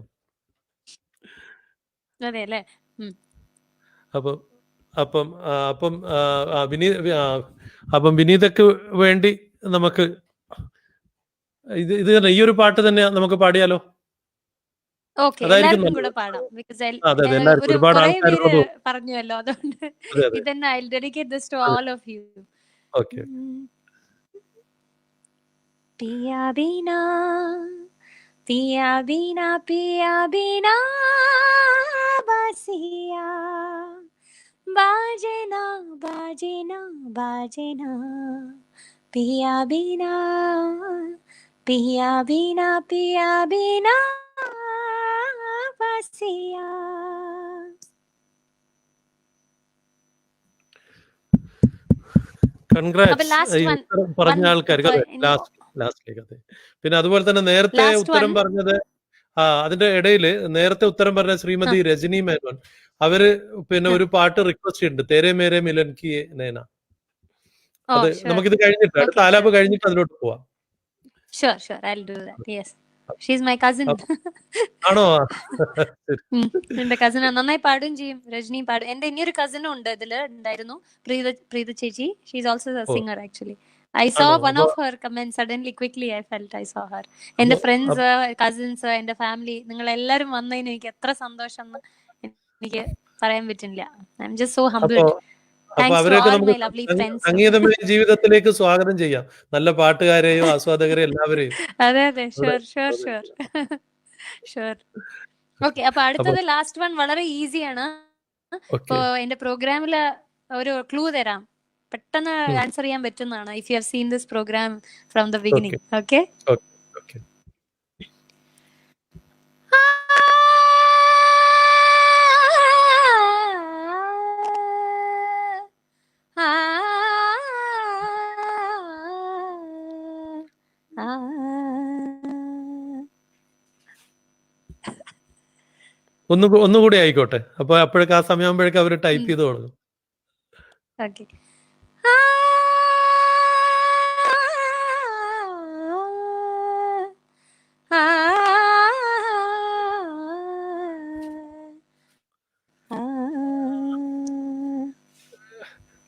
അപ്പം വിനീതക്ക് വേണ്ടി നമുക്ക് ഇത് ഈ ഒരു പാട്ട് തന്നെ നമുക്ക് പാടിയാലോ? ഒരുപാട് ആൾക്കാർ പറഞ്ഞല്ലോ, അതുകൊണ്ട് ഇതന്നെ I dedicate this to all of you. Okay. പിയാ ബിനാ പിയാ ബിനാ പിയാ ബിനാ ബസിയാ ബാജന ബാജന ബാജന പിയാ ബിനാ പിയാ ബിനാ പിയാ ബിനാ ബസിയാ. പറഞ്ഞ ആൾക്കാർക്ക് ലാസ്റ്റിലേക്ക്. അതെ. പിന്നെ അതുപോലെ തന്നെ നേരത്തെ ഉത്തരം പറഞ്ഞത് അതിന്റെ ഇടയിൽ നേരത്തെ ഉത്തരം പറഞ്ഞ ശ്രീമതി രജനി മേനോൻ, അവര് പിന്നെ ഒരു പാട്ട് റിക്വസ്റ്റ് ചെയ്യുന്നുണ്ട്, തേരെ മേരെ മിലൻ കി നൈന. അത് നമുക്കിത് കഴിഞ്ഞിട്ട് അടുത്ത ആലാപ് കഴിഞ്ഞിട്ട് അതിലോട്ട് പോവാം. Sure, I'll do that. Yes. She's my cousin. ആണോ? എന്റെ കസിൻ നന്നായി പാടും ചെയ്യും. രജനി പാടും. എന്റെ ഇനിയൊരു കസിനും ഉണ്ട് ഇതില് ഉണ്ടായിരുന്നു, പ്രീത ചേച്ചി. She's also A singer actually. I saw one of her comments suddenly, quickly I felt I saw her. എന്റെ ഫ്രണ്ട്സ്, കസിൻസ്, എന്റെ ഫാമിലി, നിങ്ങൾ എല്ലാരും വന്നതിന് എനിക്ക് എത്ര സന്തോഷം എനിക്ക് പറയാൻ പറ്റില്ല. I am just so humbled. അവരെയൊക്കെ നമുക്ക് സംഗീതമയ ജീവിതത്തിലേക്ക് സ്വാഗതം ചെയ്യാം. നല്ല പാട്ടുകാരെയും ആസ്വാദകരെയും എല്ലാവരെയും. അതെ. ഷുവർ. ഓക്കെ. അപ്പൊ അടുത്തത് ലാസ്റ്റ് വൺ വളരെ ഈസിയാണ്. ഇപ്പൊ എന്റെ പ്രോഗ്രാമില് ഒരു ക്ലൂ തരാം, പെട്ടെന്ന് ആൻസർ ചെയ്യാൻ പറ്റുന്നതാണ്. If you have seen this programme from the beginning. Okay. ഒന്നുകൂടി ആയിക്കോട്ടെ. അപ്പൊ അപ്പോഴേക്ക് ആ സമയമാകുമ്പോഴേക്ക് അവര് ടൈപ്പ് ചെയ്ത് തുടങ്ങും. ഓക്കെ.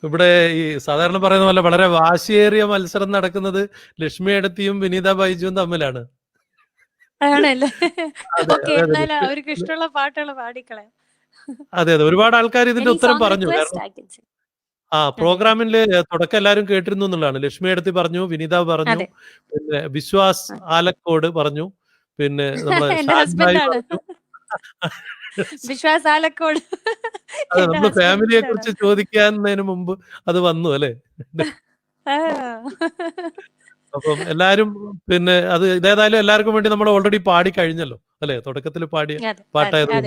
ഇവിടെ ഈ സാധാരണ പറയുന്ന പോലെ വളരെ വാശിയേറിയ മത്സരം നടക്കുന്നത് ലക്ഷ്മി അടുത്തിയും വിനീത ബൈജുവും തമ്മിലാണ്. ആണല്ലേ? ഓക്കെ, എന്നാലും അവർക്ക് ഇഷ്ടമുള്ള പാട്ടുകൾ പാടിക്കളെ. അതെ. ഒരുപാട് ആൾക്കാർ ഇതിന്റെ ഉത്തരം പറഞ്ഞു. പ്രോഗ്രാമില് തുടക്കം എല്ലാവരും കേട്ടിരുന്നു എന്നുള്ളതാണ്. ലക്ഷ്മി അടുത്ത് പറഞ്ഞു, വിനീത പറഞ്ഞു, പിന്നെ വിശ്വാസ് ആലക്കോട് പറഞ്ഞു, പിന്നെ വിശ്വാസ് ആലക്കോട്. അതെ, നമ്മുടെ ഫാമിലിയെ കുറിച്ച് ചോദിക്കുന്നതിന് മുമ്പ് അത് വന്നു അല്ലെ. അപ്പം എല്ലാരും പിന്നെ അത് ഇതേതായാലും എല്ലാവർക്കും വേണ്ടി നമ്മൾ ഓൾറെഡി പാടി കഴിഞ്ഞല്ലോ അല്ലെ, തുടക്കത്തിൽ പാടിയ പാട്ടായിരുന്നു.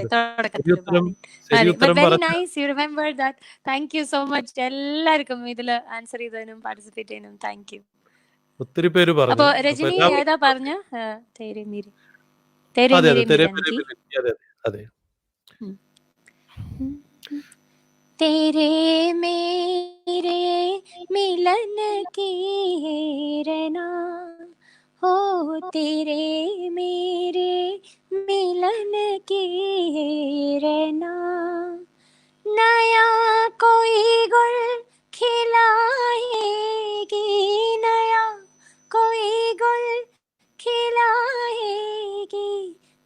എല്ലാവർക്കും ഇതില് ആൻസർ ചെയ്തതിനും പാർട്ടിസിപ്പേറ്റ് ചെയ്യാനും താങ്ക് യു. ഒത്തിരി പേര് പറഞ്ഞു. അപ്പൊ രജനി ഏതാ പറഞ്ഞ? അതെ. तेरे मेरे मिलन की रना हो, तेरे मेरे मिलन की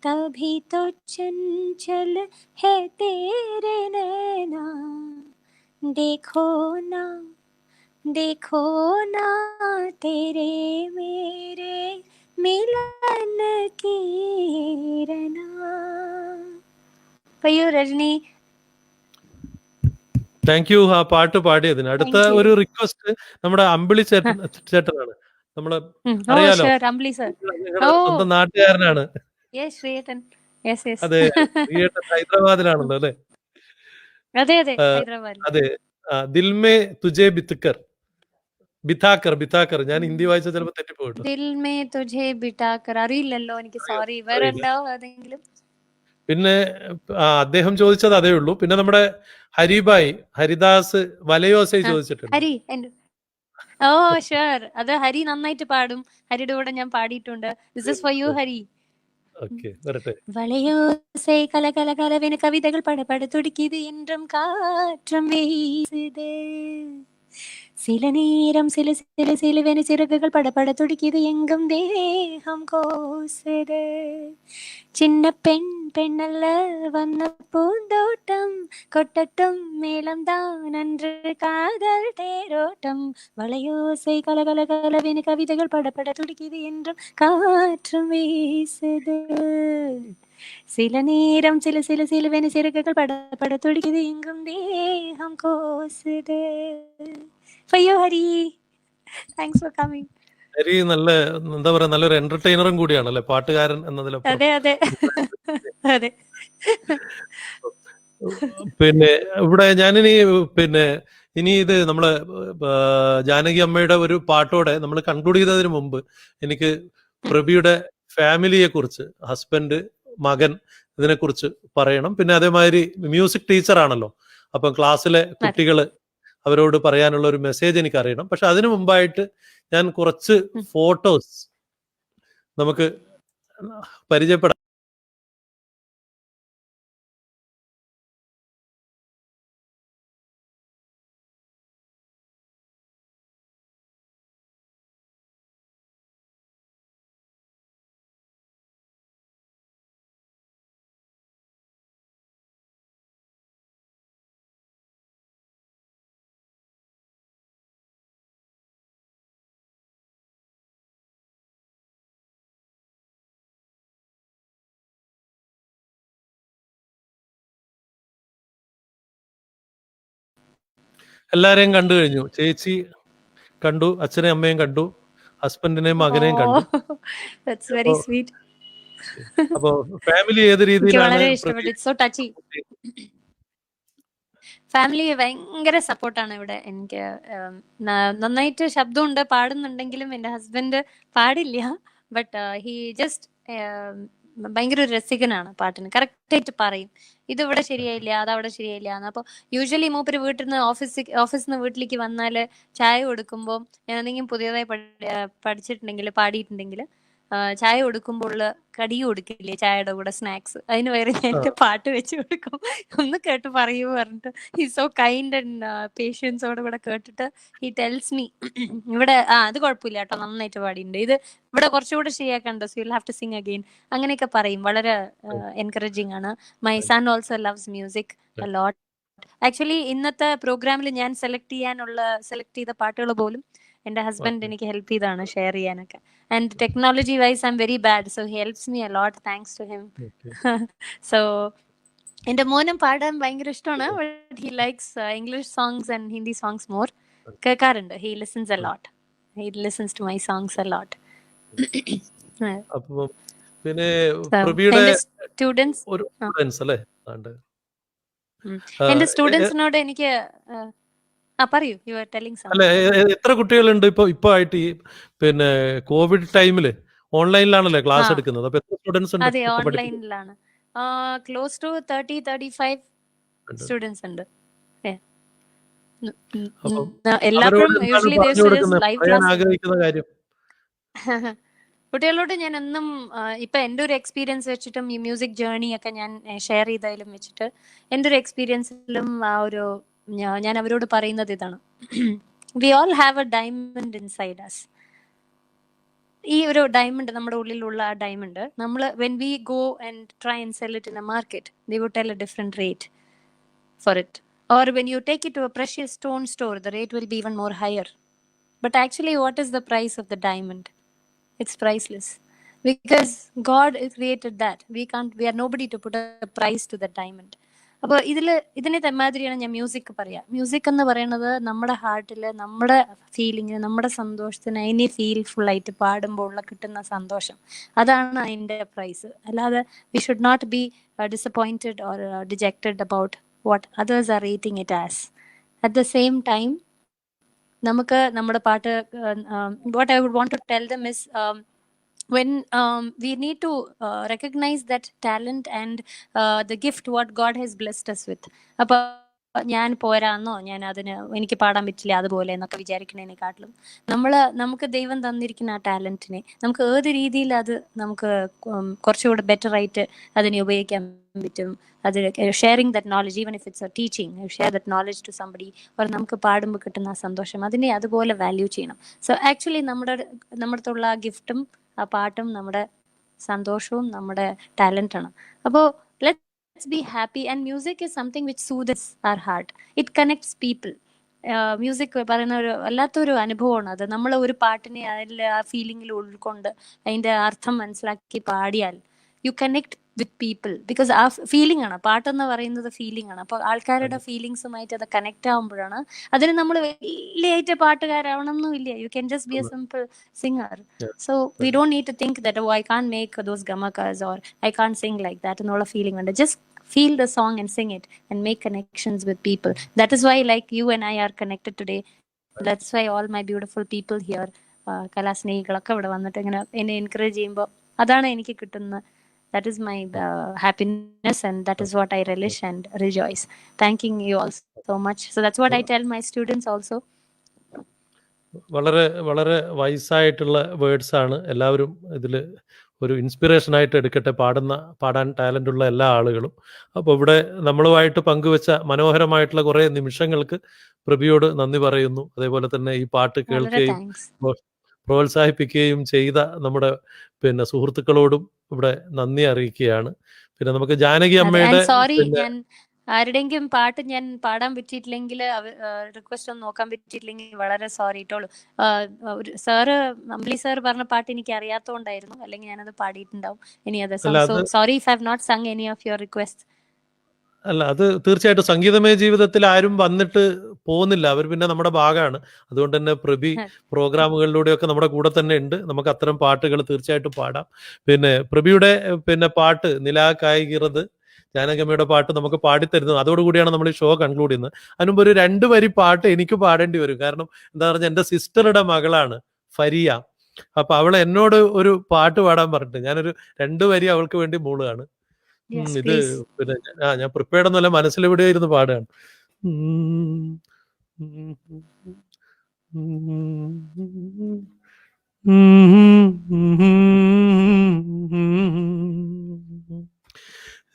तभी तो चंचल है तेरे नैना, देखो ना तेरे मेरे मिलन की रना. പയ്യോ രജനി. താങ്ക് യു ആ പാട്ട് പാടിയതിന്. അടുത്ത Thank you. ഒരു റിക്വസ്റ്റ് നമ്മുടെ അമ്പിളി ചേട്ടനാണ്. നമ്മളെ ഓ അറിയാലോ, ഷുവർ, അമ്പിളി സർ. നിങ്ങളുടെ ഓ സ്വന്തം നാട്ടുകാരനാണ്. യെസ് ശ്രീയേട്ടൻ. Yes yes. അതെ, ശ്രീയേട്ടൻ ഹൈദരാബാദിലാണല്ലോ അല്ലെ? അതെ അതെ, ഹൈദരാബാദിൽ. അതെ. ദിൽമേ തുജേ ബിതാക്കർ. ഞാൻ ഹിന്ദി വായിച്ച ചിലപ്പോ തെറ്റിപ്പോയിട്ടു. ദിൽ മേ തുझे ബിട്ടാക്കർ അറിയില്ലല്ലോ എനിക്ക്, സോറി. വേറെ ഉണ്ടാവും അതെങ്കിലും. പിന്നെ അദ്ദേഹം ചോദിച്ചത് അതേ ഉള്ളൂ. പിന്നെ നമ്മുടെ ഹരിദാസ് വലയോസൈ ചോദിച്ചിട്ടുണ്ട്. ഹരി ഓ ഷുവർ, അത് ഹരി നന്നായിട്ട് പാടും. ഹരിയുടെ കൂടെ ഞാൻ പാടിയിട്ടുണ്ട്. This is for you Hari. Okay, വരട്ടെ. വലയോസൈ കല കല കലവെന കവിതകൾ പടപട തുടിക്കിത് என்றுം കാറ്റും വീசுது, சில நேரம் சில சில சிலுவென சிறகுகள் படபட துடிக்குது, எங்கும் தேகம் கோசுது. சின்ன பெண்ணல்ல வந்த பூந்தோட்டம், கொட்டட்டும் மேளம்தான் அன்று காதல் தேரோட்டம். வளையோசை கலகல கலவென கவிதைகள் படபட துடிக்குது என்றும் காற்றும் வீசுது, சில நேரம் சில சில சிலுவென சிறகுகள் படபட துடிக்குது, எங்கும் தேகம் கோசுது. For you, Hari. Thanks for coming. Hari നല്ല, എന്താ പറയാ, നല്ലൊരു എന്റർടൈനറും കൂടിയാണല്ലേ, പാട്ടുകാരൻ എന്നതിലപ്പുറം. അതെ അതെ അതെ. പിന്നെ ഇവിടെ ഇനി ഇത് നമ്മളെ ജാനകി അമ്മയുടെ ഒരു പാട്ടോടെ നമ്മൾ കൺക്ലൂഡ് ചെയ്തതിന് മുമ്പ് എനിക്ക് പ്രഭിയുടെ ഫാമിലിയെ കുറിച്ച്, ഹസ്ബൻഡ്, മകൻ, ഇതിനെ കുറിച്ച് പറയണം. പിന്നെ അതേമാതിരി മ്യൂസിക് ടീച്ചർ ആണല്ലോ, അപ്പം ക്ലാസ്സിലെ കുട്ടികള് അവരോട് പറയാനുള്ള ഒരു മെസ്സേജ് എനിക്ക് അറിയണം. പക്ഷെ അതിനു മുമ്പായിട്ട് ഞാൻ കുറച്ച് ഫോട്ടോസ് നമുക്ക് പരിചയപ്പെടാം. എല്ലാരെയും കണ്ടു കഴിഞ്ഞു. ചേച്ചി കണ്ടു, അച്ഛനെയും അമ്മയും കണ്ടു, ഹസ്ബൻഡിനെയും മകനെയും കണ്ടു. That's very sweet. അപ്പൊ ഫാമിലി ഏത് എനിക്ക് രീതിയിലാണ്? വളരെ ഇഷ്ടപ്പെട്ടു. It's so touchy. ഫാമിലി ഭയങ്കര സപ്പോർട്ടാണ് ഇവിടെ. എനിക്ക് നന്നായിട്ട് ശബ്ദമുണ്ട്, പാടുന്നുണ്ടെങ്കിലും എന്റെ ഹസ്ബൻഡ് പാടില്ല. ബട്ട് ഹി ജസ്റ്റ് ഭയങ്കര ഒരു രസികനാണ്. പാട്ടിന് കറക്റ്റായിട്ട് പറയും, ഇത് ഇവിടെ ശരിയായില്ല, അതവിടെ ശരിയായില്ല എന്ന്. അപ്പോൾ യൂഷ്വലി മൂപ്പര് വീട്ടിൽ നിന്ന് ഓഫീസിൽ നിന്ന് വീട്ടിലേക്ക് വന്നാൽ ചായ കൊടുക്കുമ്പോൾ ഞാൻ എന്തെങ്കിലും പുതിയതായി പഠിച്ചിട്ടുണ്ടെങ്കിൽ, പാടിയിട്ടുണ്ടെങ്കിൽ, ചായ കൊടുക്കുമ്പോൾ കടി കൊടുക്കില്ലേ ചായയുടെ കൂടെ സ്നാക്സ്, അതിന് വരെ ഞാൻ എന്റെ പാട്ട് വെച്ച് കൊടുക്കും. ഒന്ന് കേട്ട് പറയൂ പറഞ്ഞിട്ട്. ഹി സോ കൈൻഡ് ആൻഡ് പേഷ്യൻസോടെ കൂടെ കേട്ടിട്ട് ഹി ടെൽസ് മീ ഇവിടെ അത് കുഴപ്പമില്ല കേട്ടോ, നന്നായിട്ട് പാടിയിട്ടുണ്ട്, ഇത് ഇവിടെ കുറച്ചുകൂടെ ശരിയാക്കണ്ടോ, so you have to sing again, അങ്ങനെയൊക്കെ പറയും. വളരെ എൻകറേജിങ് ആണ്. My son also loves music a lot. Actually ഇന്നത്തെ പ്രോഗ്രാമിൽ ഞാൻ സെലക്ട് ചെയ്ത പാട്ടുകൾ പോലും എന്റെ ഹസ്ബൻഡ് എനിക്ക് ഹെൽപ്പ് ചെയ്താണ് ഷെയർ ചെയ്യാനൊക്കെ. And technology wise I'm very bad, so he helps me a lot, thanks to him. So എന്റെ മോനും പാടാൻ ഭയങ്കര ഇഷ്ടമാണ്. But he likes English songs and Hindi songs more. കേൾക്കാറുണ്ട്. He listens a lot. He listens to my songs a lot. അപ്പം പിന്നെ പ്രഭിയുടെ students അല്ലേ? എന്റെ സ്റ്റുഡൻസിനോട് എനിക്ക് പറയൂ, യു ആർ ടെല്ലിംഗ് സംതിങ്. അല്ലെ, എത്ര കുട്ടികളുണ്ട് ഇപ്പൊ ആയിട്ട്? ഈ പിന്നെ കോവിഡ് ടൈമില് ഓൺലൈനിലാണല്ലേ ക്ലാസ് എടുക്കുന്നത്? അപ്പൊ എത്ര സ്റ്റുഡൻസ് ഉണ്ട്? അതെ, ഓൺലൈനിലാണ്. ക്ലോസ് ടു 30-35 സ്റ്റുഡൻസ് ഉണ്ട്. എല്ലാവരും യൂഷ്വലി ലൈവ് ക്ലാസ്. കുട്ടികളോട് ഞാൻ എന്നും ഇപ്പൊ എന്റെ ഒരു എക്സ്പീരിയൻസ് വെച്ചിട്ടും ഈ മ്യൂസിക് ജേർണി ഒക്കെ ഞാൻ ഷെയർ ചെയ്തതിലും വെച്ചിട്ട് എന്റെ ഒരു എക്സ്പീരിയൻസിലും ഞാൻ അവരോട് പറയുന്നത് ഇതാണ്: we all have a diamond inside us. ഈ ഒരു ഡയമണ്ട് നമ്മുടെ ഉള്ളിലുള്ള ആ ഡയമണ്ട് നമ്മൾ when we go and try and sell it in a market they would tell a different rate for it. Or when you take it to a precious stone store, the rate will be even more higher. But actually, what is the price of the diamond? It's priceless. Because God created that. We are nobody to put a price to the diamond. അപ്പോൾ ഇതിനെ മാതിരിയാണ് ഞാൻ music പറയാം. Music എന്ന് പറയുന്നത് നമ്മുടെ ഹാർട്ടിൽ നമ്മുടെ ഫീലിങ്ങിന് നമ്മുടെ സന്തോഷത്തിന് അതിനെ ഫീൽഫുൾ ആയിട്ട് പാടുമ്പോൾ ഉള്ള കിട്ടുന്ന സന്തോഷം, അതാണ് അതിൻ്റെ പ്രൈസ്. അല്ലാതെ we should not be disappointed or dejected about what others are rating it as. At the same time, നമുക്ക് നമ്മുടെ പാട്ട്, what I would want to tell them is when we need to recognize that talent and the gift what God has blessed us with. അപ്പോൾ ഞാൻ പോരാന്നോ, ഞാൻ അതിന് എനിക്ക് പാടാൻ പറ്റില്ല അതുപോലെ എന്നൊക്കെ വിചാരിക്കുന്നതിനെക്കാട്ടിലും നമുക്ക് ദൈവം തന്നിരിക്കുന്ന ആ ടാലന്റിനെ നമുക്ക് ഏത് രീതിയിൽ അത് നമുക്ക് കുറച്ചുകൂടെ ബെറ്റർ ആയിട്ട് അതിനെ ഉപയോഗിക്കാൻ പറ്റും. അത് sharing that knowledge, even if it's a teaching, share that knowledge to somebody, or നമുക്ക് പാടുമ്പോൾ കിട്ടുന്ന ആ സന്തോഷം അതിനെ അതുപോലെ വാല്യൂ ചെയ്യണം. സോ ആക്ച്വലി നമ്മുടെ അടുത്തുള്ള ആ ഗിഫ്റ്റും ആ പാട്ടും നമ്മുടെ സന്തോഷവും നമ്മുടെ ടാലന്റാണ്. അപ്പോൾ let's be happy, and music is something which soothes our heart. It connects people. Music പറയുന്ന ഒരു വല്ലാത്തൊരു അനുഭവമാണ് അത്. നമ്മൾ ഒരു പാട്ടിനെ അതിൽ ആ ഫീലിങ്ങിൽ ഉൾക്കൊണ്ട് അതിൻ്റെ അർത്ഥം മനസ്സിലാക്കി പാടിയാൽ you connect with people. Because ah feeling ആണ്, പാട്ടെന്ന് പറയുന്നത് ഫീലിംഗ് ആണ്. അപ്പോൾ ആൾക്കാരുടെ ഫീലിങ്സുമായിട്ട് അത് കണക്ട് ആകുമ്പോഴാണ്. അതിന് നമ്മൾ വലിയായിട്ട് പാട്ടുകാരാവണം എന്നുമില്ല. You can just be a simple singer. So we don't need to think that I can make those gamakas or I can sing like that എന്നുള്ള ഫീലിംഗ് ഉണ്ട്. Just feel the song and sing it and make connections with people. That is why like you and I are connected today. That's why all my beautiful people here, കലാസ്നേഹികളൊക്കെ ഇവിടെ വന്നിട്ട് ഇങ്ങനെ എന്നെ encourage ചെയ്യുമ്പോൾ അതാണ് എനിക്ക് കിട്ടുന്ന. That is my happiness, and that is what I relish and rejoice. Thanking you all so much. So that's what I tell my students also. വളരെ വളരെ വൈസായിട്ടുള്ള വേർഡ്സ് ആണ്. എല്ലാവരും ഇതിൽ ഒരു ഇൻസ്പിറേഷൻ ആയിട്ട് എടുക്കട്ടെ, പാടാൻ ടാലൻ്റ് ഉള്ള എല്ലാ ആളുകളും. അപ്പോൾ ഇവിടെ നമ്മളുമായിട്ട് പങ്കുവെച്ച മനോഹരമായിട്ടുള്ള കുറേ നിമിഷങ്ങൾക്ക് പ്രഭിയോട് നന്ദി പറയുന്നു. അതേപോലെ തന്നെ ഈ പാട്ട് കേൾക്കുകയും പ്രോത്സാഹിപ്പിക്കുകയും ചെയ്ത നമ്മുടെ സുഹൃത്തുക്കളോടും ഇവിടെ നന്ദി അറിയിക്കുകയാണ്. പിന്നെ നമുക്ക് ജാനകി അമ്മയുടെ ആരുടെയെങ്കിലും പാട്ട് ഞാൻ പാടാൻ പറ്റിയിട്ടില്ലെങ്കിൽ, റിക്വസ്റ്റ് ഒന്നും നോക്കാൻ പറ്റിയിട്ടില്ലെങ്കിൽ വളരെ സോറി ഇട്ടോളൂ. സാറ് അമ്പിളി സാർ പറഞ്ഞ പാട്ട് എനിക്ക് അറിയാത്തതുകൊണ്ടായിരുന്നു, അല്ലെങ്കിൽ ഞാനത് പാടിയിട്ടുണ്ടാവും. ഇനി അത് sorry if I have not sung any of your request. അല്ല, അത് തീർച്ചയായിട്ടും സംഗീതമയ ജീവിതത്തിൽ ആരും വന്നിട്ട് പോകുന്നില്ല, അവർ പിന്നെ നമ്മുടെ ഭാഗമാണ്. അതുകൊണ്ട് തന്നെ പ്രഭി പ്രോഗ്രാമുകളിലൂടെയൊക്കെ നമ്മുടെ കൂടെ തന്നെ ഉണ്ട്. നമുക്ക് അത്തരം പാട്ടുകൾ തീർച്ചയായിട്ടും പാടാം. പിന്നെ പ്രഭിയുടെ പാട്ട് നിലാകായികിറത്, ജാനകമ്മയുടെ പാട്ട് നമുക്ക് പാടിത്തരുന്നത്. അതോടുകൂടിയാണ് നമ്മൾ ഈ ഷോ കൺക്ലൂഡ് ചെയ്യുന്നത്. അതിനുമ്പ് ഒരു 2 വരി പാട്ട് എനിക്ക് പാടേണ്ടി വരും. കാരണം എന്താ പറഞ്ഞാൽ എൻ്റെ സിസ്റ്ററുടെ മകളാണ് ഫരിയ. അപ്പൊ അവൾ എന്നോട് ഒരു പാട്ട് പാടാൻ പറഞ്ഞിട്ട് ഞാനൊരു 2 വരി അവൾക്ക് വേണ്ടി മൂളുകയാണ്. ഇത് ഞാൻ പ്രിപ്പയർഡ് ഒന്നുമല്ല, മനസ്സിലെവിടെ ഇരുന്ന് പാടുകയാണ്.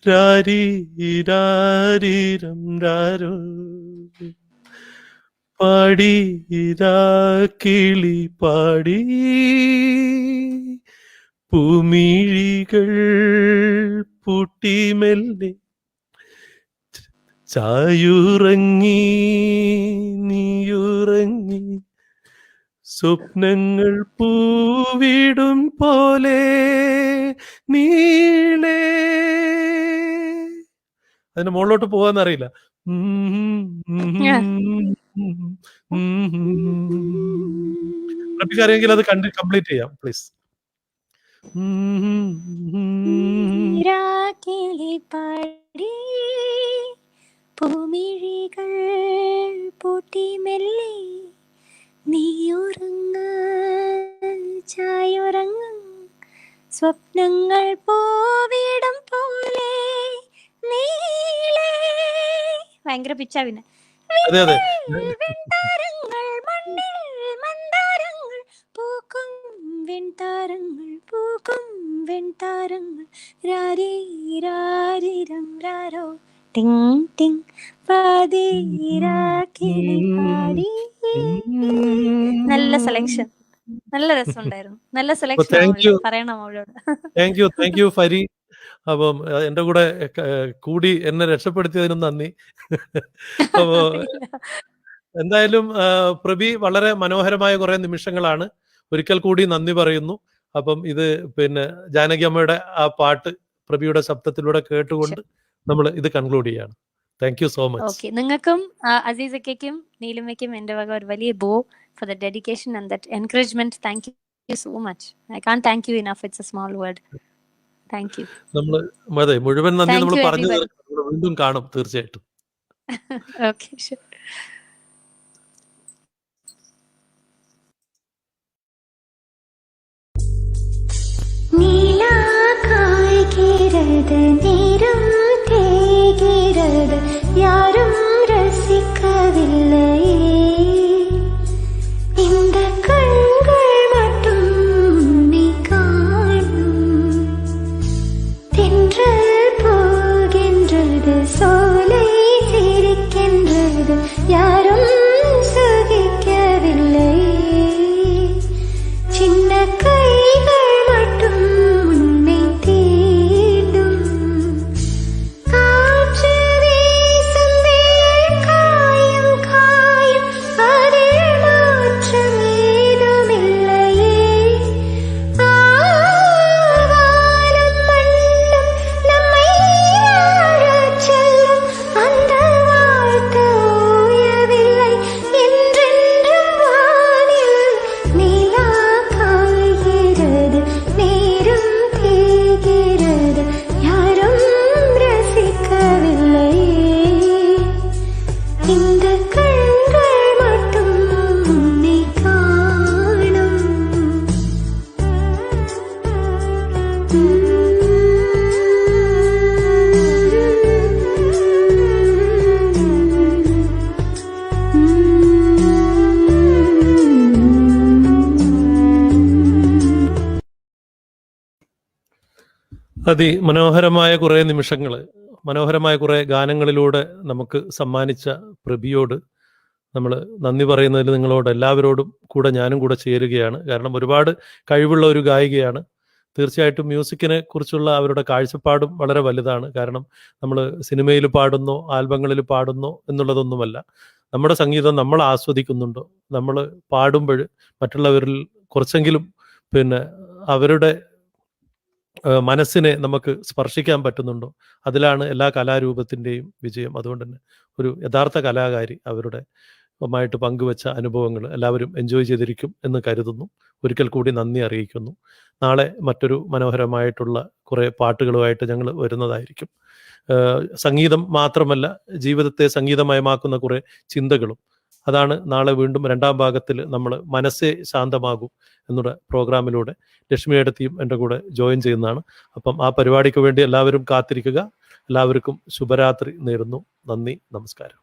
രാരി രാരീരം രാരോ പാടി കിളി പാടി പൂമിഴികൾ പൂട്ടി മെല്ലെ ചായുറങ്ങി നീയുറങ്ങി സ്വപ്നങ്ങൾ പൂവിടും പോലെ നീളേ. അതിന്റെ മുകളിലോട്ട് പോകാന്നറിയില്ല. അറിയെങ്കിൽ അത് കംപ്ലീറ്റ് ചെയ്യാം പ്ലീസ്. പാടി പൂമിഴികൾ പൂട്ടി മെല്ലെ നീയുറങ്ങ ചായുറങ്ങ സ്വപ്നങ്ങൾ പോവിടം പോലെ നീളേ. ഭയങ്കര പിച്ചാ. പിന്നെ വെൺതാരങ്ങൾ മണ്ണിൽ മന്ദാരങ്ങൾ പൂക്കും വെൺതാരങ്ങൾ പൂക്കും വെൺതാരങ്ങൾ രാരി രാരിരം രാരോ ടിങ് ടിങ് പാതിരാക്കിളി പാടി. നല്ല സെലക്ഷൻ. നല്ല രസമുണ്ടായിരുന്നു. നല്ല അപ്പൊ സെലക്ഷൻ താങ്ക് യു, പറയണം അവളോട്. Thank you Fari. അപ്പം എൻ്റെ കൂടെ കൂടി എന്നെ രക്ഷപ്പെടുത്തിയതിനും നന്ദി. അപ്പോ ഇല്ല. എന്തായാലും പ്രഭി വളരെ മനോഹരമായ കുറെ നിമിഷങ്ങളാണ്. ഒരിക്കൽ കൂടി നന്ദി പറയുന്നു. അപ്പം ഇത് പിന്നെ ജാനകി അമ്മയുടെ ആ പാട്ട് പ്രഭിയുടെ ശബ്ദത്തിലൂടെ കേട്ടുകൊണ്ട് നമ്മൾ ഇത് കൺക്ലൂഡ് ചെയ്യാണ്. Thank you so much. Okay, നിങ്ങൾക്കും അസീസയ്ക്കും നീലിമയ്ക്കും എൻ്റെ വക ഒരു വലിയ bow for the dedication and that encouragement. Thank you so much. I can thank you enough. It's a small word. Thank you. നമ്മൾ അതെ മുഴുവൻ നന്ദി Thank നമ്മൾ you, പറഞ്ഞു everybody. നമ്മൾ വീണ്ടും കാണും തീർച്ചയായിട്ടും. Okay, sure. நீலா காய்கிறது, நீரும் தேய்கிறது, யாரும் ரசிக்கவில்லையே. இந்த கண்கள் மட்டும் நீ காணும். தென்றல் போகின்றது, சோலை சிரிக்கின்றது, யாரும் சுகிக்கவில்லை. சின்ன கைகள் மட்டும் உன்னை தேடும். காற்று வீசும் வேளை காயும் காயும், அதில் மாற்றம் ஏதுமில்லையே. வானம் மண்ணும் நம்மை வாழச் சொல்லும், அந்த வாழ்த்து ஓயவில்லை என்றென்றும் வானில். நிலா காய்கிறது, நேரம் தேய்கிறது, யாரும் ரசிக்கவில்லை. இந்த கண்கள் மட்டும் உன்னை காணும். അതിമനോഹരമായ കുറെ നിമിഷങ്ങൾ, മനോഹരമായ കുറെ ഗാനങ്ങളിലൂടെ നമുക്ക് സമ്മാനിച്ച പ്രഭിയോട് നമ്മൾ നന്ദി പറയുന്നതിൽ നിങ്ങളോട് എല്ലാവരോടും കൂടെ ഞാനും കൂടെ ചേരുകയാണ്. കാരണം ഒരുപാട് കഴിവുള്ള ഒരു ഗായികയാണ്. തീർച്ചയായിട്ടും മ്യൂസിക്കിനെ കുറിച്ചുള്ള അവരുടെ കാഴ്ചപ്പാടും വളരെ വലുതാണ്. കാരണം നമ്മൾ സിനിമയിൽ പാടുന്നോ ആൽബങ്ങളിൽ പാടുന്നോ എന്നുള്ളതൊന്നുമല്ല. നമ്മുടെ സംഗീതം നമ്മൾ ആസ്വദിക്കുന്നുണ്ടോ, നമ്മൾ പാടുമ്പോൾ മറ്റുള്ളവരിൽ കുറച്ചെങ്കിലും പിന്നെ അവരുടെ മനസ്സിനെ നമുക്ക് സ്പർശിക്കാൻ പറ്റുന്നുണ്ടോ, അതിലാണ് എല്ലാ കലാരൂപത്തിൻ്റെയും വിജയം. അതുകൊണ്ട് തന്നെ ഒരു യഥാർത്ഥ കലാകാരി അവരുടെ മായിട്ട് പങ്കുവച്ച അനുഭവങ്ങൾ എല്ലാവരും എൻജോയ് ചെയ്തിരിക്കും എന്ന് കരുതുന്നു. ഒരിക്കൽ കൂടി നന്ദി അറിയിക്കുന്നു. നാളെ മറ്റൊരു മനോഹരമായിട്ടുള്ള കുറേ പാട്ടുകളുമായിട്ട് ഞങ്ങൾ വരുന്നതായിരിക്കും. സംഗീതം മാത്രമല്ല, ജീവിതത്തെ സംഗീതമയമാക്കുന്ന കുറേ ചിന്തകളും. അതാണ് നാളെ വീണ്ടും രണ്ടാം ഭാഗത്തിൽ നമ്മൾ മനസ്സേ ശാന്തമാകൂ എന്നുള്ള പ്രോഗ്രാമിലൂടെ ലക്ഷ്മിയേടത്തിയും എൻ്റെ കൂടെ ജോയിൻ ചെയ്യുന്നതാണ്. അപ്പം ആ പരിപാടിക്ക് വേണ്ടി എല്ലാവരും കാത്തിരിക്കുക. എല്ലാവർക്കും ശുഭരാത്രി നേരുന്നു. നന്ദി, നമസ്കാരം.